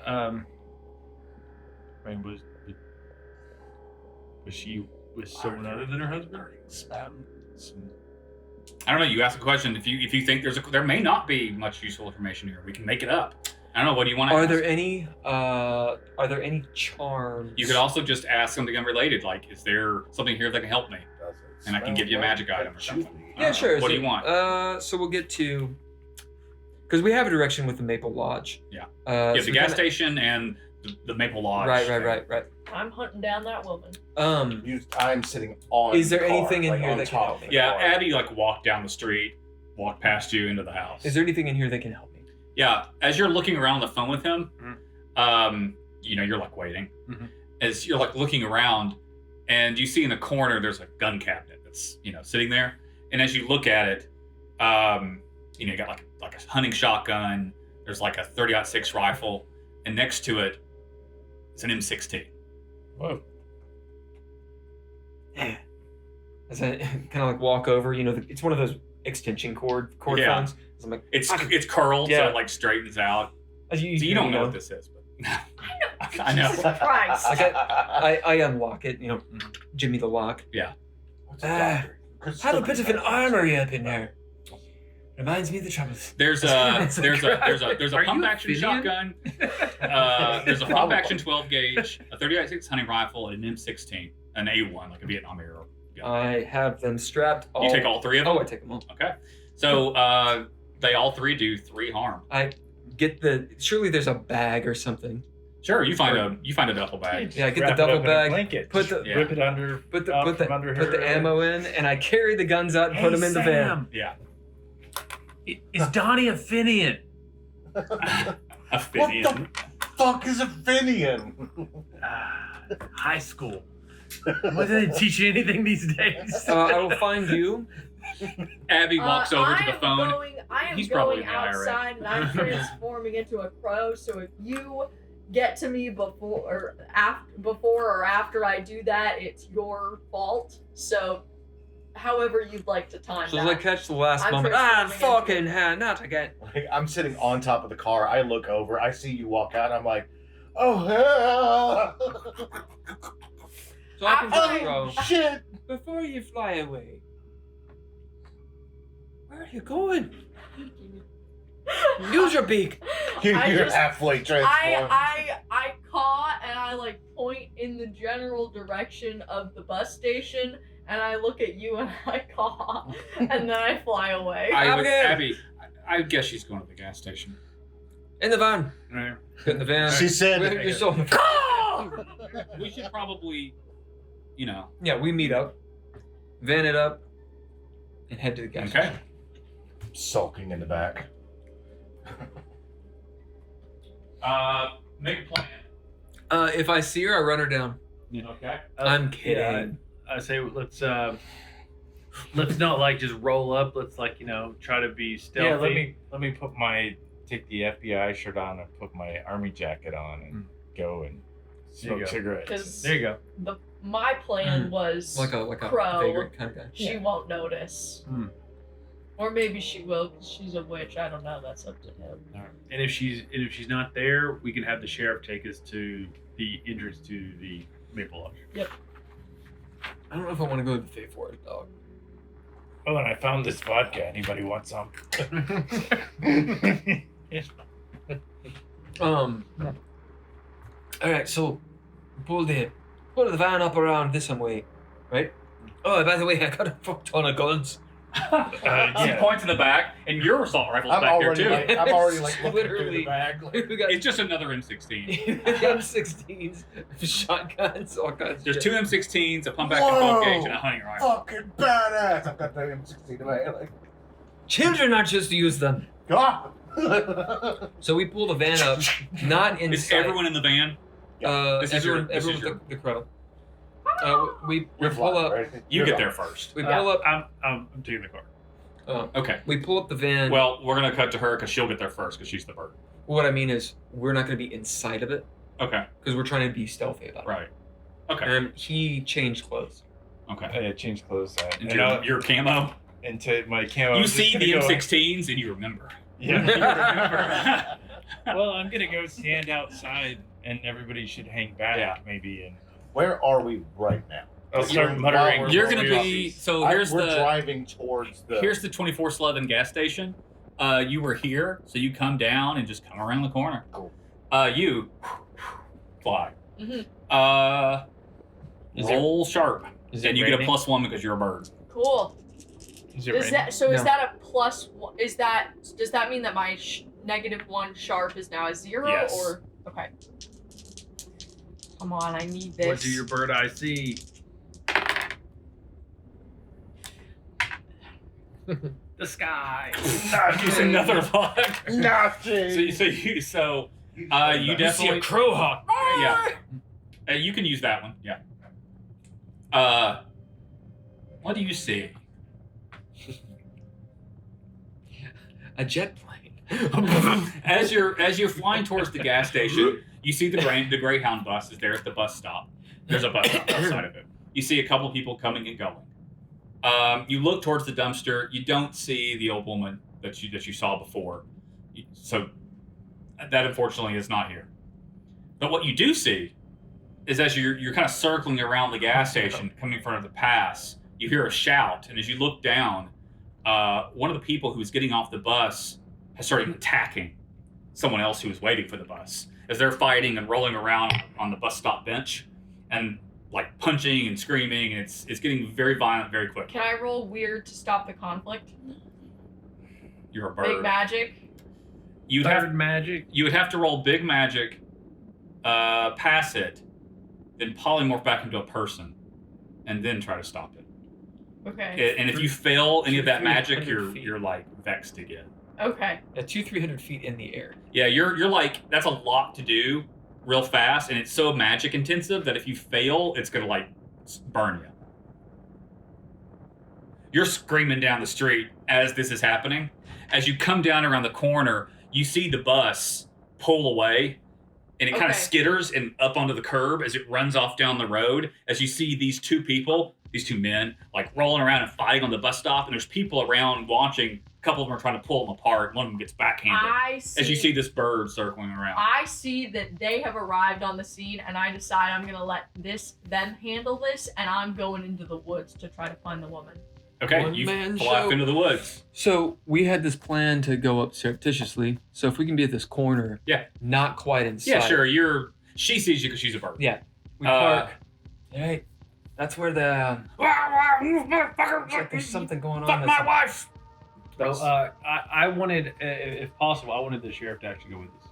I mean, was she with someone other than her husband? I don't know. You ask a question. If you think there may not be much useful information here, we can make it up. I don't know. What do you want to Are ask? there any charms? You could also just ask something unrelated, like, is there something here that can help me? And I can give you a magic item or something. I Yeah, don't sure. know. What do you want? So we'll get to, because we have a direction with the Maple Lodge. Yeah. You You have the gas station and the Maple Lodge. Right. I'm hunting down that woman. I'm sitting on. Is there the car, anything in like, here on that can top help of me? the Yeah, car. Abby walked down the street, walked past you into the house. Is there anything in here that can help me? Yeah, as you're looking around the phone with him, you're waiting. Mhm. As you're looking around, and you see in the corner there's a gun cabinet that's sitting there. And as you look at it, you got like a hunting shotgun. There's like a 30-06 rifle, and next to it, it's an M16. Whoa. Yeah. As I kind of walk over, it's one of those extension cord Yeah. phones. So I'm like, It's curled, Yeah. so it straightens out. as So you don't know what this is, but I know. Jesus Christ. Like I unlock it, Jimmy the lock. What's a doctor? Have a bit of an armory up in there. Reminds me of the troubles. There's a It's like, there's a Are you pump a action Finian? shotgun. There's a pump action 12 gauge, a 30-06 hunting rifle, and an M16, an A1, like a Vietnam era gun. I have them strapped. You take all three of them? Oh, I take them all. Okay. So they all three do 3 harm. I get surely there's a bag or something. Sure, you find a duffel bag. Yeah, I get Wrap the it duffel up in a bag, blanket. put the Yeah. Whip it under. put the out put the from under put her. the ammo in, and I carry the guns out and put them in the van. Yeah. Is Donnie a Finian? A What Finian. the fuck is a Finian? High school. What do they teach you anything these days? I will find you. Abby walks over to the phone. I am He's probably going in the IRA. outside and I'm transforming into a crow. So if you get to me before or after I do that, it's your fault. So, however you'd like to time So that. as I catch the last I'm moment, transforming fucking into- hell, not again. Like, I'm sitting on top of the car. I look over. I see you walk out. And I'm like, oh hell! So I can just Oh go, shit! before you fly away, where are you going? Use your beak. You're just- halfway transformed. I caw and I point in the general direction of the bus station and I look at you and I caw and then I fly away. Abby, I guess she's going to the gas station. In the van. Right. Get in the van. She said, You're so- We should probably, Yeah, we meet up, van it up, and head to the gas Okay. station. sulking in the back. Make a plan. If I see her, I run her down. Okay. I'm kidding. I say let's not just roll up. Let's try to be stealthy. Yeah, let me take the FBI shirt on and put my army jacket on and go and There you smoke go. cigarettes. 'Cause There you go. my plan was Like a crow. vagrant kind of guy. She won't notice. Hmm. Or maybe she will because she's a witch. I don't know. That's up to him. All right. And if she's not there, we can have the sheriff take us to the entrance to the Maple Lodge. I don't know if I want to go to the Fate Forest, dog. Oh, and I found this vodka. Anybody want some? All right, so pull the van up around this way, right? Oh, by the way, I got a fuck ton of guns. He points in the back, and your assault rifle's I'm back there already too. like, I'm already like looking through Literally. the bag. We got It's just another M16. M16s, shotguns, all kinds. There's of two M16s, a pump action 12 gauge, and a hunting rifle. Fucking badass! I've got the M16 in my hand. Like, Children aren't just to use them. God. So we pull the van up, not inside. Is everyone in the van? This is everyone, your- this is everyone your- with the crow. We You're pull flying, up. right? You You're get flying. there first. We pull up. I'm taking the car. Okay. We pull up the van. Well, we're gonna cut to her because she'll get there first because she's the bird. What I mean is, we're not going to be inside of it Okay. because we're trying to be stealthy about it. Right. Okay. And he changed clothes. Okay. I changed clothes. Into your camo. Into my camo. You I'm just see gonna the go- M16s and you remember. Yeah. Well, I'm gonna go stand outside, and everybody should hang back, Yeah. maybe, and Where are we right now? I'll start While muttering. we're You're gonna rolling be up. so here's we're the driving towards the. here's the 24/11 gas station. You were here, so you come down and just come around the corner. Cool. You fly. Mhm. Is it- Roll sharp, Is it and you get a raining? +1 because you're a bird. Cool. Is it Is raining? that so? Is No. that a plus? Is that does that mean that my -1 sharp is now a 0? Yes. Or okay. Come on, I need this. What do your bird eye see? The sky. Use another luck. Nothing. So you definitely crow hawk. yeah. You can use that one. Yeah. What do you see? A jet plane. As you're flying towards the gas station, you see the Greyhound bus is there at the bus stop. There's a bus stop outside of it. You see a couple people coming and going. You look towards the dumpster. You don't see the old woman that you saw before. So that unfortunately is not here. But what you do see is as you're kind of circling around the gas station, coming in front of the pass, you hear a shout, and as you look down, one of the people who's getting off the bus has started attacking someone else who was waiting for the bus as they're fighting and rolling around on the bus stop bench and like punching and screaming, and it's getting very violent very quick. Can I roll weird to stop the conflict? You're a bird. Big magic. You'd Bird have magic. you would have to roll big magic, pass it, then polymorph back into a person, and then try to stop it. Okay. And if you fail any of that magic, 300 feet. you're like vexed again. Okay. At 300 feet in the air. Yeah, you're like that's a lot to do real fast, and it's so magic intensive that if you fail, it's gonna like burn you. You're screaming down the street as this is happening. As you come down around the corner, you see the bus pull away, and it kind of Okay. skitters and up onto the curb as it runs off down the road. As you see these two men, like rolling around and fighting on the bus stop, and there's people around watching. A couple of them are trying to pull them apart. One of them gets backhanded. I see. As you see this bird circling around. I see that they have arrived on the scene, and I decide I'm gonna let them handle this, and I'm going into the woods to try to find the woman. Okay, One you man fly off show. into the woods. So we had this plan to go up surreptitiously. So if we can be at this corner, Yeah. not quite inside. Yeah, sure. She sees you because she's a bird. Yeah. We Uh, park. Right. That's where the. Looks like there's something going on. Fuck my wife. So I wanted, if possible, I wanted the sheriff to actually go with us.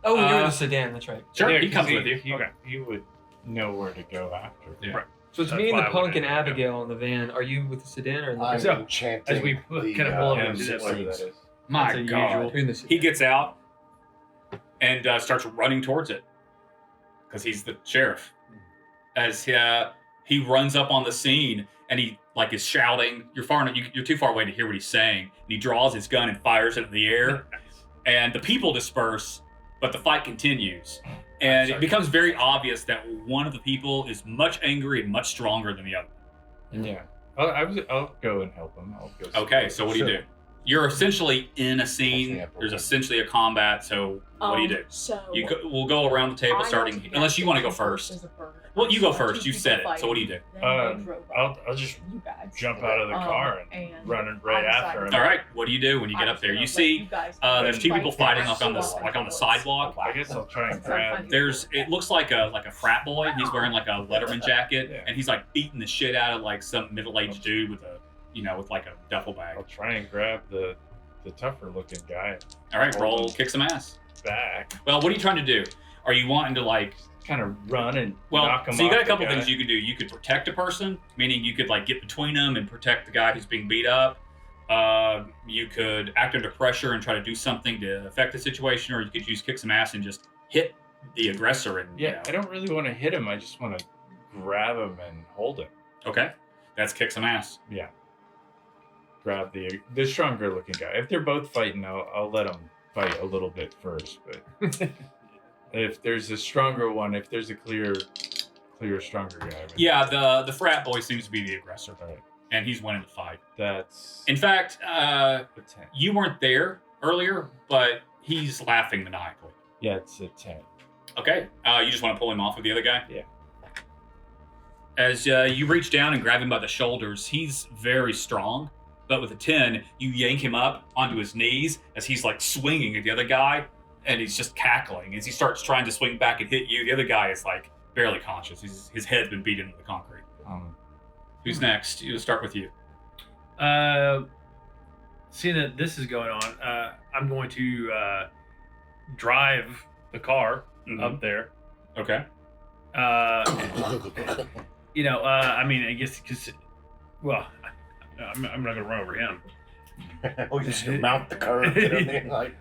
Oh, you're in Uh, the sedan. That's right. Sure, Yeah, he 'cause comes with you. He would know where to go after. Yeah. Right. So it's That's me and why the I punk wanted and to go. Abigail in the van. Are you with the sedan or in the I'm So, chanting as we the, kind of pull up Yeah, into that whatever place. that is. My That's God. unusual. You're in the sedan. He gets out and starts running towards it because he's the sheriff. As he runs up on the scene and he like is shouting. You're too far away to hear what he's saying. And he draws his gun and fires it in the air. And the people disperse, but the fight continues. And it becomes very obvious that one of the people is much angry and much stronger than the other. Yeah. I'll go and help him. I'll go. Okay, so what do you do? You're essentially in a scene. Yeah, There's essentially a combat. So what do you do? So We'll go around the table starting, unless you want to go first. Well, you go first. You said it. So what do you do? I'll just jump out of the car and run right after him. All right. What do you do when you get up there? You see, there's two people fighting up on the sidewalk. I guess I'll try and grab. It looks like a frat boy. He's wearing like a Letterman jacket, Yeah. and he's like beating the shit out of like some middle-aged dude with a with like a duffel bag. I'll try and grab the tougher looking guy All right, roll kick some ass. back. Well, what are you trying to do? Are you wanting to like Kind of run and Well, knock him so you off got a the couple guy. things you could do. You could protect a person, meaning you could like get between them and protect the guy who's being beat up. You could act under pressure and try to do something to affect the situation, or you could use kick some ass and just hit the aggressor. And Yeah, I don't really want to hit him. I just want to grab him and hold him. Okay, that's kick some ass. Yeah. Grab the stronger looking guy. If they're both fighting, I'll let them fight a little bit first. But if there's a stronger one, if there's a clear stronger guy. Yeah, the frat boy seems to be the aggressor, Right. and he's winning the fight. That's In fact, a 10. you weren't there earlier, but he's laughing maniacally. Yeah, it's a 10. Okay, you just want to pull him off with the other guy? Yeah. As you reach down and grab him by the shoulders, he's very strong, but with a 10, you yank him up onto his knees as he's like swinging at the other guy, and he's just cackling. As he starts trying to swing back and hit you, the other guy is like barely conscious. His head's been beat into the concrete. Who's next? We'll start with you. Seeing that this is going on, I'm going to drive the car up there. Okay. I mean, I guess because, well, I'm not going to run over him. Oh, you just mount the curve and everything, like.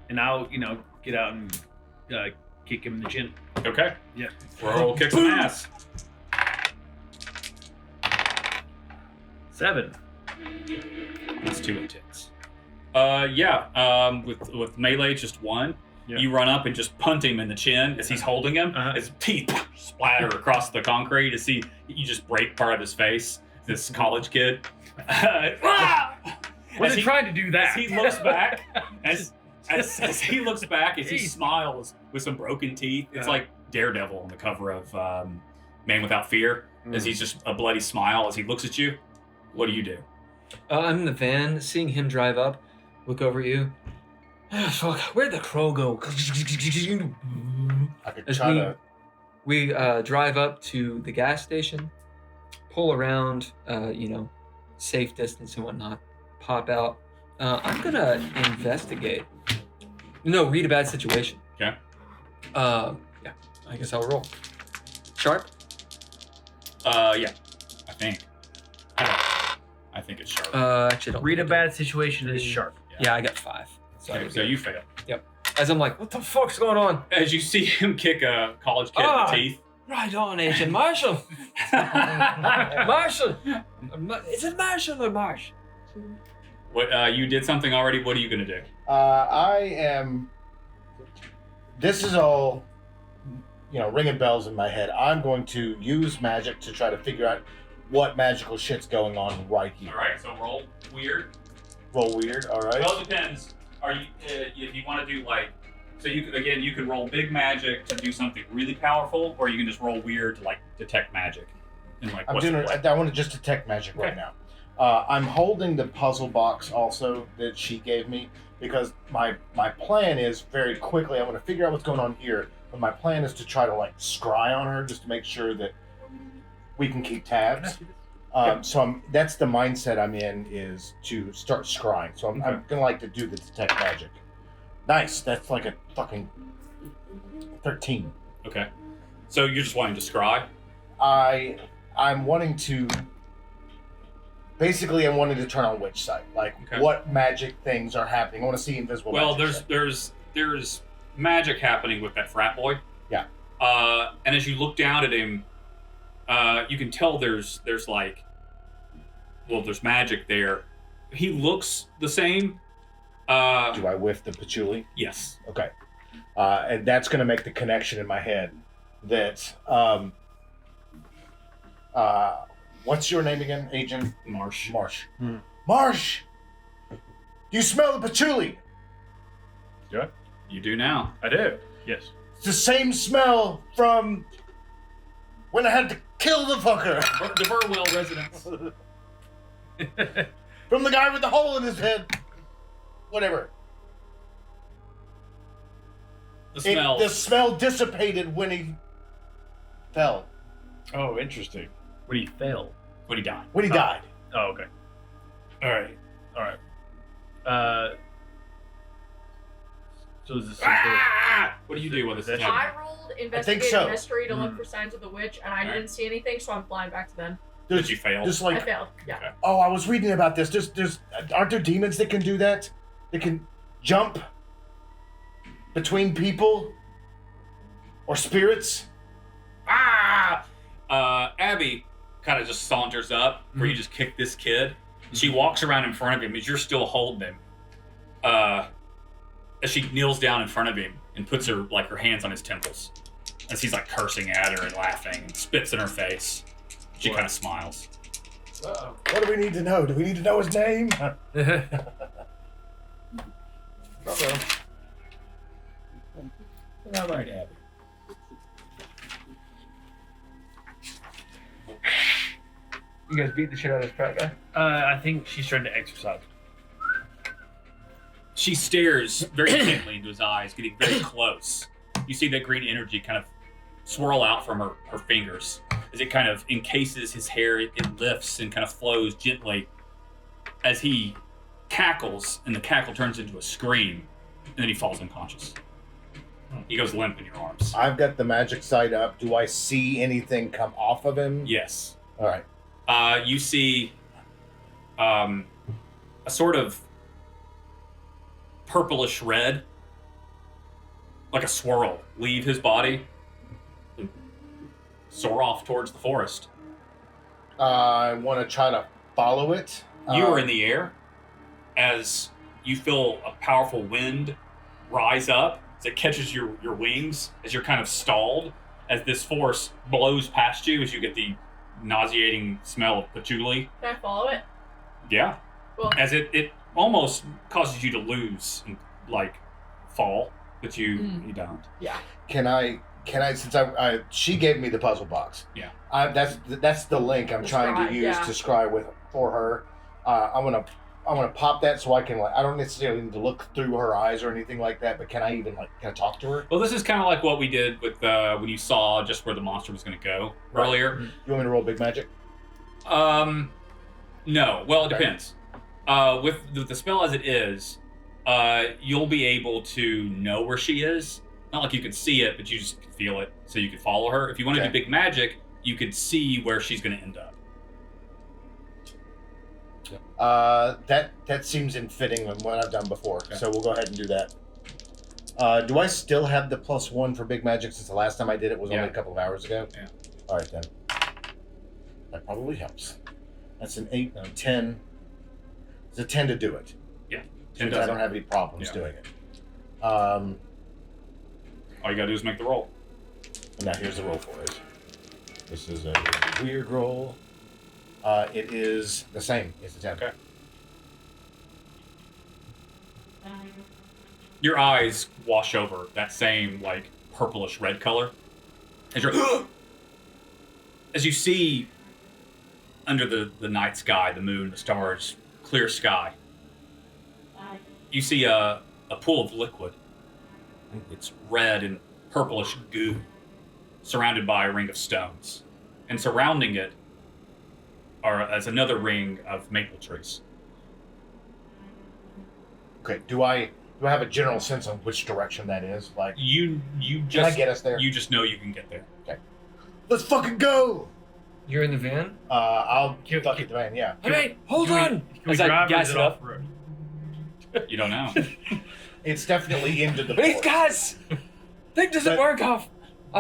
And I'll, get out and kick him in the chin. Okay. Yeah. Roll kick some ass. 7. It's too intense. With melee, just one. Yeah. You run up and just punt him in the chin as he's holding him. His teeth splatter across the concrete as you just break part of his face. This college kid. Was he trying to do that? As he looks back, as he looks back, as he smiles with some broken teeth. It's like Daredevil on the cover of Man Without Fear. As he's just a bloody smile as he looks at you. What do you do? I'm in the van, seeing him drive up, look over at you. Ah, fuck, where'd the crow go? I could As try to. we drive up to the gas station, pull around, safe distance and whatnot, pop out. I'm gonna investigate. No, read a bad situation. Okay. Yeah, I guess I'll roll. Sharp? Yeah, I think. I think it's sharp. Actually, don't Read a think I bad situation is sharp. do. Yeah, I got 5. Okay, so you fail. As I'm like, what the fuck's going on? As you see him kick a college kid in the teeth. Right on, Agent Marshall. Marshall. Is it Marshall or Marsh? What you did something already? What are you gonna do? I am. This is all, ringing bells in my head. I'm going to use magic to try to figure out what magical shit's going on right here. All right, so roll weird. Roll weird. All right. Well, it depends. Are you if you want to do like so you can roll big magic to do something really powerful, or you can just roll weird to like detect magic. And like I want to just detect magic right Okay. now. I'm holding the puzzle box also that she gave me because my plan is very quickly. I want to figure out what's going on here, but my plan is to try to like scry on her just to make sure that we can keep tabs. That's the mindset I'm in, is to start scrying. So I'm gonna like to do the detect magic. Nice. That's like a fucking 13. Okay. So you're just wanting to scry? I'm wanting to. Basically, I'm wanting to turn on witch sight. Like, Okay. what magic things are happening? I want to see invisible. Well, magic there's magic happening with that frat boy. Yeah. And as you look down at him, you can tell there's magic there. He looks the same. Do I whiff the patchouli? Yes. Okay. And that's going to make the connection in my head that. What's your name again, Agent? Marsh. Marsh. Marsh! You smell the patchouli? Do I? You do now. I do. Yes. It's the same smell from when I had to kill the fucker. The Burwell residence. From the guy with the hole in his head. Whatever. The smell. The smell dissipated when he fell. Oh, interesting. When he failed. When he died. When he died. Oh, okay. All right. So is this What do you do with this? I rolled investigate so. mystery to look for signs of the witch, and I didn't see anything, so I'm flying back to them. Did you fail? Just I like, failed. Yeah. Okay. oh, I was reading about this. Aren't there demons that can do that? They can jump between people or spirits. Abby kind of just saunters up where you just kick this kid. She walks around in front of him as you're still holding him. As she kneels down in front of him and puts her hands on his temples. As he's like cursing at her and laughing and spits in her face. She kind of smiles. What do we need to know? Do we need to know his name? All right, Abby. You guys beat the shit out of this fat guy? I think she's trying to exercise. She stares very intently into his eyes, getting very close. You see that green energy kind of swirl out from her fingers. As it kind of encases his hair, it lifts and kind of flows gently as he cackles, and the cackle turns into a scream, and then he falls unconscious. He goes limp in your arms. I've got the magic side up. Do I see anything come off of him? Yes. All right. You see a sort of purplish red, like a swirl, leave his body and soar off towards the forest. I want to try to follow it. You are in the air as you feel a powerful wind rise up as it catches your wings as you're kind of stalled as this force blows past you as you get the nauseating smell of patchouli. Can I follow it? Yeah. Cool. As it almost causes you to lose and fall, but you don't. Yeah. Can I since she gave me the puzzle box. Yeah. That's the link I'm trying to use to scry for her. I want to pop that so I can I don't necessarily need to look through her eyes or anything like that, but can I talk to her? Well, this is kind of like what we did with when you saw just where the monster was going to go earlier. You want me to roll big magic? No. Well, it depends. With the spell as it is, you'll be able to know where she is. Not like you can see it, but you just can feel it, so you could follow her. If you want to do big magic, you could see where she's going to end up. That seems in fitting with what I've done before, so we'll go ahead and do that. Do I still have the +1 for big magic since the last time I did it was only a couple of hours ago? Yeah. All right then. That probably helps. That's an 8, no 10. It's a 10 to do it. Yeah. 10 I don't have any problems doing it. All you gotta do is make the roll. And now here's the roll for it. This is a weird roll. It is the same. It's a 10. Okay. Your eyes wash over that same purplish red color as as you see under the night sky, the moon, the stars, clear sky. You see a pool of liquid. It's red and purplish goo, surrounded by a ring of stones, and surrounding it is another ring of maple trees. Okay. Do I have a general sense of which direction that is? You just can I get us there? You just know you can get there. Okay. Let's fucking go. You're in the van? I'll fuck the van. Yeah. Hey, hold on! Can we As I drive gas it it up. off-road? You don't know. It's definitely into the Please, forest. guys! Thing doesn't But work off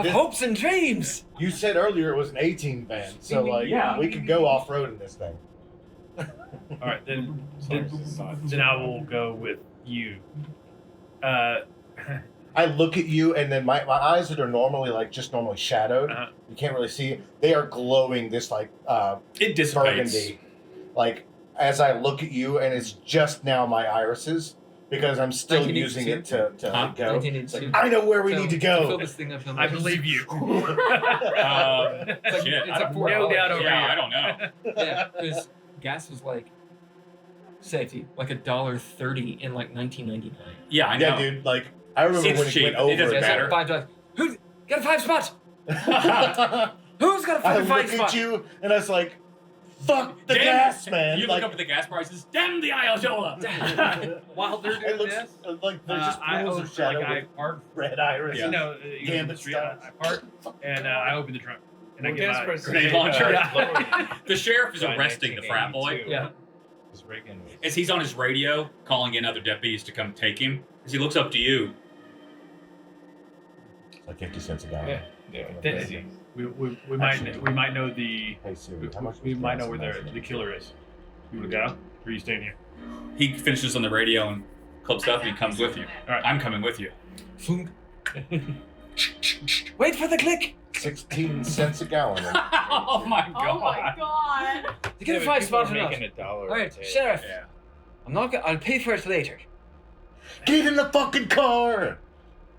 this- hopes and dreams! You said earlier it was an 18 van, so Yeah. we could go off road in this thing. All right, then I will go with you. I look at you, and then my eyes that are normally normally shadowed, you can't really see it. They are glowing this It dissipates. burgundy. As I look at you, and it's just now my irises because I'm still 1982. using it to go. 1982. I know where we need to Fill go. this thing up. I believe you. It's like, Shit, it's like no $4. doubt over Yeah, here. I don't know. Yeah, because gas was safety, $1.30 in 1999. Yeah, I know. Yeah, dude. I remember It's when cheap. it went over. It doesn't Yeah, matter. $5. Who got a 5 spot? Who's got a I fucking look fight spot? at you and I was like, "Fuck the Damn. gas, man!" You like, look up at the gas prices. Damn the Iojola! While they're it doing looks this, like there's just I pools open, of shadow I with park, red iris. you know, you go to Gambit the street, style. I park, and I open the trunk. And I Well, get gas my prices grenade are launcher. lower The sheriff is by arresting the frat boy. 1982. Yeah. Because Reagan was- As he's on his radio calling in other deputies to come take him, as he looks up to you, It's like 50 cents a gallon. Yeah. Yeah. Then- we might know the Hey Siri, how much? we was might gas know where in the killer is. You wanna go? Or are you staying here? he finishes on the radio and club stuff, and he comes with you. All right. I'm coming with you. Flunk. Wait for the click. 16 cents a gallon. Oh my god! Oh my god. You get a Yeah, but five people are spot enough. making $1 All a right, day. sheriff. Yeah. I'm not. I'll pay for it later. Get in the fucking car!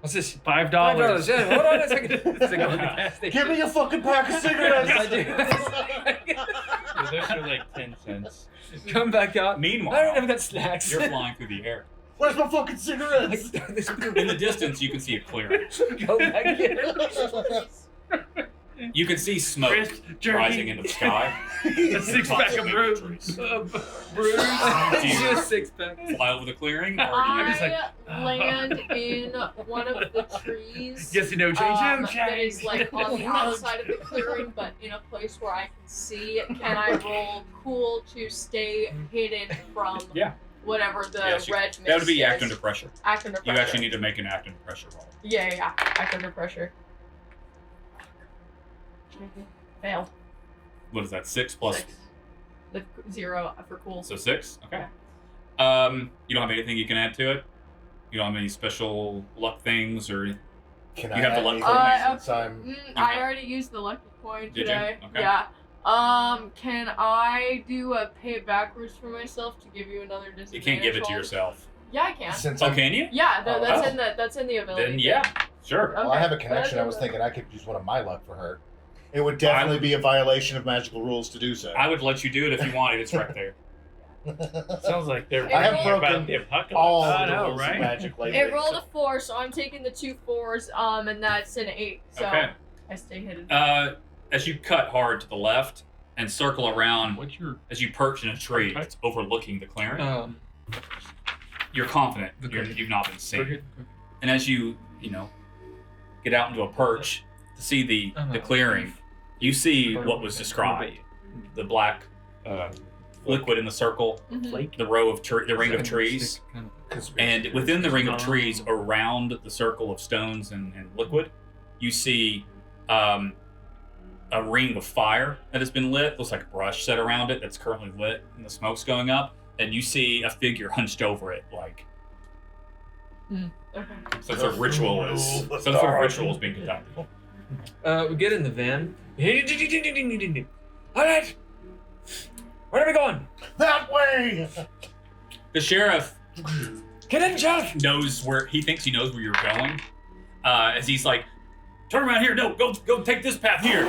What's this? $5. $5. Yeah. Hold on a second. Let's go to the gas station. Give me a fucking pack of cigarettes! I do. So those are like 10 cents. Come back out. I Meanwhile, don't got snacks. you're flying through the air. Where's my fucking cigarettes? In the distance, you can see a clearing. Go back here. You can see smoke Crisp jerky. rising into the sky. A six-pack of brew. Bruce. Do you Just six pack. fly over the clearing, or do you? just like, I land in one of the trees. Guess you know change. That is like on the outside of the clearing, but in a place where I can see. Can I roll cool to stay hidden from Yeah. whatever the Yes, red mist That would be is? act under pressure. Act under You pressure. actually need to make an act under pressure roll. Yeah. Act under pressure. Failed. What is that? 6 plus. 6. The 0 for cool. So 6. Okay. You don't have anything you can add to it. You don't have any special luck things, or Can You I have the add luck anything coin. since I'm... I already used the lucky coin Did you? today. Okay. Yeah. Can I do a pay it backwards for myself to give you another disadvantage? you can't give it to roll? yourself. Yeah, I can. Since Oh, I'm... can you? Yeah, Oh, that's in the ability. Then yeah, sure. Okay. Well, I have a connection. I was That's- thinking I could use one of my luck for her. It would definitely be a violation of magical rules to do so. I would let you do it if you wanted. It's right there. Sounds like they're I have thinking about broken the apocalypse. All I the know, rules right? of magic lately. It rolled a 4, so I'm taking the 2 4s, and that's an 8. So Okay. I stay hidden. As you cut hard to the left and circle around, What's your as you perch in a tree Okay. that's overlooking the clearing, Um, you're confident Okay. you've not been seen. Good. And as you get out into a perch to see the clearing, you see what was described: the black liquid in the circle, Mhm. the row of the ring of trees, and within the ring of trees, around the circle of stones and liquid, you see a ring of fire that has been lit. Looks like a brush set around it that's currently lit, and the smoke's going up. And you see a figure hunched over it, like Okay. some sort of ritual is being conducted. We get in the van. All right. Where are we going? That way! The sheriff Get in, Sheriff. knows where he thinks he knows where you're going. As he's like, turn around here. No, go take this path here.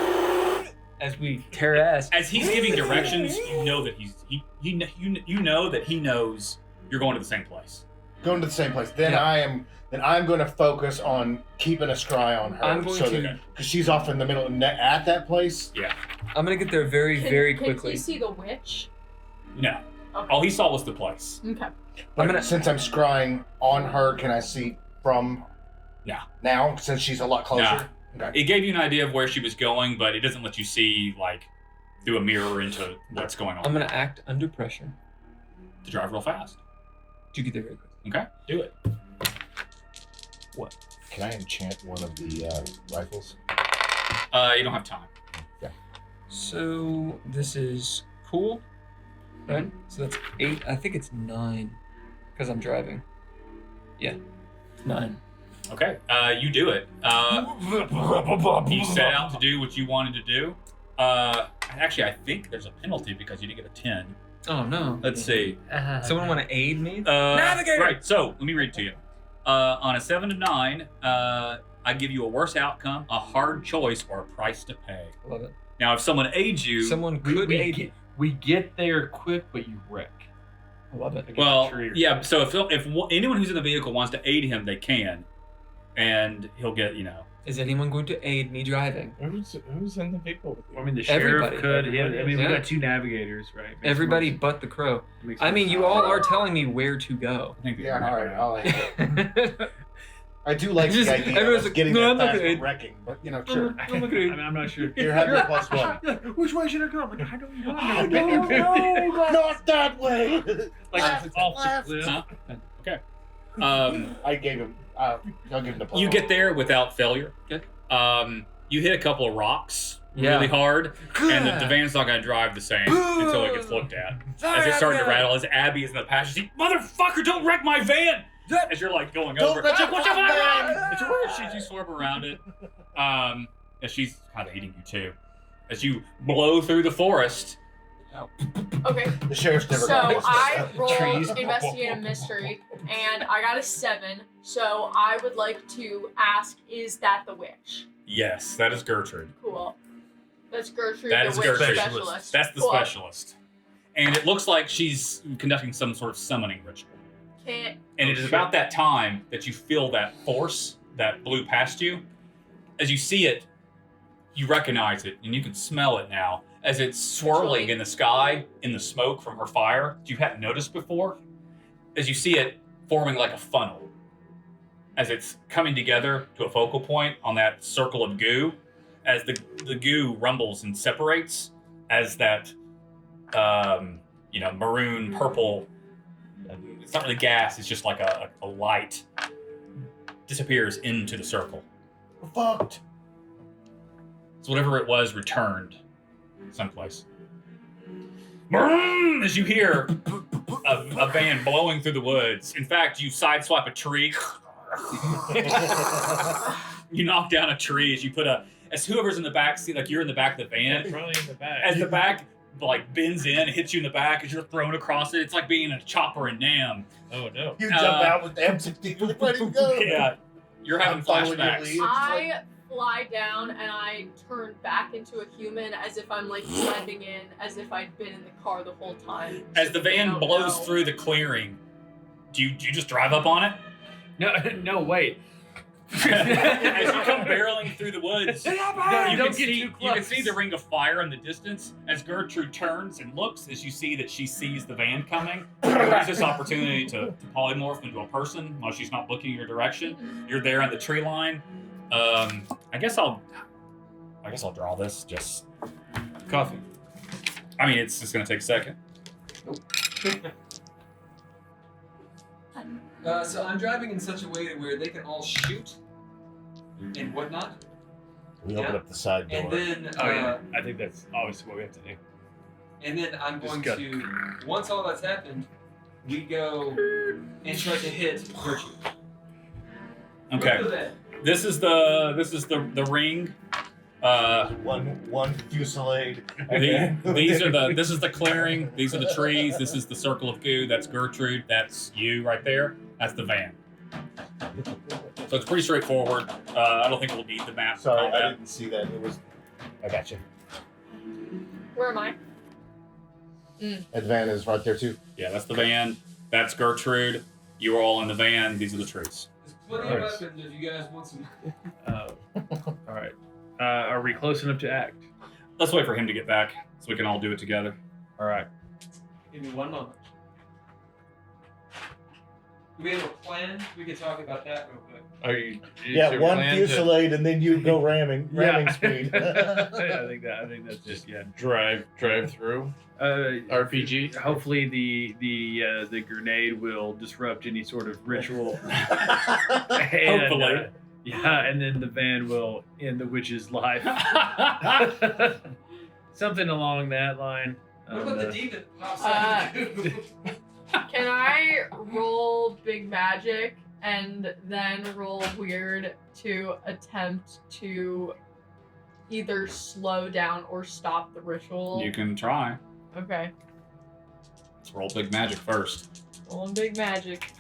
As we tear ass. As he's giving directions, you know that you know that he knows you're going to the same place. Going to the same place. Then Yeah. I'm going to focus on keeping a scry on her. I'm going to- because she's off in the middle at that place. Yeah. I'm gonna get there very, very Can quickly. you see the witch? No. Okay. All he saw was the place. Okay. But since I'm scrying on her, can I see from now since she's a lot closer? Okay. It gave you an idea of where she was going, but it doesn't let you see like through a mirror into what's going on. I'm gonna act under pressure To drive real fast. to get there very quickly. Okay, do it. Can I enchant one of the rifles? You don't have time. So this is cool, right? So that's 8. I think it's 9 because I'm driving. Yeah, 9. Okay, you do it. You set out to do what you wanted to do. Actually, I think there's a penalty because you didn't get a 10. Oh no. Let's see. Someone want to aid me? Navigator! Right, so let me read to you. On a 7 to 9, I give you a worse outcome, a hard choice, or a price to pay. Love it. Now, if someone aids you, Someone could aid me. we get there quick, but you wreck. I love it. Against well, a tree or yeah. So if anyone who's in the vehicle wants to aid him, they can, and he'll get Is anyone going to aid me driving? Who's in the vehicle with you? I mean, the sheriff Everybody. could. Yeah, I mean, we Yeah. got 2 navigators, right? Makes Everybody more- but the crow. makes I more mean, you sense. all are telling me where to go. I think Yeah, all right. I'll aid you. I do like Just- the idea everyone's of like, getting "No, that I'm not fast gonna and aid." wrecking, but sure. I'm not sure. Here, have your +1. You're like, which way should I go? I'm like, I don't know. I don't know, not that way. Like, it's off the cliff. Huh? Okay. I gave him. I'll give him the +1. You get there without failure. Okay. You hit a couple of rocks Yeah. really hard, and the van's not going to drive the same until it gets looked at. As it's starting to rattle, as Abby is in the passenger seat, motherfucker, don't wreck my van! As you're like going Don't over, wreck your watch your van! van! You swerve around it. As she's kind of eating you too. As you blow through the forest, Okay. The sheriff's never So gonna listen to I that. rolled Trees. investigate a mystery, and I got a 7. So I would like to ask, is that the witch? yes, that is Gertrude. Cool. That's Gertrude, That the is witch Gertrude. specialist. That's the Cool. specialist. And it looks like she's conducting some sort of summoning ritual. Can't. And it is about that time that you feel that force that blew past you. As you see it, you recognize it, and you can smell it now as it's swirling Actually- in the sky in the smoke from her fire that you hadn't noticed before. As you see it forming like a funnel, as it's coming together to a focal point on that circle of goo, as the goo rumbles and separates, as that maroon purple. It's not really gas. It's just like a light disappears into the circle. We're fucked. So whatever it was returned someplace. Vroom! As you hear a van blowing through the woods. In fact, you sideswipe a tree. You knock down a tree as you as whoever's in the back seat, like you're in the back of the van. Probably in the back. As the back like bends in and hits you in the back as you're thrown across it. It's like being in a chopper in Nam. Oh no. You jump out with the M60 ready to go. Yeah. You're having I'm following your flashbacks. lead. I fly down and I turn back into a human as if I'm like blending in, as if I'd been in the car the whole time. As the van don't blows know. through the clearing, do you just drive up on it? No, wait. As you come barreling through the woods, No, you don't can get see too you can close. see the ring of fire in the distance. As Gertrude turns and looks, as you see that she sees the van coming, there's this opportunity to polymorph into a person while she's not looking your direction. You're there on the tree line. I guess I'll draw this. Just Coffee. I mean, it's just gonna take a second. So I'm driving in such a way where they can all shoot and whatnot. We open up the side door. And then, Oh yeah, I think that's obviously what we have to do. and then I'm Just going got- to, once all that's happened, we go and try to hit Virtue. Okay. Look at that. This is the ring. One fusillade. This is the clearing. These are the trees. This is the circle of goo. That's Gertrude. That's you right there. That's the van. So it's pretty straightforward. I don't think we'll need the map. Sorry, and all I that. didn't see that. It was. I got you. Where am I? And the van is right there too. Yeah, that's the van. That's Gertrude. You are all in the van. These are the trees. There's plenty of Nice. weapons if you guys want some. All right. Are we close enough to act? Let's wait for him to get back so we can all do it together. All right. Give me 1 moment. Do we have a plan? We can talk about that real quick. Are you? Yeah, is your one plan to fusillade and then you go ramming speed. I think that's it. Yeah. drive through RPG. Hopefully the grenade will disrupt any sort of ritual. And, Hopefully. yeah, and then the van will end the witch's life. Something along that line. What about the demon pops Uh, out of the goo? Can I roll big magic and then roll weird to attempt to either slow down or stop the ritual? You can try. Okay. Let's roll big magic first. Rolling big magic.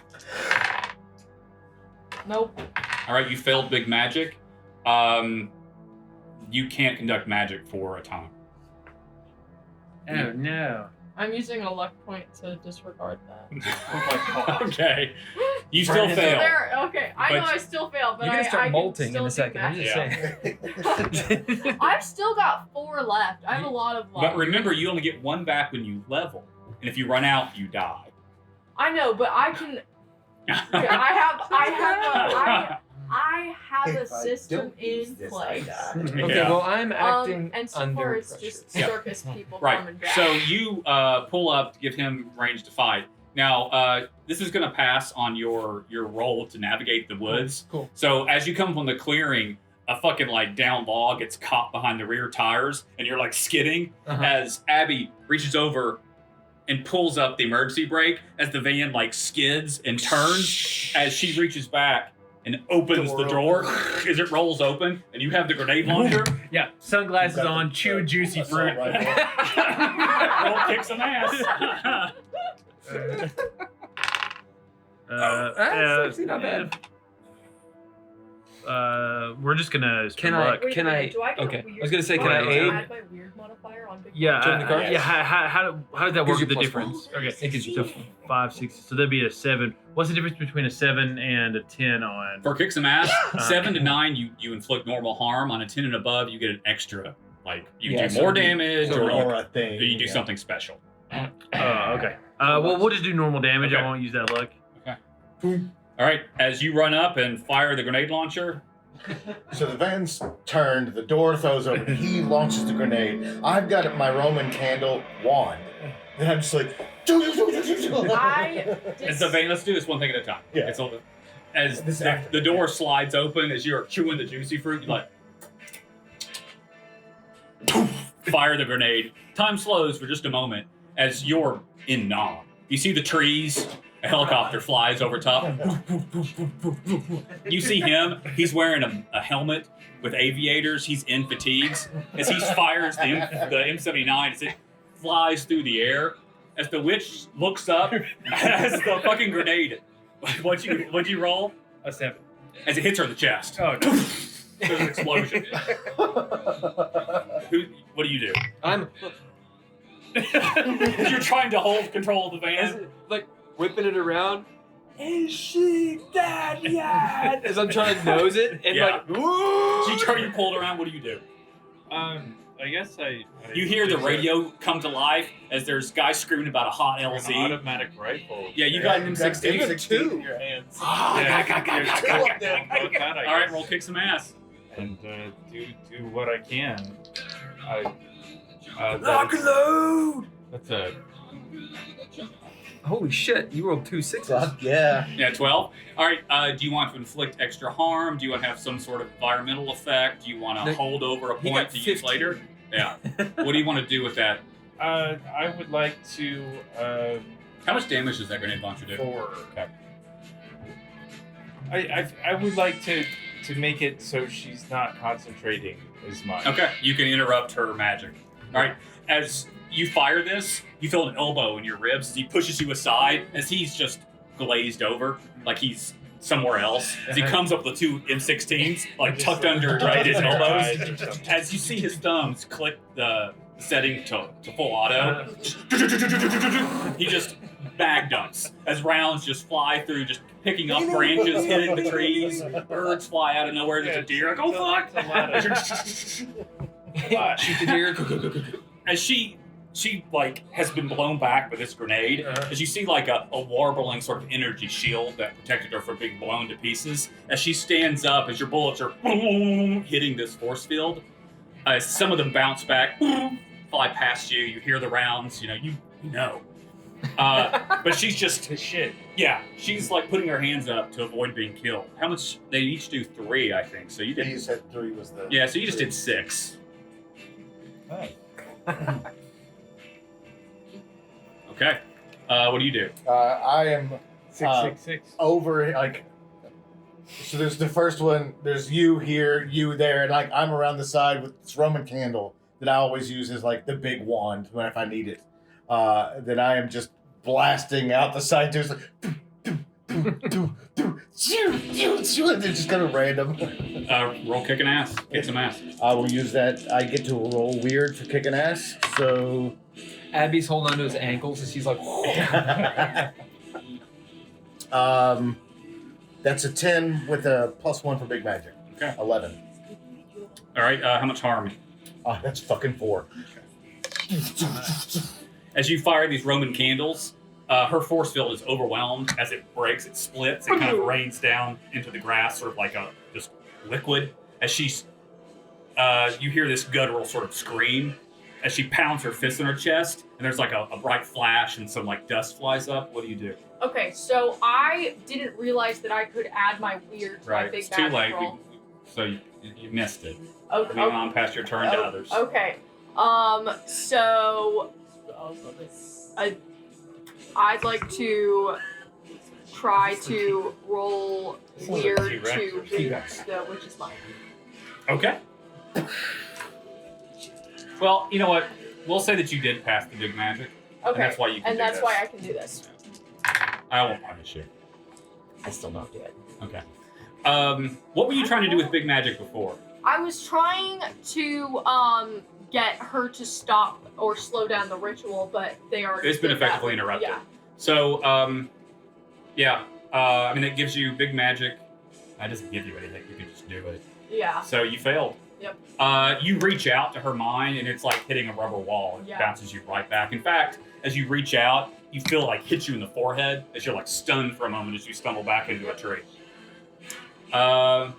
Nope. All right, you failed big magic. You can't conduct magic for a time. Oh no. I'm using a luck point to disregard that. Oh my god. Okay. You still So fail. there, okay, I know But I still fail, but You're gonna I start can molting still in a do second. I'm that. just saying. I've still got 4 left. I have a lot of luck. But remember, you only get 1 back when you level, and if you run out, you die. I know, but I can. I have a system in place. Okay, Yeah. well, I'm acting And so under far it's pressure. just Yeah. circus people Right. coming back. So you pull up to give him range to fight. Now, this is going to pass on your roll to navigate the woods. Cool. So as you come from the clearing, a fucking like down log gets caught behind the rear tires, and you're like skidding as Abby reaches over and pulls up the emergency brake as the van like skids and turns as she reaches back and opens the drawer as it rolls open, and you have the grenade launcher. Yeah, sunglasses on, chewing juicy fruit. Roll kick some ass. That's actually not bad. We're just gonna Can luck. Wait, can wait, do I get okay. weird? I was gonna say, do can I get to aid? add my weird modifier on big Yeah, Join the car? yeah. How does that work Gives you with the plus difference? Okay, It gives you so plus 5, 6. So that'd be a 7. What's the difference between a 7 and a 10 on? For kick some ass, 7 to 9, you inflict normal harm. On a 10 and above, you get an extra. Like you Yeah, do so more it'd be- damage, Or or a thing. you do yeah. something special. Okay. Well, we'll just do normal damage. Okay. I won't use that luck. All right, as you run up and fire the grenade launcher, So the van's turned, the door throws open, he launches the grenade. I've got my Roman candle wand. And I'm just like, as the van, let's do this one thing at a time. Yeah. It's all, as This the, after. the door slides open, as you're chewing the juicy fruit, you like fire the grenade. Time slows for just a moment as you're in awe. You see the trees. A helicopter flies over top. You see him. He's wearing a helmet with aviators. He's in fatigues. As he fires the M79, as it flies through the air. As the witch looks up, as the fucking grenade. What'd you roll? A 7. As it hits her in the chest. Oh, There's an explosion. What do you do? I'm You're trying to hold control of the van. like whipping it around. Is she dead yet? As I'm trying to nose it and Yeah. like, woo! So you pulled around. What do you do? I guess I You hear the radio come to life as there's guys screaming about a hot an LZ. automatic rifle. Yeah, you got an M16. M16 in your hands. All All right, roll kick some ass. And do what I can. Lock and load! That's a Holy shit, you rolled 2 6s. Fuck yeah. Yeah, 12. All right, do you want to inflict extra harm? Do you want to have some sort of environmental effect? Do you want to No, hold over a he point got to use 15. later? Yeah. What do you want to do with that? I would like to How much damage does that grenade launcher do? 4. Okay. I would like to make it so she's not concentrating as much. Okay, you can interrupt her magic. All right, as you fire this, you feel an elbow in your ribs as he pushes you aside as he's just glazed over, like he's somewhere else. As he comes up with 2 M16s, like tucked under his elbows. As you see his thumbs click the setting to full auto, he just bag dumps as rounds just fly through, just picking up branches, hitting the trees. Birds fly out of nowhere. There's a deer. Like, oh fuck! Shoot the deer. As she like has been blown back by this grenade, as you see like a warbling sort of energy shield that protected her from being blown to pieces. As she stands up, as your bullets are hitting this force field, some of them bounce back, fly past you. You hear the rounds. You know. But she's just Shit. yeah. She's like putting her hands up to avoid being killed. How much? They each do 3, I think. So you did. You said 3 was the. Yeah. So you just did 6. Okay. What do you do? I am 666. over like. So there's the first one. There's you here, you there, and like I'm around the side with this Roman candle that I always use as like the big wand when if I need it. Then I am just blasting out the side. There's like. They're just kind of random. Roll kicking ass. Kick some ass. I will use that. I get to roll weird for kicking ass. So. Abby's holding onto his ankles and she's like, That's a 10 with a +1 for big magic. Okay. 11. All right. How much harm? That's fucking 4. As you fire these Roman candles, her force field is overwhelmed. As it breaks, it splits. It kind of rains down into the grass, sort of like a just liquid. As she's, you hear this guttural sort of scream as she pounds her fist on her chest, and there's like a bright flash and some like dust flies up. What do you do? Okay, so I didn't realize that I could add my weird to my big It's too magic late. roll. So you missed it. Okay. Moving on past your turn to others. Okay. So I'd like to try to roll weird to reach the witch's mind. Okay. Well, you know what? We'll say that you did pass the big magic. Okay. And that's why you can And do that's this. why I can do this. I won't punish you. I still not do it. Okay. What were you trying to do with big magic before? I was trying to get her to stop or slow down the ritual, but they are. It's been effectively interrupted. Yeah. So, I mean, it gives you big magic. That doesn't give you anything. You can just do it. Yeah. So you failed. Yep. You reach out to her mind, and it's like hitting a rubber wall. It bounces you right back. In fact, as you reach out, you feel like hit you in the forehead as you're like stunned for a moment as you stumble back into a tree. I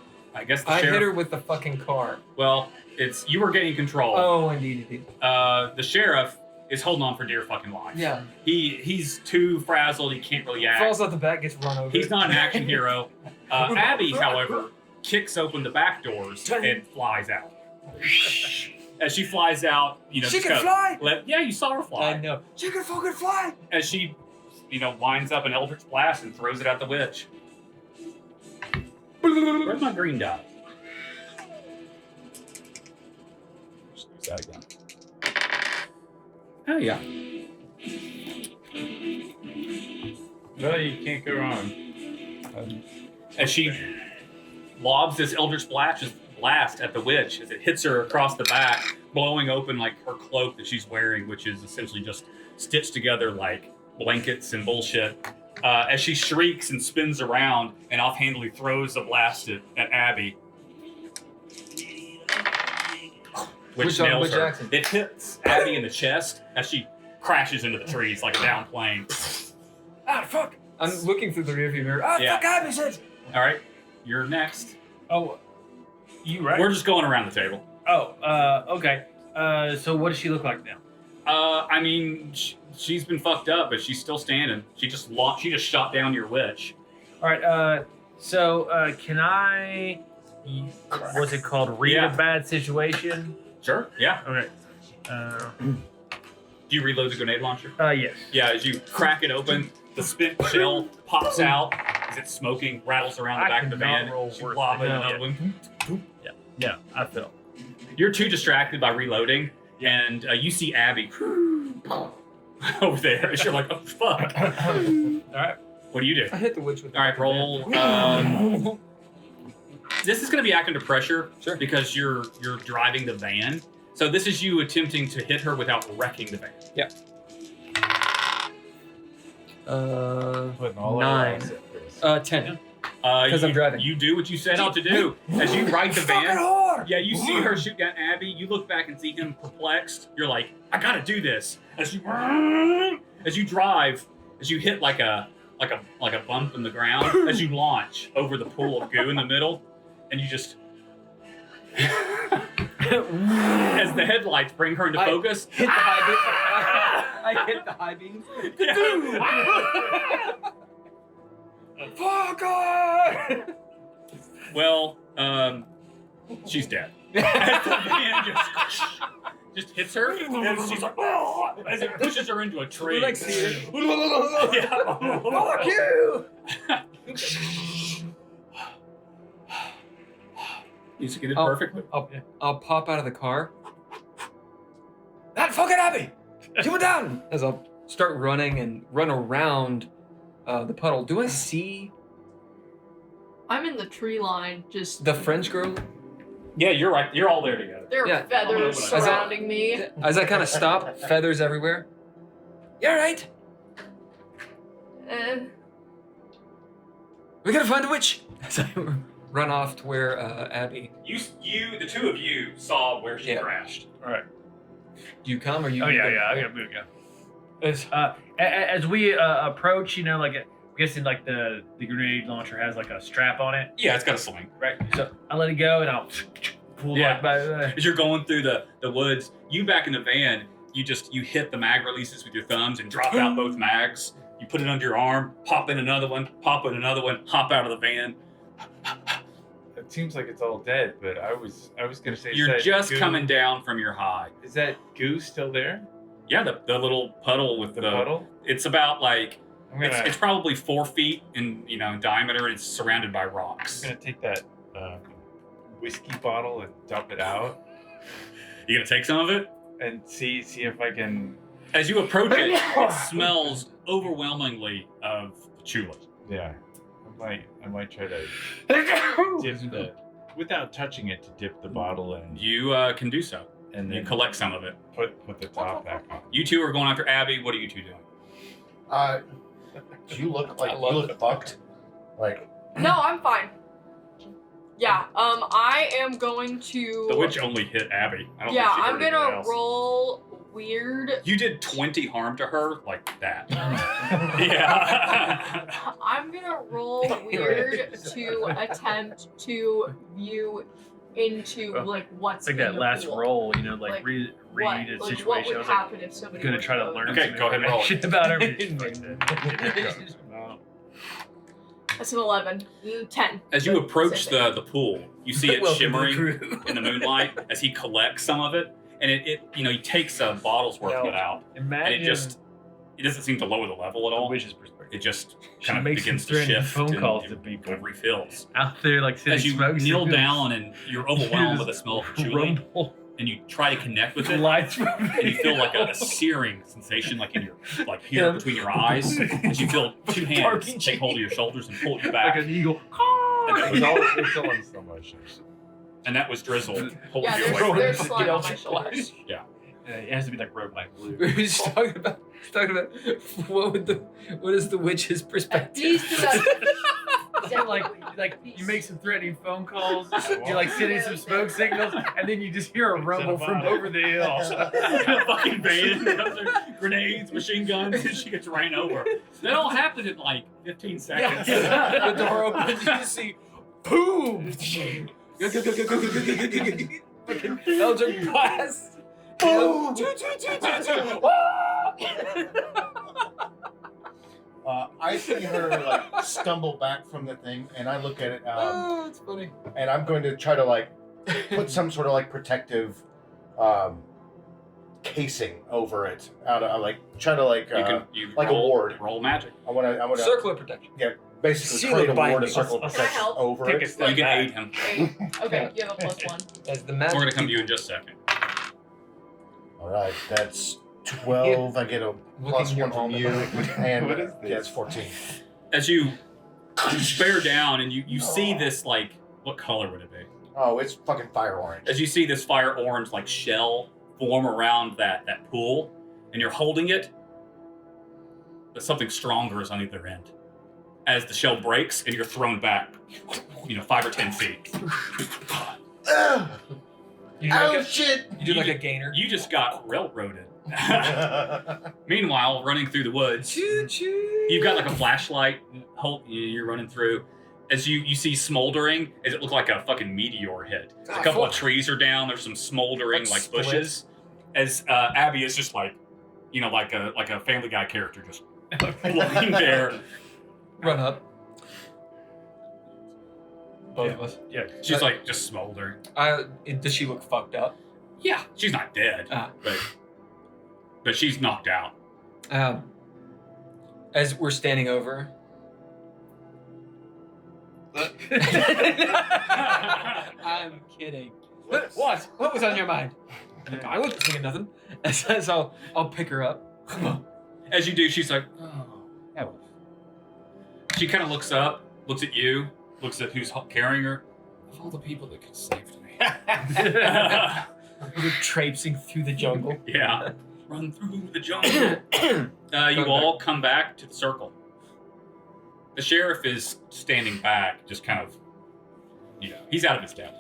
guess the I sheriff... hit her with the fucking car. Well, it's you were gaining control. Oh, indeed. The sheriff is holding on for dear fucking life. Yeah. He's too frazzled. He can't really act. Falls out the back, gets run over. He's not an action hero. Abby, however, kicks open the back doors and flies out. As she flies out, you know, She just can gotta fly! yeah, you saw her fly. I know. She can fucking fly! As she, winds up an eldritch blast and throws it at the witch. Where's my green dot? Just use that again. Oh yeah. Well, you can't go wrong. As she lobs this eldritch blast at the witch, as it hits her across the back, blowing open like her cloak that she's wearing, which is essentially just stitched together like blankets and bullshit. As she shrieks and spins around and offhandedly throws a blast at Abby, which nails her. Jackson. It hits Abby in the chest as she crashes into the trees like a down plane. Ah, fuck! I'm looking through the rearview mirror. Ah, Yeah. fuck, Abby says! All right, you're next. Oh, you right? We're just going around the table. Oh, okay. So what does she look like now? I mean, she's been fucked up, but she's still standing. She just shot down your witch. All right. So can I? What's it called? Read Yeah. a bad situation. Sure. Yeah. Okay. Do you reload the grenade launcher? Yes. Yeah. As you crack it open, the spent shell pops out as it's smoking, rattles around the back of the cannot van. roll You worse lob it than another that. one. Yeah. I fell. You're too distracted by reloading, and you see Abby over there. You're like, oh fuck. All right. What do you do? I hit the witch with All right, roll. This is going to be acting under pressure, because you're driving the van. So this is you attempting to hit her without wrecking the van. Yep. Putting all 9. 10. Because I'm driving. You do what you set out to do. As you ride the van, hard! yeah, you see her shoot down Abby. You look back and see him perplexed. You're like, I gotta do this. As you drive, as you hit like a bump in the ground, as you launch over the pool of goo in the middle, and you just as the headlights bring her into focus, Hit the high beams. I hit the high beams. Fuck on! well, she's dead. As the van just hits her, and she's like, as it pushes her into a tree. We like see it. Yeah. Fuck you! You get it perfectly. I'll pop out of the car. That fucking Abby! Come down! As I'll start running and run around the puddle. Do I see I'm in the tree line, just. the French girl? Yeah, you're right. You're all there together. There are Yeah. feathers As I- surrounding me. As I kind of stop, feathers everywhere. You alright? We gotta find the witch. So I run off to where Abby. The two of you saw where she crashed. All right. Do you come or you? Oh yeah. I gotta move. Yeah. As we approach, like I'm guessing like the grenade launcher has like a strap on it. Yeah, it's got a sling. Right. So I let it go and I'll pull like by. As you're going through the woods, you back in the van, you hit the mag releases with your thumbs and drop out both mags. You put it under your arm, pop in another one, hop out of the van. It seems like it's all dead, but I was gonna say You're just coming down from your high. Is that goo still there? Yeah, the little puddle with the puddle. It's about like it's probably 4 feet in diameter, and it's surrounded by rocks. I'm gonna take that whiskey bottle and dump it out. You gonna take some of it and see if I can. As you approach it, it smells overwhelmingly of patchouli. Yeah, I might try to dip without touching it to dip the bottle in. You can do so, and then you collect some of it. Put the top back on. You two are going after Abby. What are you two doing? Do you look like you look fucked? Like No, I'm fine. Yeah, I am going to. The witch only hit Abby. I don't Yeah, think she I'm hurt anyone gonna else. roll weird. You did 20 harm to her like that. Yeah. I'm gonna roll weird to attempt to view into like what's like in that the last pool. roll, like Like, read What, a like, situation. what I would was happen if somebody gonna were try to go- learn. Okay, some go ahead and roll it. information about everything. That's an 11. 10. As you approach Same the pool, you see it Welcome to the shimmering crew. in the moonlight as he collects some of it, and he takes a bottle's worth of it out, Imagine and it doesn't seem to lower the level at the all. witch's perspective. It just She kind of makes begins some to threatening shift phone and calls it to people. refills. Out there, like sitting As you smoke kneel signals. down and you're overwhelmed with the smell of patchouli, Rumble. and you try to connect with it, Lights from and you feel like a searing sensation, like in your here between your eyes, as you feel two hands take hold of your shoulders and pull you back. like an eagle. It's all in slow motion. And that was Drizzle holding Yeah, you away. there's slime on my shoulders. It has to be like Road Black Blue. We were just talking about what is the witch's perspective? These two So like you make some threatening phone calls, you're like sending some smoke signals, and then you just hear a rumble from over the hill. A fucking van, grenades, machine guns, and she gets ran over. That all happened in like 15 seconds. The door opens, you see, boom! Fucking Eldritch blast. Boom! I see her like stumble back from the thing, and I look at it, Oh, it's funny. and I'm going to try to like put some sort of like protective casing over it. Out of like try to like You like a roll, ward. Roll magic. I want to Circle of protection. basically Seal create of a ward, a binding. circle of Can I protection help? over Take a it. step You can back. aid him. Okay, you have a +1. As the We're magic. going to come to you in just a second. All right, that's 12. I get a plus your 1 from almond. you, and What is this? yeah, it's 14. As you bear down and you see this, like, what color would it be? Oh, it's fucking fire orange. As you see this fire orange, like, shell form around that pool, and you're holding it, but something stronger is on either end. As the shell breaks and you're thrown back, 5 or 10 feet. Oh shit! You do like a gainer. You just got railroaded. Meanwhile, running through the woods, you've got like a flashlight. You're running through. As you see smoldering, as it looked like a fucking meteor hit. A couple of trees are down. There's some smoldering like bushes. As Abby is just like, like a Family Guy character, just lying there. Run up. Both of us. Yeah. She's like just smoldering. Does she look fucked up? Yeah, she's not dead, but she's knocked out. As we're standing over. I'm kidding. What? What was on your mind? I wasn't thinking nothing. So I'll pick her up. As you do, she's like, oh. She kind of looks up, looks at you, looks at who's carrying her. Of all the people that could have saved me. We're traipsing through the jungle. Yeah. Run through the jungle. You all come back to the circle. The sheriff is standing back, just kind of, he's out of his depth.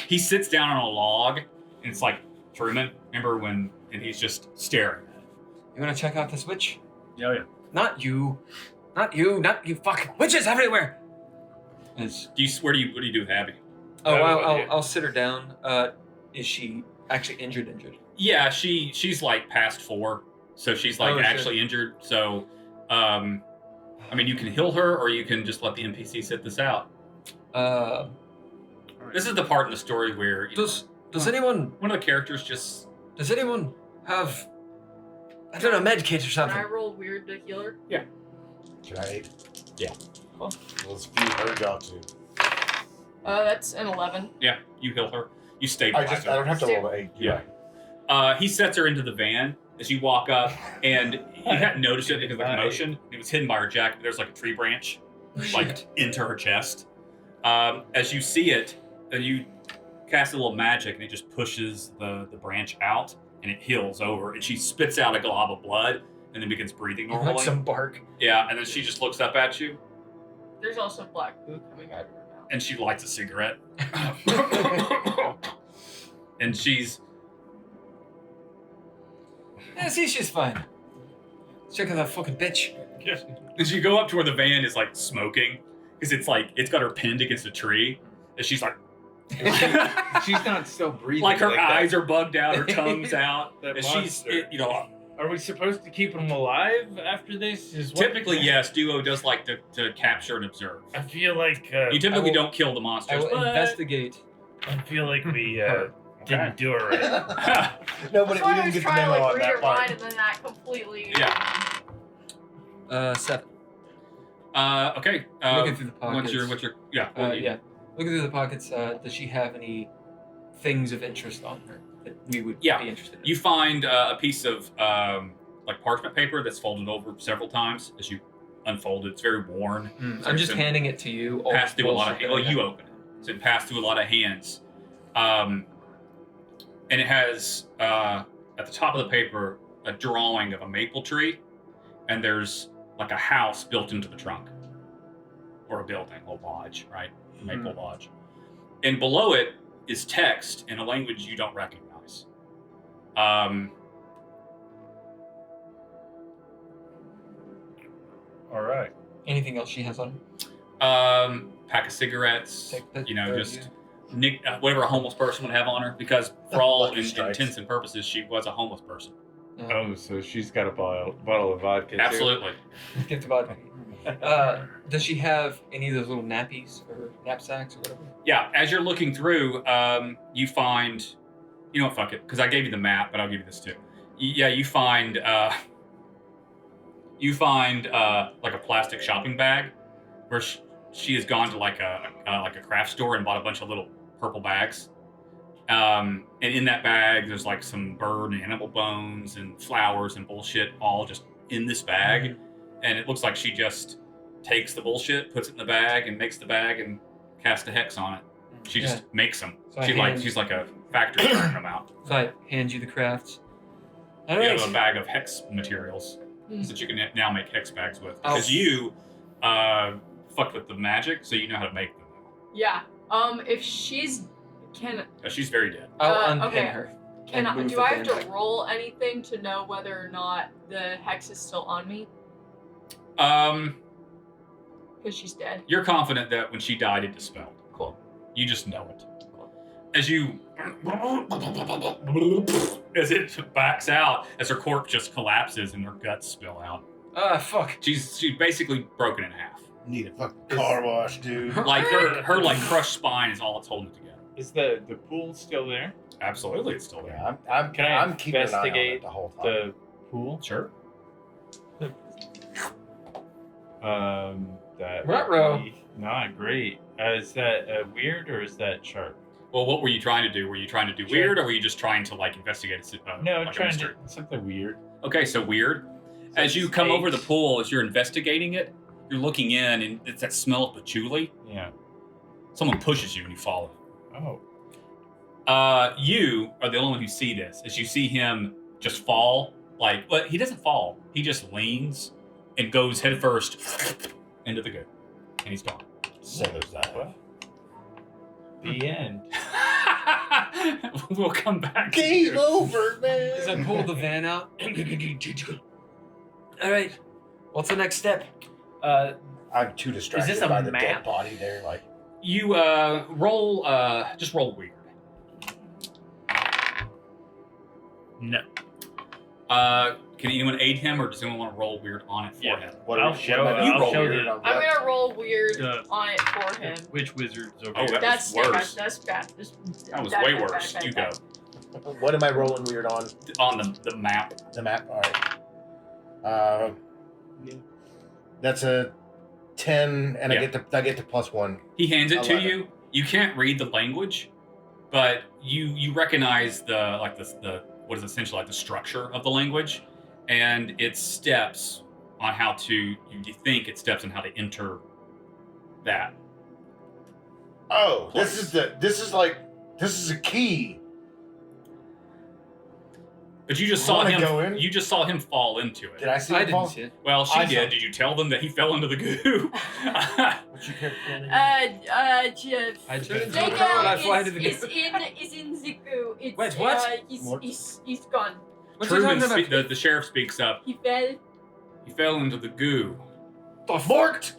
He sits down on a log, and it's like, Truman, remember when, and he's just staring at it. You want to check out this witch? Yeah. Not you. Not you fucking witches everywhere! What do you do with Abby? Oh, I'll sit her down. Is she actually injured? Yeah, she's like past 4, so she's like actually injured. So, I mean, you can heal her, or you can just let the NPC sit this out. This is the part in the story where does anyone? One of the characters just. Does anyone have? I don't know, med kit or something. Can I roll weird to heal her? Yeah. Can I? Yeah. Cool. Let's view her job too. That's an 11. Yeah, you heal her. You I stabilize her. don't have to roll an 8. Yeah. He sets her into the van as you walk up, and you hadn't noticed it because of the commotion. It was hidden by her jacket. There's like a tree branch, like into her chest. As you see it, you cast a little magic, and it just pushes the branch out, and it heals over. And she spits out a glob of blood, and then begins breathing normally. Like some bark. Yeah, and then she just looks up at you, There's also black goo coming out of her mouth. and she lights a cigarette. And she's. Yeah, see, she's fine. Check out that fucking bitch. As you go up to where the van is like smoking, because it's got her pinned against a tree, and she's like. She's not still breathing. Like her eyes that. are bugged out, her tongue's out, That and she's, monster. Are we supposed to keep him alive after this? typically yes. Duo does like to capture and observe. I feel like You typically will- don't kill the I monsters, will but investigate. I feel like we didn't do it right. No, That's but why we I didn't was get the trying to memo like on read her that part. mind, and then that completely. Yeah. 7. Okay. Looking through the pockets. What's your yeah? what do you- Yeah. Looking through the pockets, does she have any things of interest on her that we would Yeah. be interested in? You find a piece of like parchment paper that's folded over several times as you unfold it. It's very worn. I'm just handing it to you. all Passed the through a lot of bullshit well, that I you have. open it, so it passed through a lot of hands, and it has at the top of the paper a drawing of a maple tree, and there's like a house built into the trunk, or a building, a lodge, right? Maple lodge, and below it is text in a language you don't recognize. All right. Anything else she has on her? Pack of cigarettes, Take that- just whatever a homeless person would have on her, because for all Lucky strikes. intents and purposes, she was a homeless person. Oh, so she's got a bottle of vodka. Absolutely. Gift of vodka. Does she have any of those little nappies or knapsacks or whatever? Yeah, as you're looking through, you find, you know what, fuck it, because I gave you the map, but I'll give you this too. You find like a plastic shopping bag, where she has gone to like a craft store and bought a bunch of little purple bags. And in that bag, there's like some bird and animal bones and flowers and bullshit, all just in this bag. And it looks like she just takes the bullshit, puts it in the bag, and makes the bag and casts a hex on it. She just makes them. So She's like a factory turning them out. So I hand you the crafts. All You right. have a bag of hex materials that you can now make hex bags with. Oh. Because you fucked with the magic, so you know how to make them. Yeah. If she's She's very dead. I'll unpin okay. her. can and I, move do the I have band to back. roll anything to know whether or not the hex is still on me? Because she's dead. You're confident that when she died, it dispelled. Cool. You just know it. As you, as it backs out, as her corpse just collapses and her guts spill out. Ah, fuck. She's basically broken in half. Need a fucking car wash, dude. Like her like crushed spine is all that's holding it together. Is the pool still there? Absolutely, it's still there. Yeah, I'm Can I keeping an eye on it investigate the whole time. the pool? Sure. That Ruh-roh. would be not great. Is that weird or is that sharp? Well, what were you trying to do? Were you trying to do weird, or were you just trying to like investigate a No, like a trying mystery? to something weird. Okay, so weird. As you come over the pool, as you're investigating it, you're looking in, and it's that smell of patchouli. Yeah. Someone pushes you, and you fall in. Oh. You are the only one who see this. As you see him just fall, but he doesn't fall. He just leans and goes headfirst into the goo, and he's gone. So there's that. What? The end. We'll come back. Game over, man. As I pull the van out. All right. What's the next step? I'm too distracted Is this a by the map? dead body there. Like, You roll. Just roll weird. No. Can anyone aid him, or does anyone want to roll weird on it for Yeah. him? I'll show am I it. doing? I'll show Weird it. on I'm what? gonna roll weird Uh, on it for him. Which wizard's over Oh, here? that That's was worse. That's bad. That was way worse. You go What am I rolling weird on? on the map. The map. All right. That's a 10, and Yeah. I get to +1. He hands it to 11. you. You can't read the language, but you recognize the what is essentially like the structure of the language, and its steps on how to. You think it steps on how to enter that. Oh, this is a key. But you just saw Wanna him. go in? You just saw him fall into it. Did I see I it fall? didn't see it. Well, she I saw- did. Did you tell them that he fell into the goo? What's your character name? Jeff. I turn into a Vega crow and I fly to the is goo. in the goo. It's, Wait, what? He's gone. What's he Truman, talking about? the sheriff speaks up. He fell. He fell into the goo. Mort!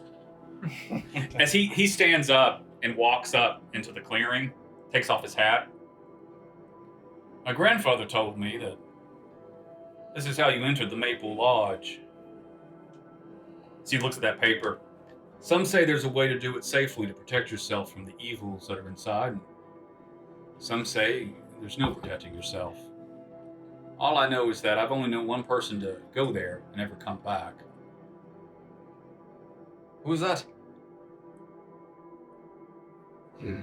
As he stands up and walks up into the clearing, takes off his hat. My grandfather told me that this is how you entered the Maple Lodge. So he looks at that paper. Some say there's a way to do it safely to protect yourself from the evils that are inside. Some say there's no protecting yourself. All I know is that I've only known one person to go there and never come back. Who was that? It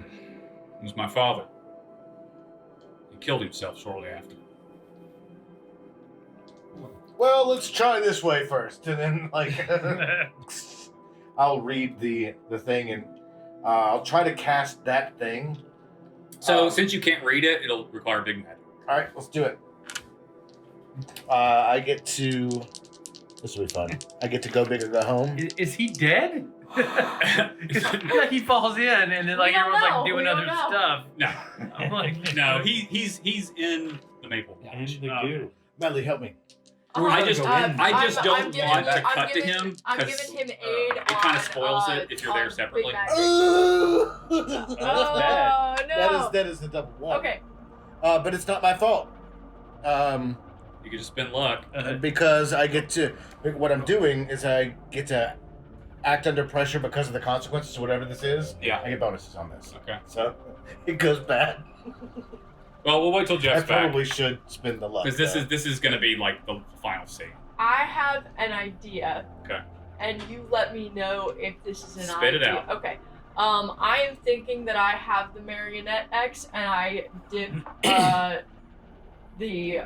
was my father. He killed himself shortly after. Well, let's try this way first, and then I'll read the thing, and I'll try to cast that thing. So since you can't read it, it'll require big magic. All right, let's do it. I get to. This will be fun. I get to go big or go home. Is he dead? Like he falls in and then like We don't everyone's know. like doing We don't other know. stuff. No, I'm like, no, he's in the Maple In Lodge. the goo. Melly, help me. I just don't I'm giving- want to I'm cut to giving- him I'm because giving him aid it kind on, of spoils it if you're there on separately. big magic. That's Oh no. that is the double one. Okay. But it's not my fault. You could just spend luck. Because I get to. What I'm doing is I get to act under pressure because of the consequences, whatever this is. Yeah. I get bonuses on this. Okay. So it goes bad. Well, we'll wait till I Jeff's back probably should spin the luck. because this is going to be like the final scene. I have an idea. Okay. And you let me know if this is an Spit it idea. out. Okay. I am thinking that I have the marionette X and I dip the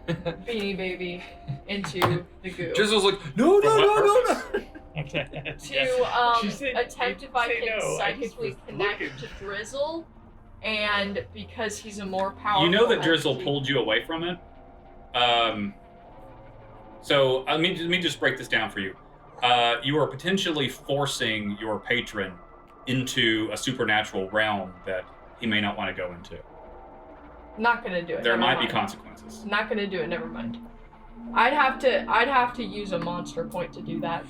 Beanie Baby into the goo. Drizzle's like, no. To She said- attempt if I say can no, I just psychically was connect looking. to Drizzle, and because he's a more powerful. You know that Drizzle entity- pulled you away from it. So let me just break this down for you. You are potentially forcing your patron into a supernatural realm that he may not want to go into. Not gonna do it. There never might be mind. consequences. Not gonna do it. Never mind. I'd have to use a monster point to do that.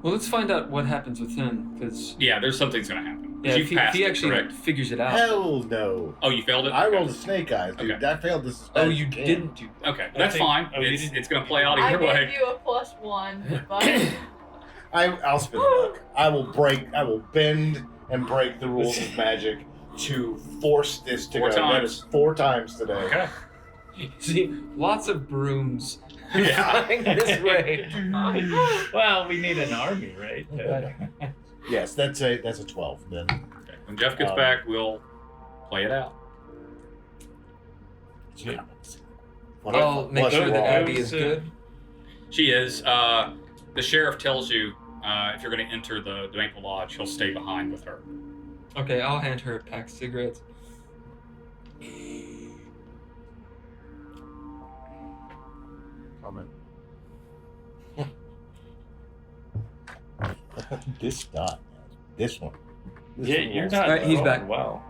Well, let's find out what happens with him, because Yeah, there's something's going to happen. yeah, You've if passed he it, actually correct? figures it out. Hell no. Oh, you failed it? I Okay. rolled a snake eyes, dude. Okay. I failed this. as Oh, bad as you can. didn't do that. Okay, that's think- fine. oh, you It's didn't- going to play out I either gave way. you a +1, but I'll spin the luck. I will bend and break the rules of magic to force this to 4 go. That times. is 4 times today. Okay. See, lots of brooms Yeah. flying this way. Well, we need an army, right? Yes, that's a 12 then. Okay. When Jeff gets Um, back, we'll play it out. I'll make Plus sure that wrong. Abby is good. She is. The sheriff tells you if you're going to enter the Maple Lodge, he'll stay behind with her. Okay, I'll hand her a pack of cigarettes. Comment. This not. This one. Yeah, you're not. Alright, he's rolling back. Well,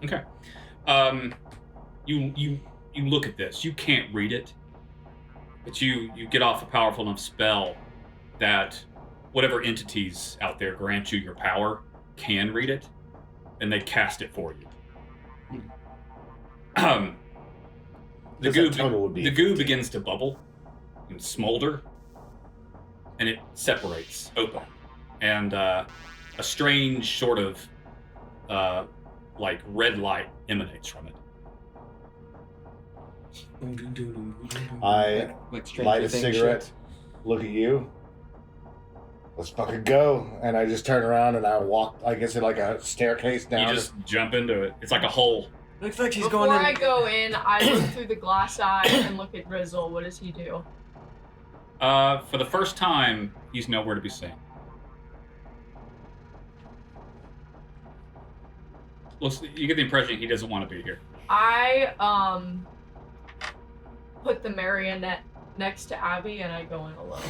Okay. You look at this. You can't read it, but you get off a powerful enough spell that whatever entities out there grant you your power can read it, and they cast it for you. The goo begins to bubble and smolder, and it separates open, and a strange sort of like red light emanates from it. I Like Stranger light a Things cigarette, shit. look at you. Let's fucking go. And I just turn around and I walk, I guess, like a staircase down. You just jump into it. It's like a hole. Looks like she's Before going in. I go in, I look through the glass eye and look at Rizzle. What does he do? For the first time, he's nowhere to be seen. You get the impression he doesn't want to be here. I put the marionette next to Abby and I go in alone.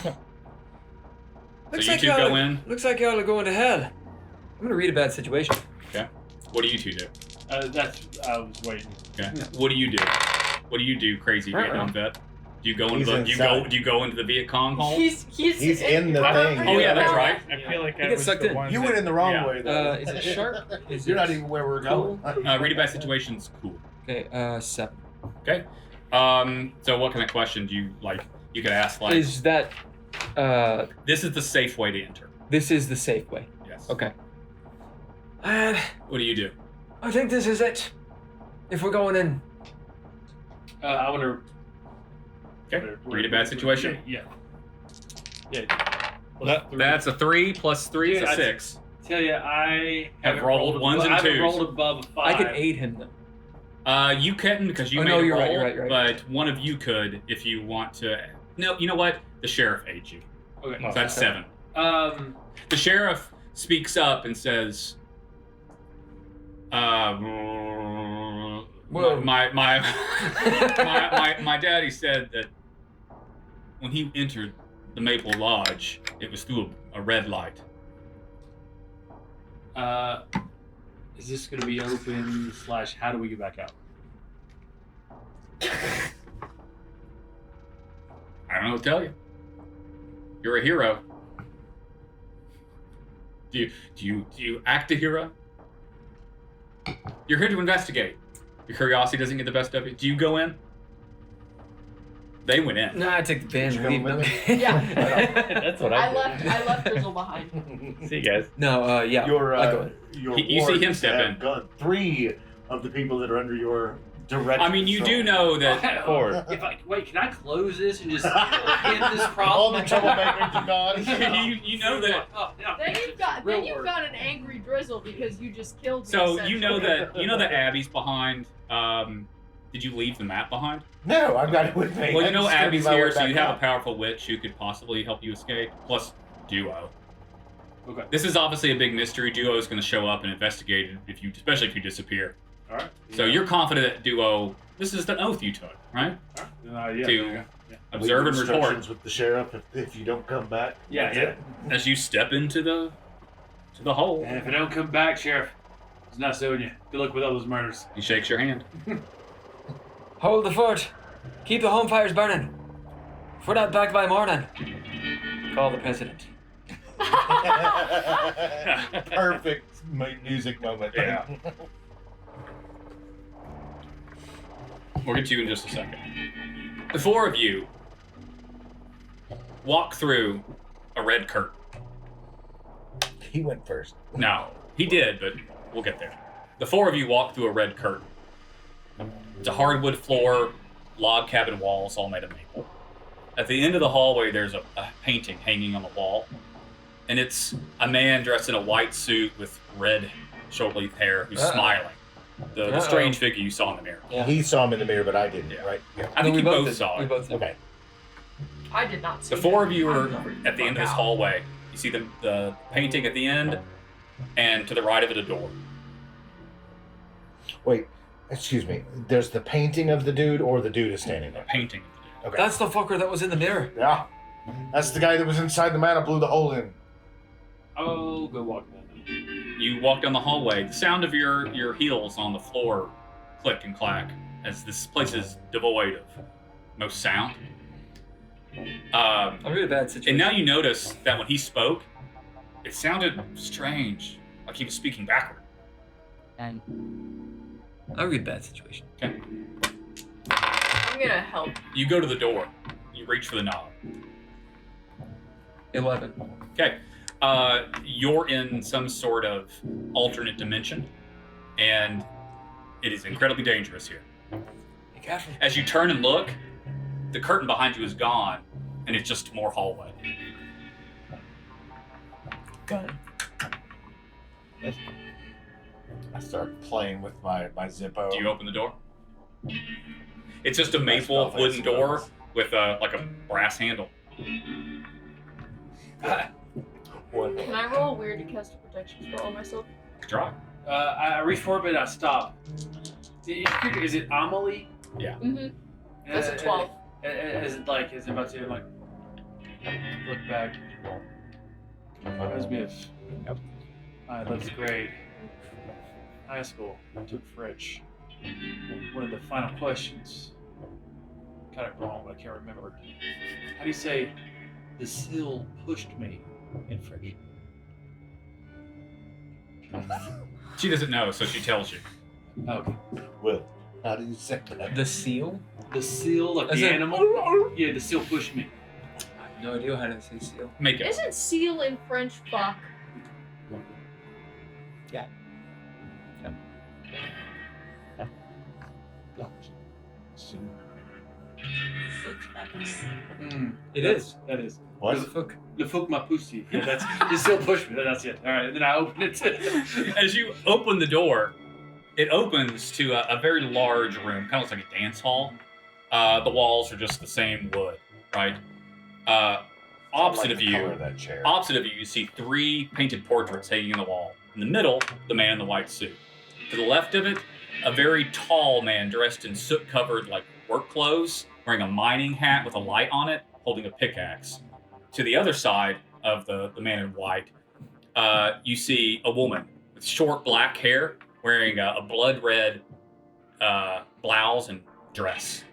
Looks So you like two y'all go are- in. Looks like y'all are going to hell. I'm gonna read a bad situation. Okay. What do you two do? That's I was waiting. Okay. What do you do? What do you do, crazy Vietnam vet? Do you go into He's the inside. do you go into the Viet Cong hole? He's in the thing. Oh yeah, that's right. I feel like He I gets was sucked the in. one You that- went in the wrong Yeah. way, though. Is it sharp? Is You're it not even where we're cool? going. Read a bad situation's cool. Okay, 7. Okay. So what kind of question do you like? You could ask like, Is that this is the safe way to enter. this is the safe way? Yes. Okay. And What do you do? I think this is it. If we're going in. I want to. Okay. Read a bad situation. Yeah. That's a 3 plus 3 is Yeah, a I- 6. Tell you, I Have haven't rolled ones and I haven't twos. rolled above a 5. I can aid him though. You couldn't because you Oh, made no, a you're roll, right, you're right, you're right. but one of you could if you want to. No, you know what? The sheriff aids you. Okay. So that's 7. The sheriff speaks up and says, Whoa. my daddy said that when he entered the Maple Lodge, it was through a red light. Is this going to be open / how do we get back out? I don't know what to tell you. You're a hero. Do you act a hero? You're here to investigate. Your curiosity doesn't get the best of you. Do you go in? They went in. Nah, I take the band You and leave going them. with that's what I did. I left Rizzle behind. See you guys. No, yeah. Your, I go in. your You see him wards step have in. Gone 3 of the people that are under your direct I mean, you do know that. Four. Wait, can I close this and just end this All problem? the troublemakers are gone. you know that. Oh, yeah. Then Real you've work. got an angry Drizzle because you just killed me. So you know essentially. that Abby's behind. Did you leave the map behind? No, I've got it with me. Well, you I'm know just gonna Abby's be my way here, so back you have a up. powerful witch who could possibly help you escape. Plus, Duo. Okay. This is obviously a big mystery. Duo is going to show up and investigate it especially if you disappear. All right. So you're confident that Duo. This is an oath you took, right? Yeah. To yeah. observe and Leave report instructions with the sheriff if you don't come back. Yeah. as you step into the hole. And if I don't come back, Sheriff, it's not suing you. Good luck with all those murders. He shakes your hand. Hold the fort. Keep the home fires burning. If we're not back by morning, call the president. Perfect music moment. Yeah. We'll get to you in just a second. The 4 of you walk through a red curtain. He went first. No, he did, but we'll get there. The 4 of you walk through a red curtain. It's a hardwood floor, log cabin walls, all made of maple. At the end of the hallway, there's a painting hanging on the wall, and it's a man dressed in a white suit with red short-leaf hair who's smiling. The strange figure you saw in the mirror. Yeah. He saw him in the mirror, but I didn't, Yeah. right? Yeah. I think we you both did. saw We it. both did. Okay. I did not see The 4 of you that. are I'm never at the end of this out. hallway. You see the painting at the end, and to the right of it, a door. Wait, excuse me. There's the painting of the dude, or the dude is standing A there. painting. Okay. That's the fucker that was in the mirror. Yeah. That's the guy that was inside the man I blew the hole in. I'll go walk down. You walk down the hallway. The sound of your heels on the floor click and clack as this place is devoid of most sound. I'm in a bad situation. And now you notice that when he spoke, it sounded strange, like he was speaking backward. I'm in a bad situation. Okay. I'm gonna help. You go to the door. You reach for the knob. 11. Okay. You're in some sort of alternate dimension, and it is incredibly dangerous here. Be careful. As you turn and look, the curtain behind you is gone, and it's just more hallway. Gun. I start playing with my Zippo. Do you open the door? It's just a Nice maple stuff, wooden I door suppose. with like a brass handle. Can I roll weird to cast a protection spell on myself? Try. I reach for it, but I stop. Is it Amélie? Mm-hmm. That's a 12. Is it about to like look back? Reminds me of I left grade, high school. I took French. One of the final questions. Got it wrong, but I can't remember. How do you say the seal pushed me in French? She doesn't know, so she tells you. Okay. Will, how do you say that? The seal? The seal, like As the in- animal? Yeah, the seal pushed me. I have no idea how to say seal. Make it. Isn't seal in French fuck? It is. That is. What? The fuck? Le fuck ma pussy. Yeah, that's the seal pushed me. That's it. All right, and then I open it. As you open the door, it opens to a very large room, kind of looks like a dance hall. The walls are just the same wood, right? Opposite I like of the you, color of that chair. opposite of you, you see 3 painted portraits hanging on the wall. In the middle, the man in the white suit. To the left of it, a very tall man dressed in soot-covered like work clothes, wearing a mining hat with a light on it, holding a pickaxe. To the other side of the man in white, you see a woman with short black hair, wearing a blood red blouse and dress.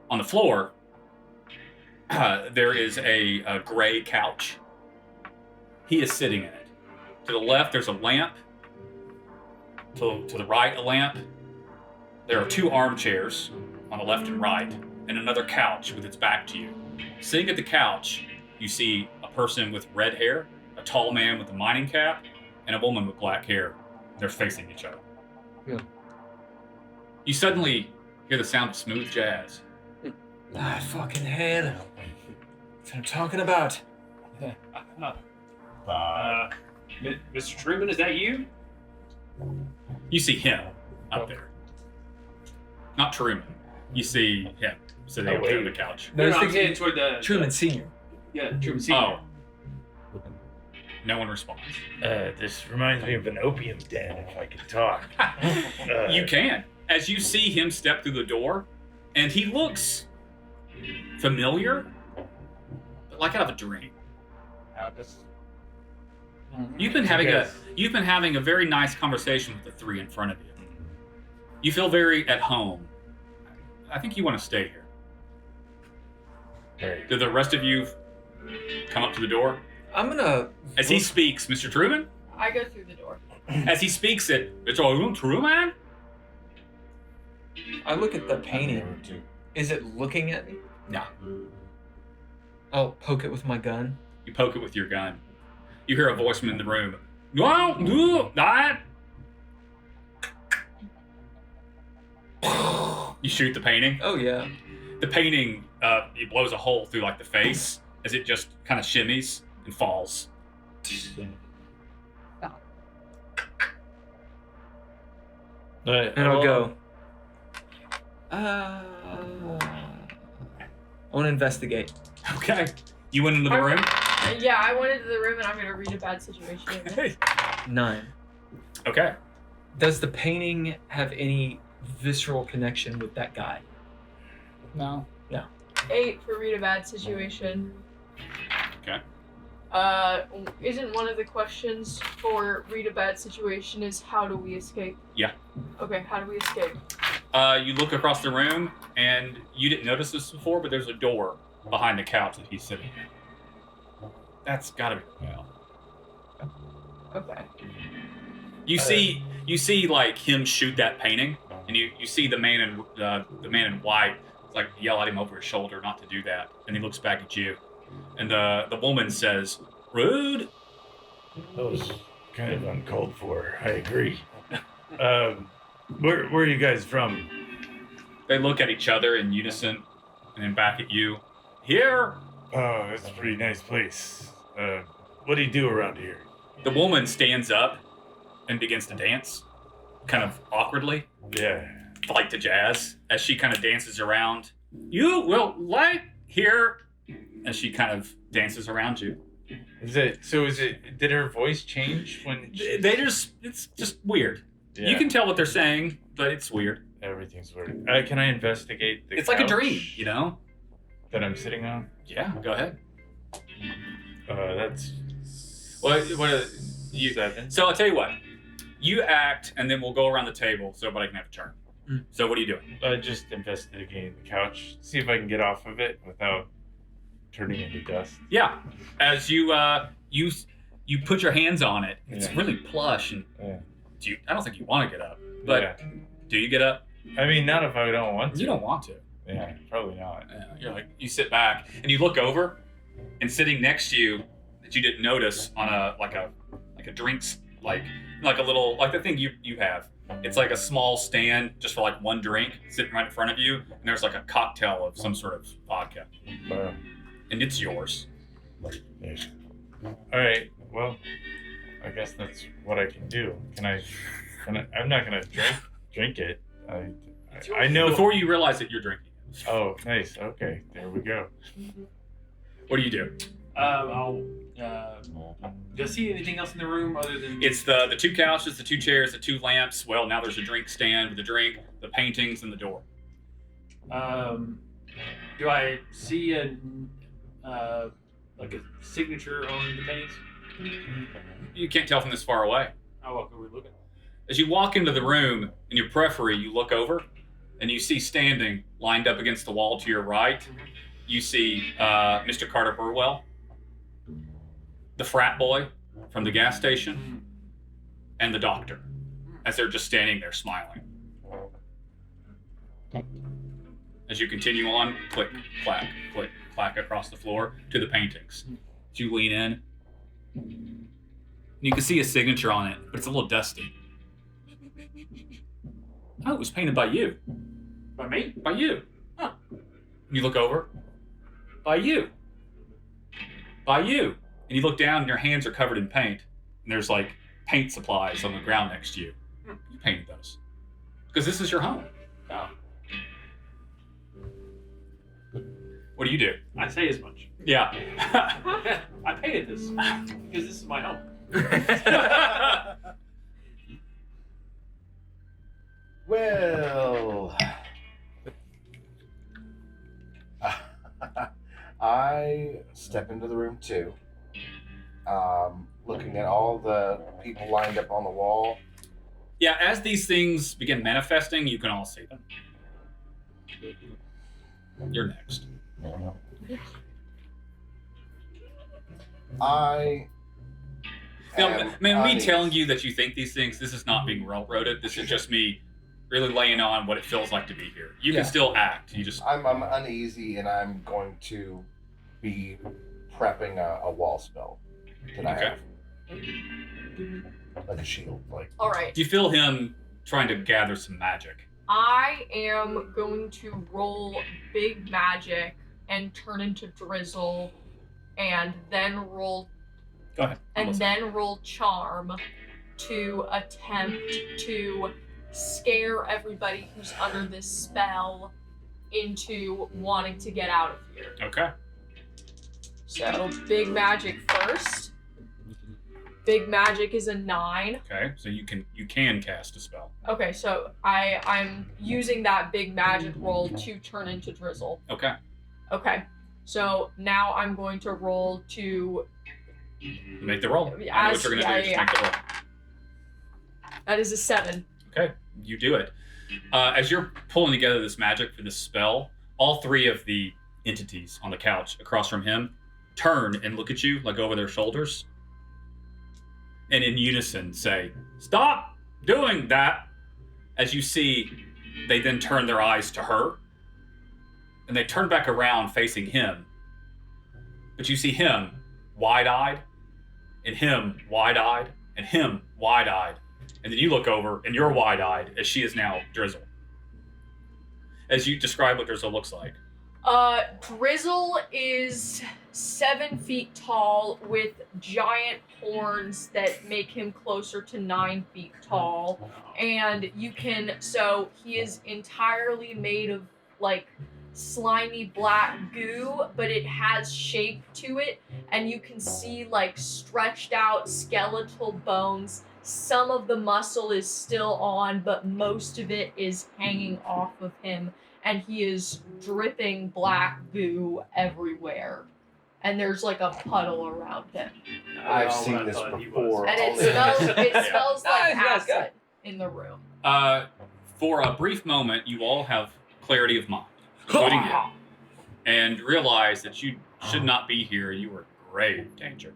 On the floor, there is a gray couch. He is sitting in it. To the left, there's a lamp. To the right, a lamp. There are 2 armchairs on the left and right, and another couch with its back to you. Sitting at the couch, you see a person with red hair, a tall man with a mining cap, and a woman with black hair. They're facing each other. Yeah. You suddenly hear the sound of smooth jazz. Ah, fucking hell. That's what I'm talking about. Mr. Truman, is that you? You see him up there. Not Truman. You see him sitting on the couch. No, I was I'm thinking heading toward the Truman Sr. Yeah, Truman Senior. Oh. No one responds. This reminds me of an opium den, if I could talk. You can. As you see him step through the door, and he looks familiar, but like out of a dream. You've been having a very nice conversation with the 3 in front of you. You feel very at home. I think you want to stay here. Right. Do the rest of you come up to the door? I'm gonna. As he speaks, Mr. Truman? I go through the door. As he speaks it, it's all Truman? I look at the painting. Is it looking at me? No. I'll poke it with my gun. You poke it with your gun. You hear a voice from in the room. Don't do that. You shoot the painting. Oh yeah. The painting, it blows a hole through like the face as it just kind of shimmies and falls. And I'll go. I want to investigate. Okay. You went into the room? Yeah, I went into the room and I'm gonna read a bad situation. 9. Okay. Does the painting have any visceral connection with that guy? No. No. 8 for read a bad situation. Okay. Isn't one of the questions for read a bad situation is how do we escape? Yeah. Okay, how do we escape? You look across the room, and you didn't notice this before, but there's a door behind the couch that he's sitting in. That's gotta be the way out. Okay. You see, like him shoot that painting, and you see the man in white, like yell at him over his shoulder not to do that, and he looks back at you, and the woman says, "Rude." That was kind of uncalled for. I agree. Where are you guys from? They look at each other in unison, and then back at you. Here. Oh, that's a pretty nice place. What do you do around here? The woman stands up and begins to dance, kind of awkwardly. Yeah. Like to jazz, as she kind of dances around. You will like here, as she kind of dances around you. Did her voice change when it's just weird. Yeah. You can tell what they're saying, but it's weird. Everything's weird. Can I investigate the It's like a couch dream, you know? that I'm sitting on? Yeah, go ahead. That's What you 7. So I'll tell you what. You act, and then we'll go around the table so everybody can have a turn. So what are you doing? Just investigating the couch, see if I can get off of it without turning into dust. Yeah, as you put your hands on it. It's Yeah. really plush, and Yeah. I don't think you want to get up, but do you get up? I mean, not if I don't want to. You don't want to. Yeah, probably not. You're like, you sit back and you look over, and sitting next to you that you didn't notice on a drinks like a little like the thing you have. It's like a small stand just for like one drink sitting right in front of you, and there's like a cocktail of some sort of vodka, and it's yours. All right. Well, I guess that's what I can do. Can I? I'm not gonna drink it. I know. Before you realize that you're drinking. Oh, nice. Okay, there we go. What do you do? I'll. Do I see anything else in the room other than? It's the 2 couches, the 2 chairs, the 2 lamps. Well, now there's a drink stand with a drink, the paintings, and the door. Do I see like a signature on the paintings? You can't tell from this far away. I'll walk over and look at it. As you walk into the room, in your periphery, you look over, and you see standing, lined up against the wall to your right, you see Mr. Carter Burwell, the frat boy from the gas station, and the doctor, as they're just standing there smiling. As you continue on, click, clack across the floor to the paintings. As you lean in, you can see a signature on it, but it's a little dusty. Oh, it was painted by you. By me? By you. Huh. You look over. By you. By you. And you look down and your hands are covered in paint. And there's like paint supplies on the ground next to you. You painted those. Because this is your home. Oh. What do you do? I say as much. Yeah. I painted this because this is my home. Well, I step into the room too, looking at all the people lined up on the wall. Yeah, as these things begin manifesting, you can all see them. You're next. I Now, am man, me uneasy. telling you that you think these things, this is not being railroaded. This is just me really laying on what it feels like to be here. You Yeah. can still act. You just I'm uneasy, and I'm going to be prepping a wall spell that I Okay. have, like a shield. Like All right. do you feel him trying to gather some magic? I am going to roll big magic and turn into drizzle, and then roll Go ahead. I'm and listening. then roll charm to attempt to scare everybody who's under this spell into wanting to get out of here. Okay. So big magic first. Big magic is a 9. Okay. So you can cast a spell. Okay, so I'm using that big magic roll to turn into drizzle. Okay. Okay. So now I'm going to roll to. Make the roll. I know what you're gonna do. Just make the roll. That is a 7. Okay, you do it. As you're pulling together this magic for this spell, all 3 of the entities on the couch across from him turn and look at you, like over their shoulders, and in unison say, "Stop doing that!" As you see, they then turn their eyes to her, and they turn back around facing him. But you see him wide-eyed, and him wide-eyed, and him wide-eyed. And then you look over, and you're wide-eyed, as she is now Drizzle. As you describe what Drizzle looks like. Drizzle is 7 feet tall with giant horns that make him closer to 9 feet tall. And so he is entirely made of like slimy black goo, but it has shape to it. And you can see like stretched out skeletal bones. Some of the muscle is still on, but most of it is hanging off of him. And he is dripping black goo everywhere. And there's like a puddle around him. I've seen this before. And it smells like acid in the room. For a brief moment, you all have clarity of mind, including you, and realize that you should not be here. You are in grave danger.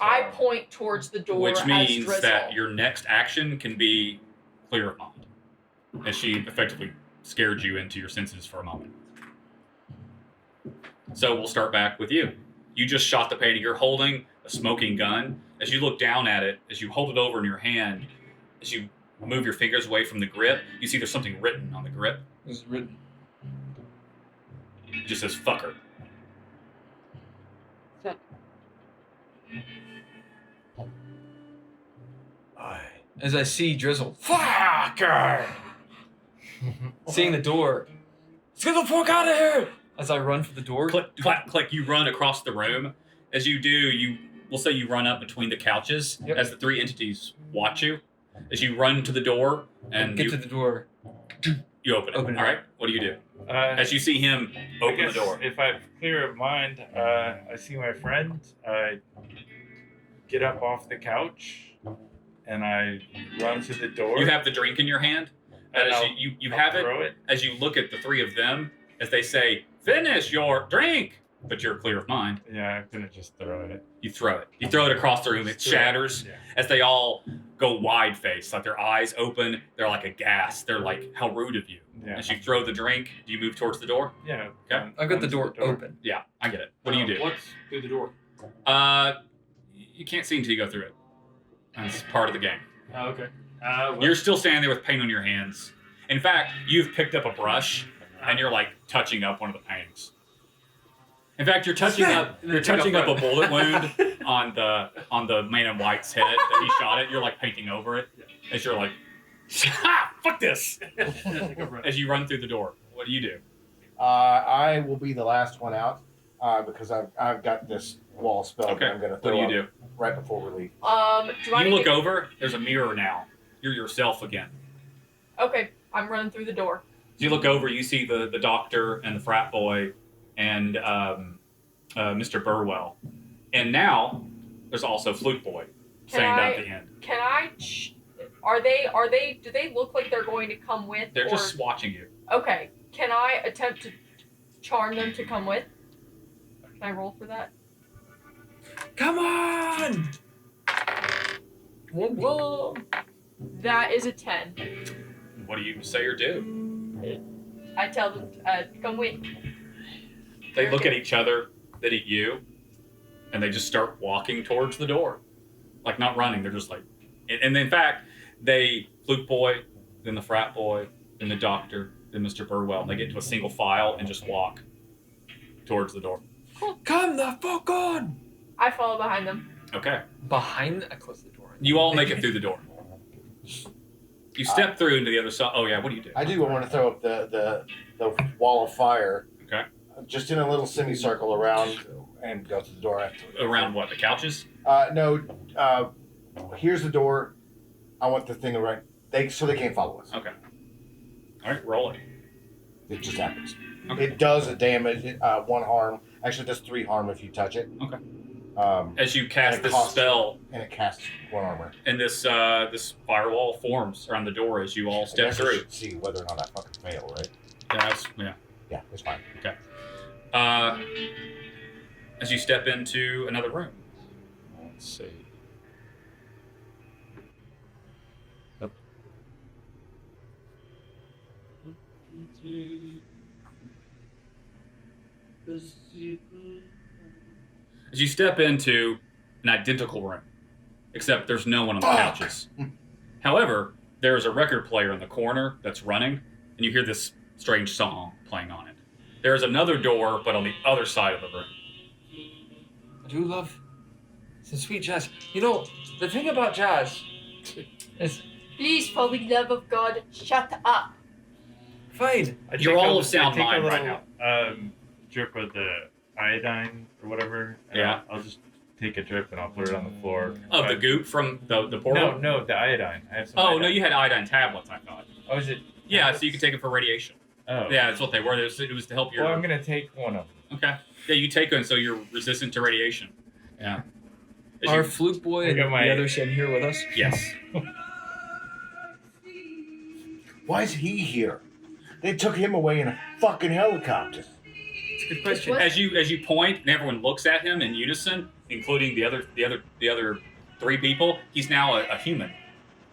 I point towards the door, which means as Drizzle. that your next action can be clear of mind, as she effectively scared you into your senses for a moment. So we'll start back with you. You just shot the painting. You're holding a smoking gun. As you look down at it, as you hold it over in your hand, as you move your fingers away from the grip, you see there's something written on the grip. This is written. It just says "fucker." As I see Drizzle, Fucker! seeing the door, let's get the fuck out of here! As I run for the door. Click, clack, click. You run across the room. As you do, we'll say you run up between the couches. Yep. As the 3 entities watch you. As you run to the door and Get to the door. you open it. Open it. All right. What do you do? As you see him I open the guess door. If I'm clear of mind, I see my friend. I get up off the couch and I run to the door. You have the drink in your hand. And As I'll- you I'll have it. throw it. As you look at the 3 of them, as they say, "Finish your drink," but you're clear of mind. Yeah, I'm gonna just throw it. You throw it. You throw it across the room. It shatters. Yeah. As they all go wide faced, like their eyes open. They're like aghast. They're like, "How rude of you." Yeah. As you throw the drink, do you move towards the door? Yeah. Okay. I've got the door open. Yeah, I get it. What do you do? What's through the door? You can't see until you go through it. That's part of the game. Oh, okay. You're still standing there with paint on your hands. In fact, you've picked up a brush and you're like touching up one of the paintings. In fact, you're touching up a bullet wound on the man in white's head that he shot at. You're like painting over it as you're like, "Ha! Fuck this!" As you run through the door. What do you do? I will be the last one out because I've got this wall spell Okay. that I'm going to What throw do you up do? right before we leave. Do I You need look to... over. There's a mirror now. You're yourself again. Okay, I'm running through the door. As you look over, you see the doctor and the frat boy and Mr. Burwell. And now there's also Flute Boy saying that at the end. Can I? Are they? Do they look like they're going to come with? They're or... just watching you. Okay. Can I attempt to charm them to come with? Can I roll for that? Come on! Whoa. That is a 10. What do you say or do? I tell them to come with. They look at each other, then at you, and they just start walking towards the door. Like, not running, they're just like... And in fact, Flute Boy, then the frat boy, then the doctor, then Mr. Burwell, and they get to a single file and just walk towards the door. Come the fuck on! I follow behind them. Okay. I close the door. You all make it through the door. You step through into the other side. Oh, yeah, what do you do? I do want to throw up the wall of fire. Okay. Just in a little semicircle around and go to the door after. Around what, the couches? No. Here's the door. I want the thing around. So they can't follow us. Okay. All right, roll it. It just happens. Okay. It does a damage, 1 harm. Actually, it does 3 harm if you touch it. Okay. Um, As you cast and it this costs- spell, and it casts 1 armor. and this firewall forms around the door as you all I step guess I through. should see whether or not I fucking fail, right? Yeah. Yeah, it's fine. As you step into another room. Let's see. As you step into an identical room, except there's no one on the couches. However, there's a record player in the corner that's running, and you hear this strange song playing on it. There's another door, but on the other side of the room. I do love some sweet jazz. You know, the thing about jazz is Please, for the love of God, shut up. fine. I You're take all a- of sound I take a mind right little, drip of the iodine or whatever. and Yeah. I'll just take a drip and I'll put it on the floor. Of the goop from the portal? No, the iodine. I have some. Oh, iodine. no, you had iodine tablets, I thought. Oh, is it? Yeah, so you could take them for radiation. Oh. Yeah, that's what they were. It was to help your... Well, I'm gonna take one of them. Okay. Yeah, you take one so you're resistant to radiation. Yeah. As Our you- flute boy I and got my- the other Shen here with us. Yes. Why is he here? They took him away in a fucking helicopter. It's a good question. What? As you point and everyone looks at him in unison, including the other 3 people, he's now a human.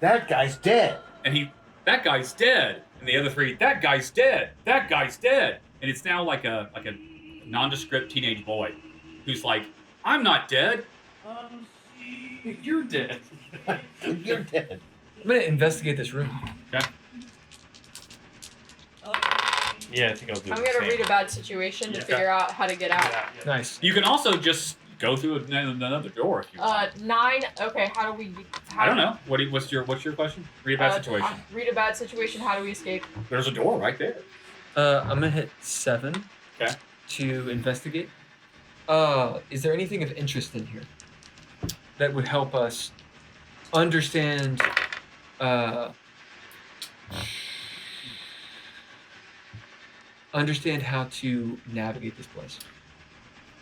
That guy's dead. And that guy's dead. And the other 3, that guy's dead. That guy's dead. And it's now like a nondescript teenage boy who's like, I'm not dead. You're dead. You're dead. I'm gonna investigate this room. Yeah, I think I'll do. I'm the gonna same. read a bad situation to figure out how to get out. Nice. You can also just go through another door if you want. 9. Okay, how do we? I don't know. What's your question? Read a bad situation. Read a bad situation. How do we escape? There's a door right there. I'm gonna hit 7. Okay. To investigate. Is there anything of interest in here that would help us understand? Understand how to navigate this place.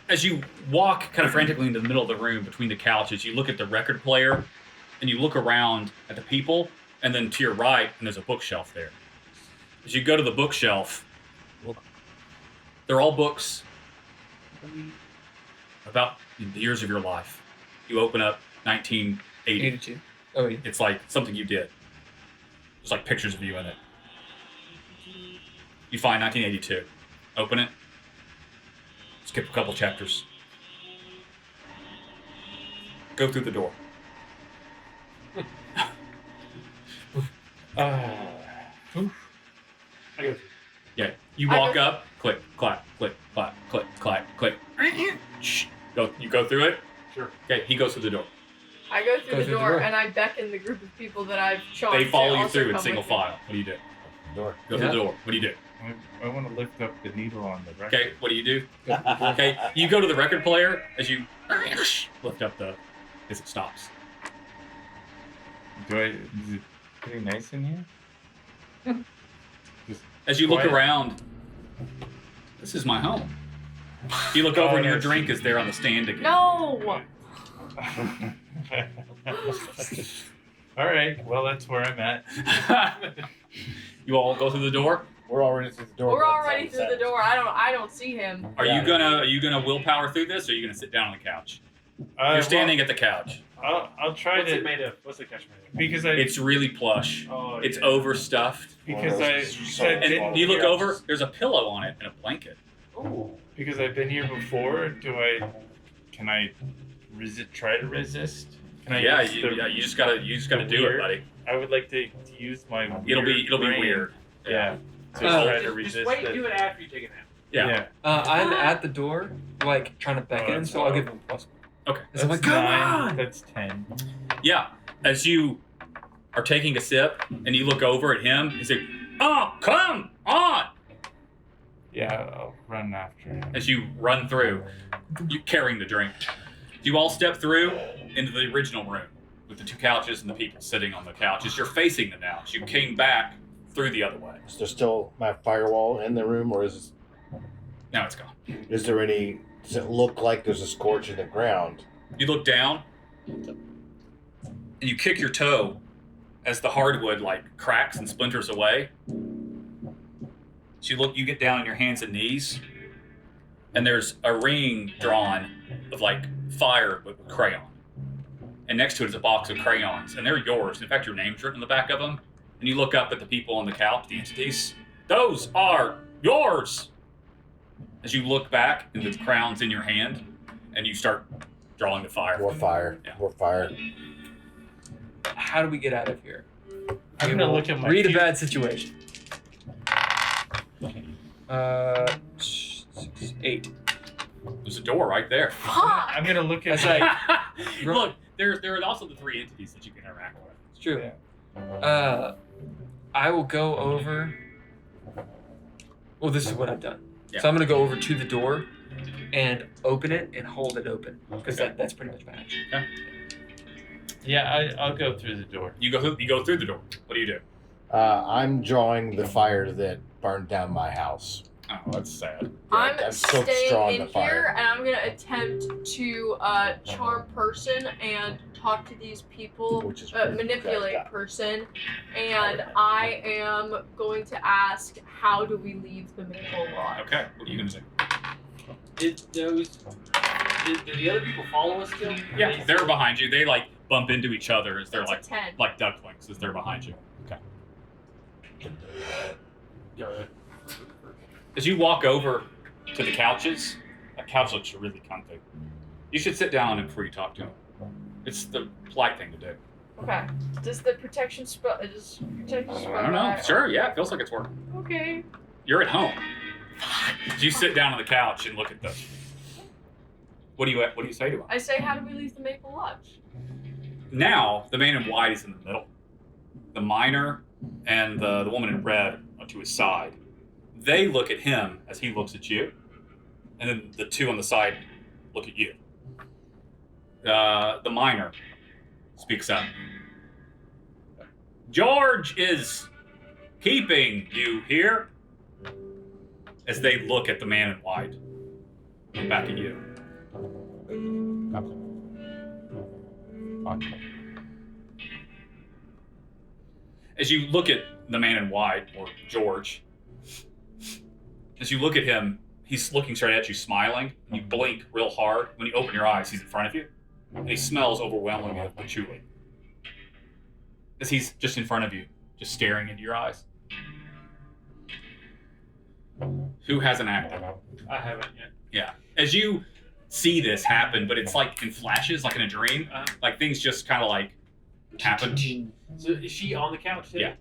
As you walk kind of frantically into the middle of the room between the couches, you look at the record player and you look around at the people, and then to your right, and there's a bookshelf there. As you go to the bookshelf, they're all books about the years of your life. You open up 1980. 82. Oh, yeah. It's like something you did. There's like pictures of you in it. You find 1982. Open it. Skip a couple chapters. Go through the door. Yeah. You walk up. Click, clack, click, clack, click, clack, click. Shh. You go through it. Sure. Okay. He goes through the door. I go through the door and I becken the group of people that I've chosen. They follow to you also through in come single with me. file. What do you do? Door. Go through the door. What do you do? I want to lift up the needle on the record. Okay. What do you do? Okay. You go to the record player as you lift up the. As it stops. Is it pretty nice in here? As you look Quiet. around, this is my home. You look over and your that's- drink is there on the stand again. No. All right. Well, that's where I'm at. You all go through the door. We're already through the door. We're already through the door. I don't see him. Are you gonna willpower through this, or are you gonna sit down on the couch? You're standing at the couch. I'll try What's to it made of? What's the couch made of? because I It's really plush. Oh, It's yeah. overstuffed. because I've been And you look over. There's a pillow on it and a blanket. Ooh. because I've been here before. Can I try to resist? Can I Yeah, use the- you just gotta do it, weird? buddy. I would like to use my. It'll be brain. weird. Yeah. To Oh. try to Just resist wait. it. Do it after you take a nap. Yeah. I'm at the door, like trying to beckon, that's so I'll low. give him a +1. Okay. So I'm like, That's come 9, on! That's 10. Yeah. As you are taking a sip and you look over at him, you say, "Oh, come on!" Yeah, I'll run after him. As you run through, you carrying the drink. You all step through into the original room with the 2 couches and the people sitting on the couches. You're facing them now. As you came back through the other way. Is there still my firewall in the room, or Now it's gone. is there any? Does it look like there's a scorch in the ground? You look down, and you kick your toe as the hardwood like cracks and splinters away. So you get down on your hands and knees, and there's a ring drawn of like fire with crayon. And next to it is a box of crayons, and they're yours. In fact, your name's written on the back of them. And you look up at the people on the couch, the entities. Those are yours! As you look back, and the crown's in your hand, and you start drawing the fire. More fire. Yeah. More fire. How do we get out of here? I'm gonna look at my Read a cube. bad situation. 8. There's a door right there. Fuck! I'm gonna look at That's my, like, Look, there are also the 3 entities that you can interact with. it's true. Yeah. I will go over. Well, this is what I've done. Yeah. So I'm gonna go over to the door and open it and hold it open because Okay. that's pretty much my action. Yeah, I'll go through the door. You go through the door. What do you do? I'm drawing the fire that burned down my house. Oh, that's sad. I'm still straw staying in in the fire. here, and I'm gonna attempt to charm person and talk to these people, Which is manipulate yeah. person, and I am going to ask, how do we leave the Maple Lodge? Okay, what are you gonna do? Did the other people follow us still? Yeah, they're behind you. They like bump into each other as they're That's a 10. like ducklings as they're behind you. Go ahead. As you walk over to the couches, that couch looks really comfy. You should sit down on it before you talk to him. It's the polite thing to do. Okay. Does the protection spell? Does protection spell? I don't know. Sure, yeah, it feels like it's working. Okay. You're at home. You sit down on the couch and look at this. What do you say to him? I say, how do we leave the Maple Lodge? Now, the man in white is in the middle. The miner and the woman in red are to his side. They look at him as he looks at you. And then the 2 on the side look at you. The miner speaks up. George is keeping you here. As they look at the man in white. Look back at you. As you look at the man in white, or George, as you look at him, he's looking straight at you, smiling, and you blink real hard. When you open your eyes, he's in front of you, and he smells overwhelmingly of patchouli. As he's just in front of you, just staring into your eyes. Who hasn't acted? I haven't yet. Yeah. As you see this happen, but it's like in flashes, like in a dream, like things just kind of like happen. So is she on the couch too? Yeah.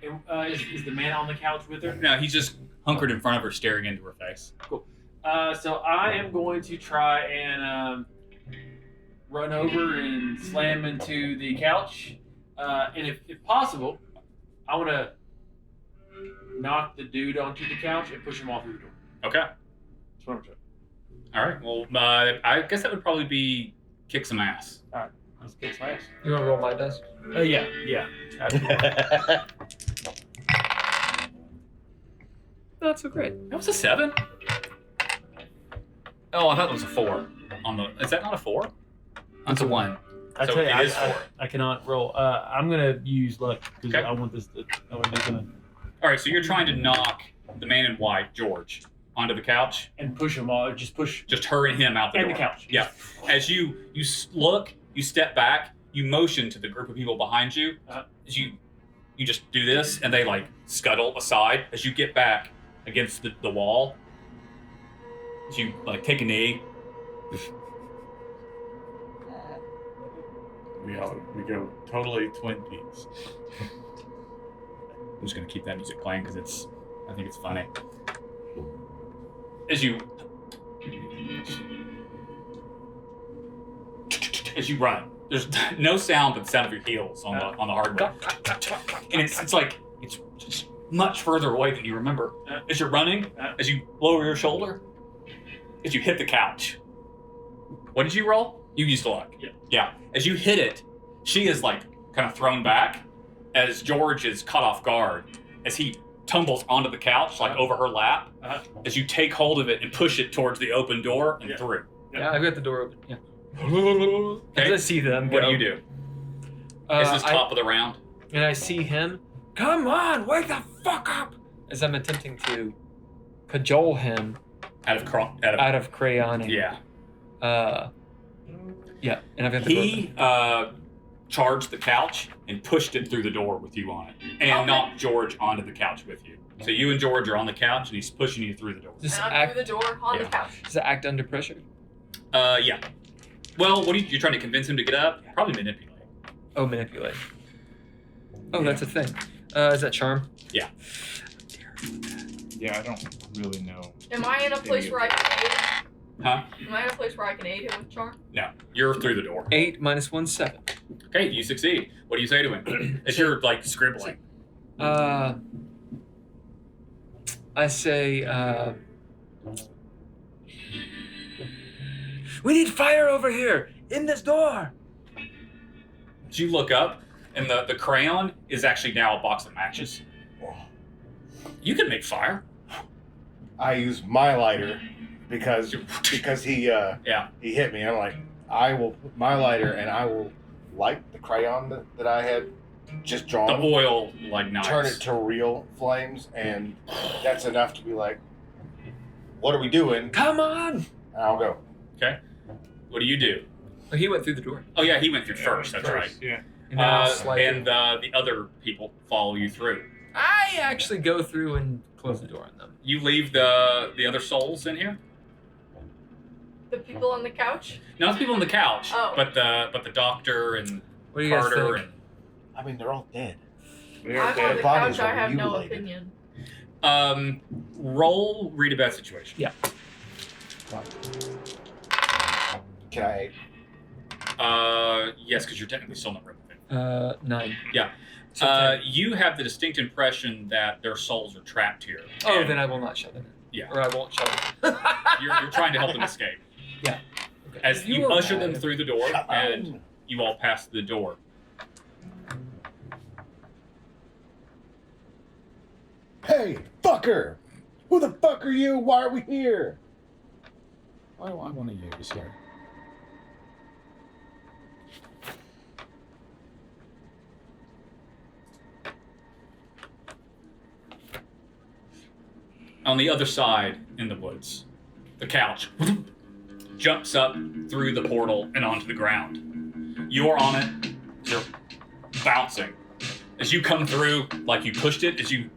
And, is the man on the couch with her? No, he's just hunkered in front of her, staring into her face. Cool. So I am going to try and run over and slam into the couch. And if possible, I want to knock the dude onto the couch and push him off through the door. Okay. That's what I'm trying. All right. Well, I guess that would probably be kick some ass. Let's kick some ass. You want to roll my dice? Yeah. Not so great. That was a 7. Oh, I thought it was a 4. Is that not a 4? That's a 1. I So tell you, it is 4. I cannot roll. I'm gonna use luck because Okay. I want this to. I want this to. All right. So you're trying to knock the man in white, George, onto the couch. And push him off. Just push. Just hurry him out the And door. the couch. Yeah. As you look, you step back, you motion to the group of people behind you. As you just do this, and they like scuttle aside. As you get back against the wall, as you like take a knee. We go totally Twin Peaks. I'm just gonna keep that music playing because I think it's funny. As you run, there's no sound but the sound of your heels on the hardwood, and it's like it's just much further away than you remember. As you're running, as you lower your shoulder, as you hit the couch. What did you roll? You used luck. Yeah. As you hit it, she is like kind of thrown back as George is caught off guard. as he tumbles onto the couch, like over her lap, as you take hold of it and push it towards the open door and through. Yeah, I've got the door open. Yeah. Okay. As I see them What go, do you do? This is top of the round. And I see him. Come on, wake the fuck up! As I'm attempting to cajole him Out of crayon. yeah. Yeah, and I've got the door He charged the couch and pushed it through the door with you on it, and Okay. knocked George onto the couch with you. So you and George are on the couch, and he's pushing you through the door. Does And I'm act, through the door on the couch. does it act under pressure? Yeah. Well, what are you trying to convince him to get up? Probably manipulate. Oh, manipulate. Oh, that's a thing. Is that charm? Yeah. Yeah, I don't really know. Am I in a place where I can aid? Huh? Am I in a place where I can aid him with charm? No, you're through the door. 8 minus 1, 7. Okay, you succeed. What do you say to him? As you're like scribbling. I say, we need fire over here in this door. As you look up, and the crayon is actually now a box of matches. You can make fire. I use my lighter because he he hit me. I'm like, I will put my lighter and I will light the crayon that I had just drawn. The oil like knives. Turn it to real flames, and that's enough to be like, what are we doing? Come on. And I'll go. Okay. What do you do? Oh, he went through the door. Oh yeah, he went through first. That's right. Yeah. And then I'll slide And through. the other people follow you through. I actually go through and close the door on them. You leave the other souls in here. The people on the couch? Not the people on the couch, Oh. but the doctor and What do you guys Carter think? I mean, they're all dead. They are I'm on dead. the bodies couch. I are have no mutilated. opinion. and roll read a bad situation. Yeah. Can I? Yes, because you're technically still not removing. 9. Yeah. So 10. You have the distinct impression that their souls are trapped here. Oh, And then I will not shove it in. Yeah. Or I won't shove it. you're trying to help them escape. Okay. As you were usher mad. them through the door, and you all pass the door. Hey, fucker! Who the fuck are you? Why are we here? Why do I want to use here? On the other side, in the woods, the couch jumps up through the portal and onto the ground. You're on it. You're bouncing. As you come through, like you pushed it, as you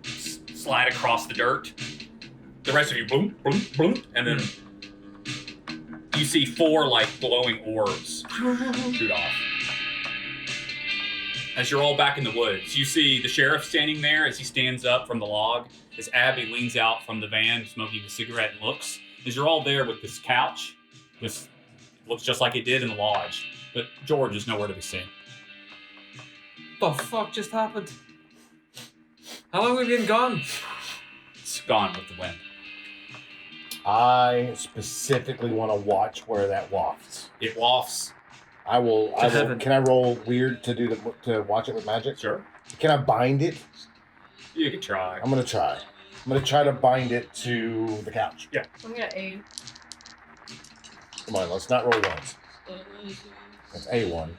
slide across the dirt, the rest of you, boom, boom, boom, and then you see 4 like glowing orbs shoot off. As you're all back in the woods, you see the sheriff standing there as he stands up from the log, as Abby leans out from the van smoking a cigarette and looks. As you're all there with this couch, this looks just like it did in the lodge, but George is nowhere to be seen. The fuck just happened? How long have we been gone? It's gone with the wind. I specifically want to watch where that wafts. It wafts. I will. heaven. Can I roll weird to watch it with magic? Sure. Can I bind it? You can try. I'm gonna try. I'm gonna try to bind it to the couch. I'm gonna aid. Come on, let's not roll ones. That's A1.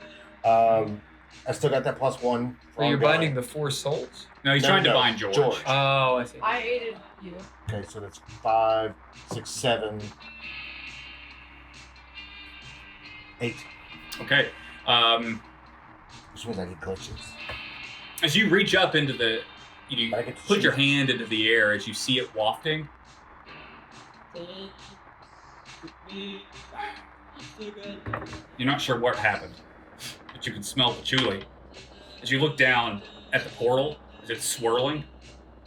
I still got that +1. So you're binding the 4 souls? No, he's trying to bind George. Oh, I see. I aided you. Okay, so that's 5, 6, 7, 8. Okay. Which means I get glitches. As you reach up into the, you But I get to put your choose. hand into the air as you see it wafting. You're not sure what happened, but you can smell patchouli. As you look down at the portal, as it's swirling,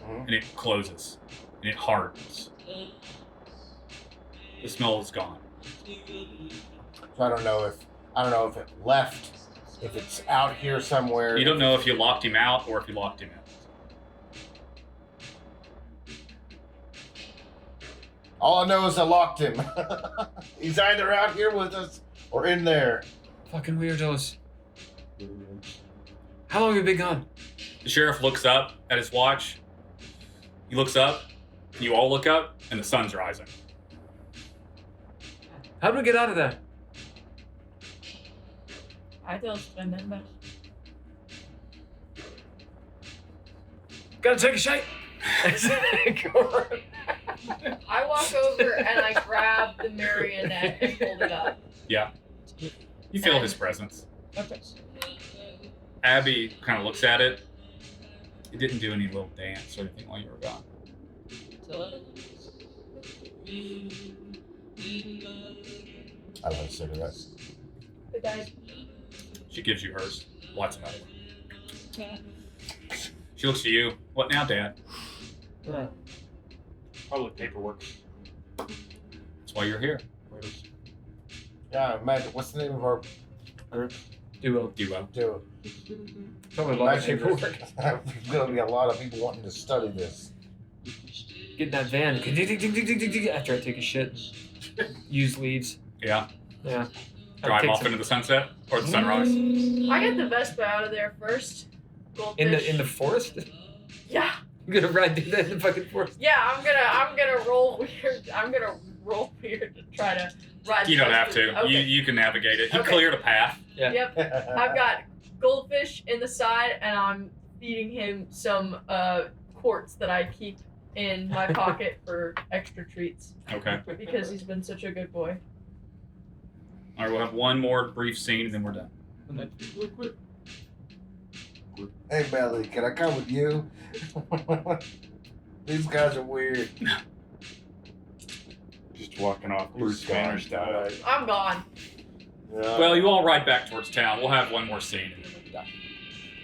Mhm. and it closes, and it hardens. The smell is gone. So I don't know if it left, if it's out here somewhere. You don't know if you locked him out or if you locked him in. All I know is I locked him. He's either out here with us or in there. Fucking weirdos. How long have we been gone? The sheriff looks up at his watch. He looks up. You all look up, and the sun's rising. How do we get out of there? I don't spend that much. Gotta take a shake. I walk over and I grab the marionette and hold it up. Yeah. You feel his presence. Okay. Abby kind of looks at it. It didn't do any little dance or anything while you were gone. I like cigarettes. Good guys. She gives you hers. Lots of money. She looks to you. What now, Dad? Probably paperwork. That's why you're here. Yeah, imagine. What's the name of our group? Duo. Duo. Do Probably a lot of Imagine paperwork. there's going to be a lot of people wanting to study this. Get in that van. After I take a shit. Use leaves. Yeah. Yeah. Drive Take off some- into the sunset or the sunrise. I get the Vespa out of there first. Goldfish. In the forest? Yeah. I'm gonna ride through that in the fucking forest. Yeah, I'm gonna roll weird. I'm gonna roll weird to try to ride. You the don't have Vespa. to. Okay. You can navigate it. You Okay. cleared a path. Yep. I've got Goldfish in the side, and I'm feeding him some quartz that I keep in my pocket for extra treats Okay. because he's been such a good boy. All right, we'll have one more brief scene and then we're done. Hey, Belly, can I come with you? These guys are weird. Just walking off Bruce Banner style. I'm gone. Yeah. Well, you all ride back towards town. We'll have one more scene and then we'll be done.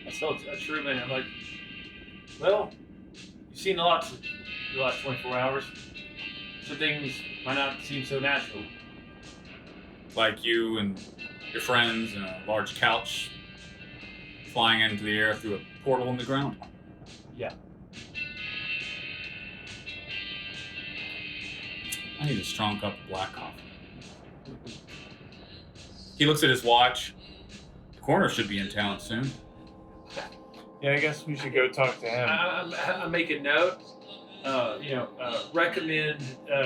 I told Truman, I'm like, well, you've seen a lot the last 24 hours. Some things might not seem so natural. Like you and your friends and a large couch flying into the air through a portal in the ground. Yeah. I need a strong cup of black coffee. He looks at his watch. The coroner should be in town soon. Yeah, I guess we should go talk to him. I make a note. Recommend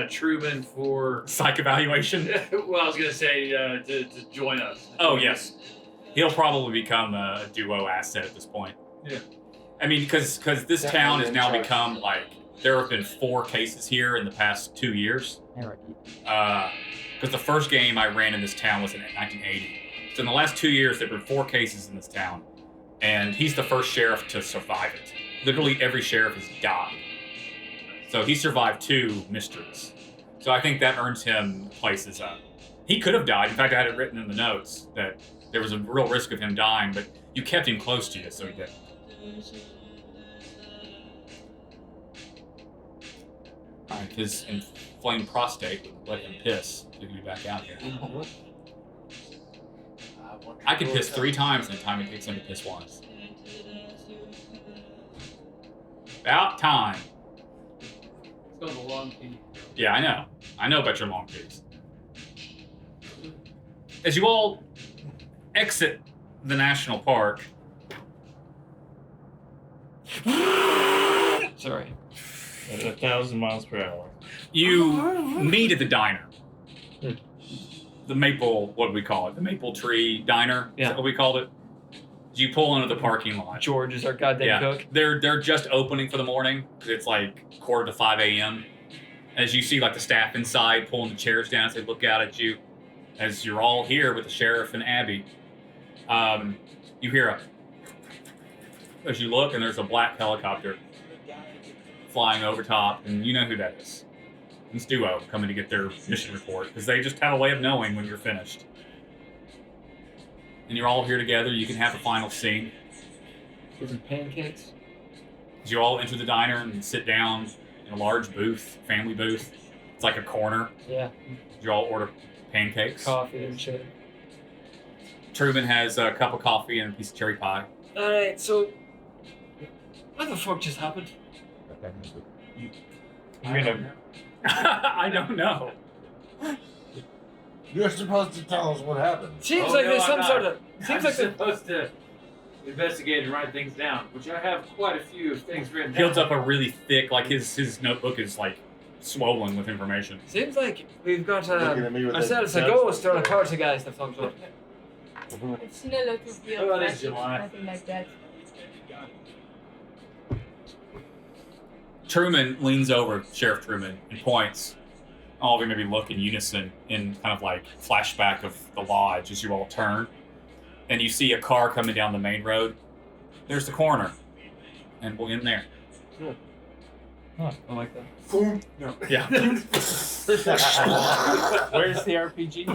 Truman for. Psych evaluation. Well, I was gonna say to join us. Oh, yes. He'll probably become a duo asset at this point. Yeah. I mean, because this Definitely town has now interesting. become like, there have been 4 cases here in the past 2 years. Because the first game I ran in this town was in 1980. So in the last 2 years, there have been 4 cases in this town. And he's the first sheriff to survive it. Literally every sheriff has died. So he survived 2 mysteries. So I think that earns him places up. He could have died. In fact, I had it written in the notes that there was a real risk of him dying, but you kept him close to you, so he didn't. Alright, his inflamed prostate would let him piss so he could be back out here. I could piss 3 times in the time it takes him to piss once. About time. It's going a long key. Yeah, I know. I know about your long keys. As you all exit the national park, Sorry. At 1,000 miles per hour. you meet at the diner. Hmm. The maple, what do we call it? The maple tree diner? Is Yeah. that what we called it? You pull into the parking lot. George is our goddamn cook. They're just opening for the morning because it's like 4:45 a.m. As you see like the staff inside pulling the chairs down as they look out at you, as you're all here with the sheriff and Abby, you hear as you look and there's a black helicopter flying over top, and you know who that is. It's Duo coming to get their mission report because they just have a way of knowing when you're finished. And you're all here together. You can have a final scene. Get some pancakes. As you all enter the diner and sit down in a large booth, family booth. It's like a corner. Yeah. You all order pancakes. Coffee and shit. Truman has a cup of coffee and a piece of cherry pie. Alright, so what the fuck just happened? You're gonna. I don't know. You're supposed to tell us what happened. Seems Oh, like no, there's I'm some not. sort of I'm supposed to investigate and write things down, which I have quite a few things written He holds down. up a really thick, like his notebook is like swollen with information. Seems like we've got Looking at me with ourselves a that- ghost or a poltergeist of some sort. I've seen a lot of weird Oh, that's magic, July. nothing like that. Truman leans over, Sheriff Truman, and points. All of you maybe look in unison in kind of like flashback of the lodge as you all turn. And you see a car coming down the main road. There's the coroner. And we'll end there. I like that. Yeah. Where's the RPG?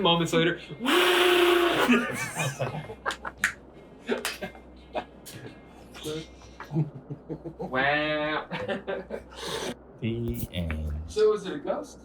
Moments later. Wow. The end. So is it a ghost?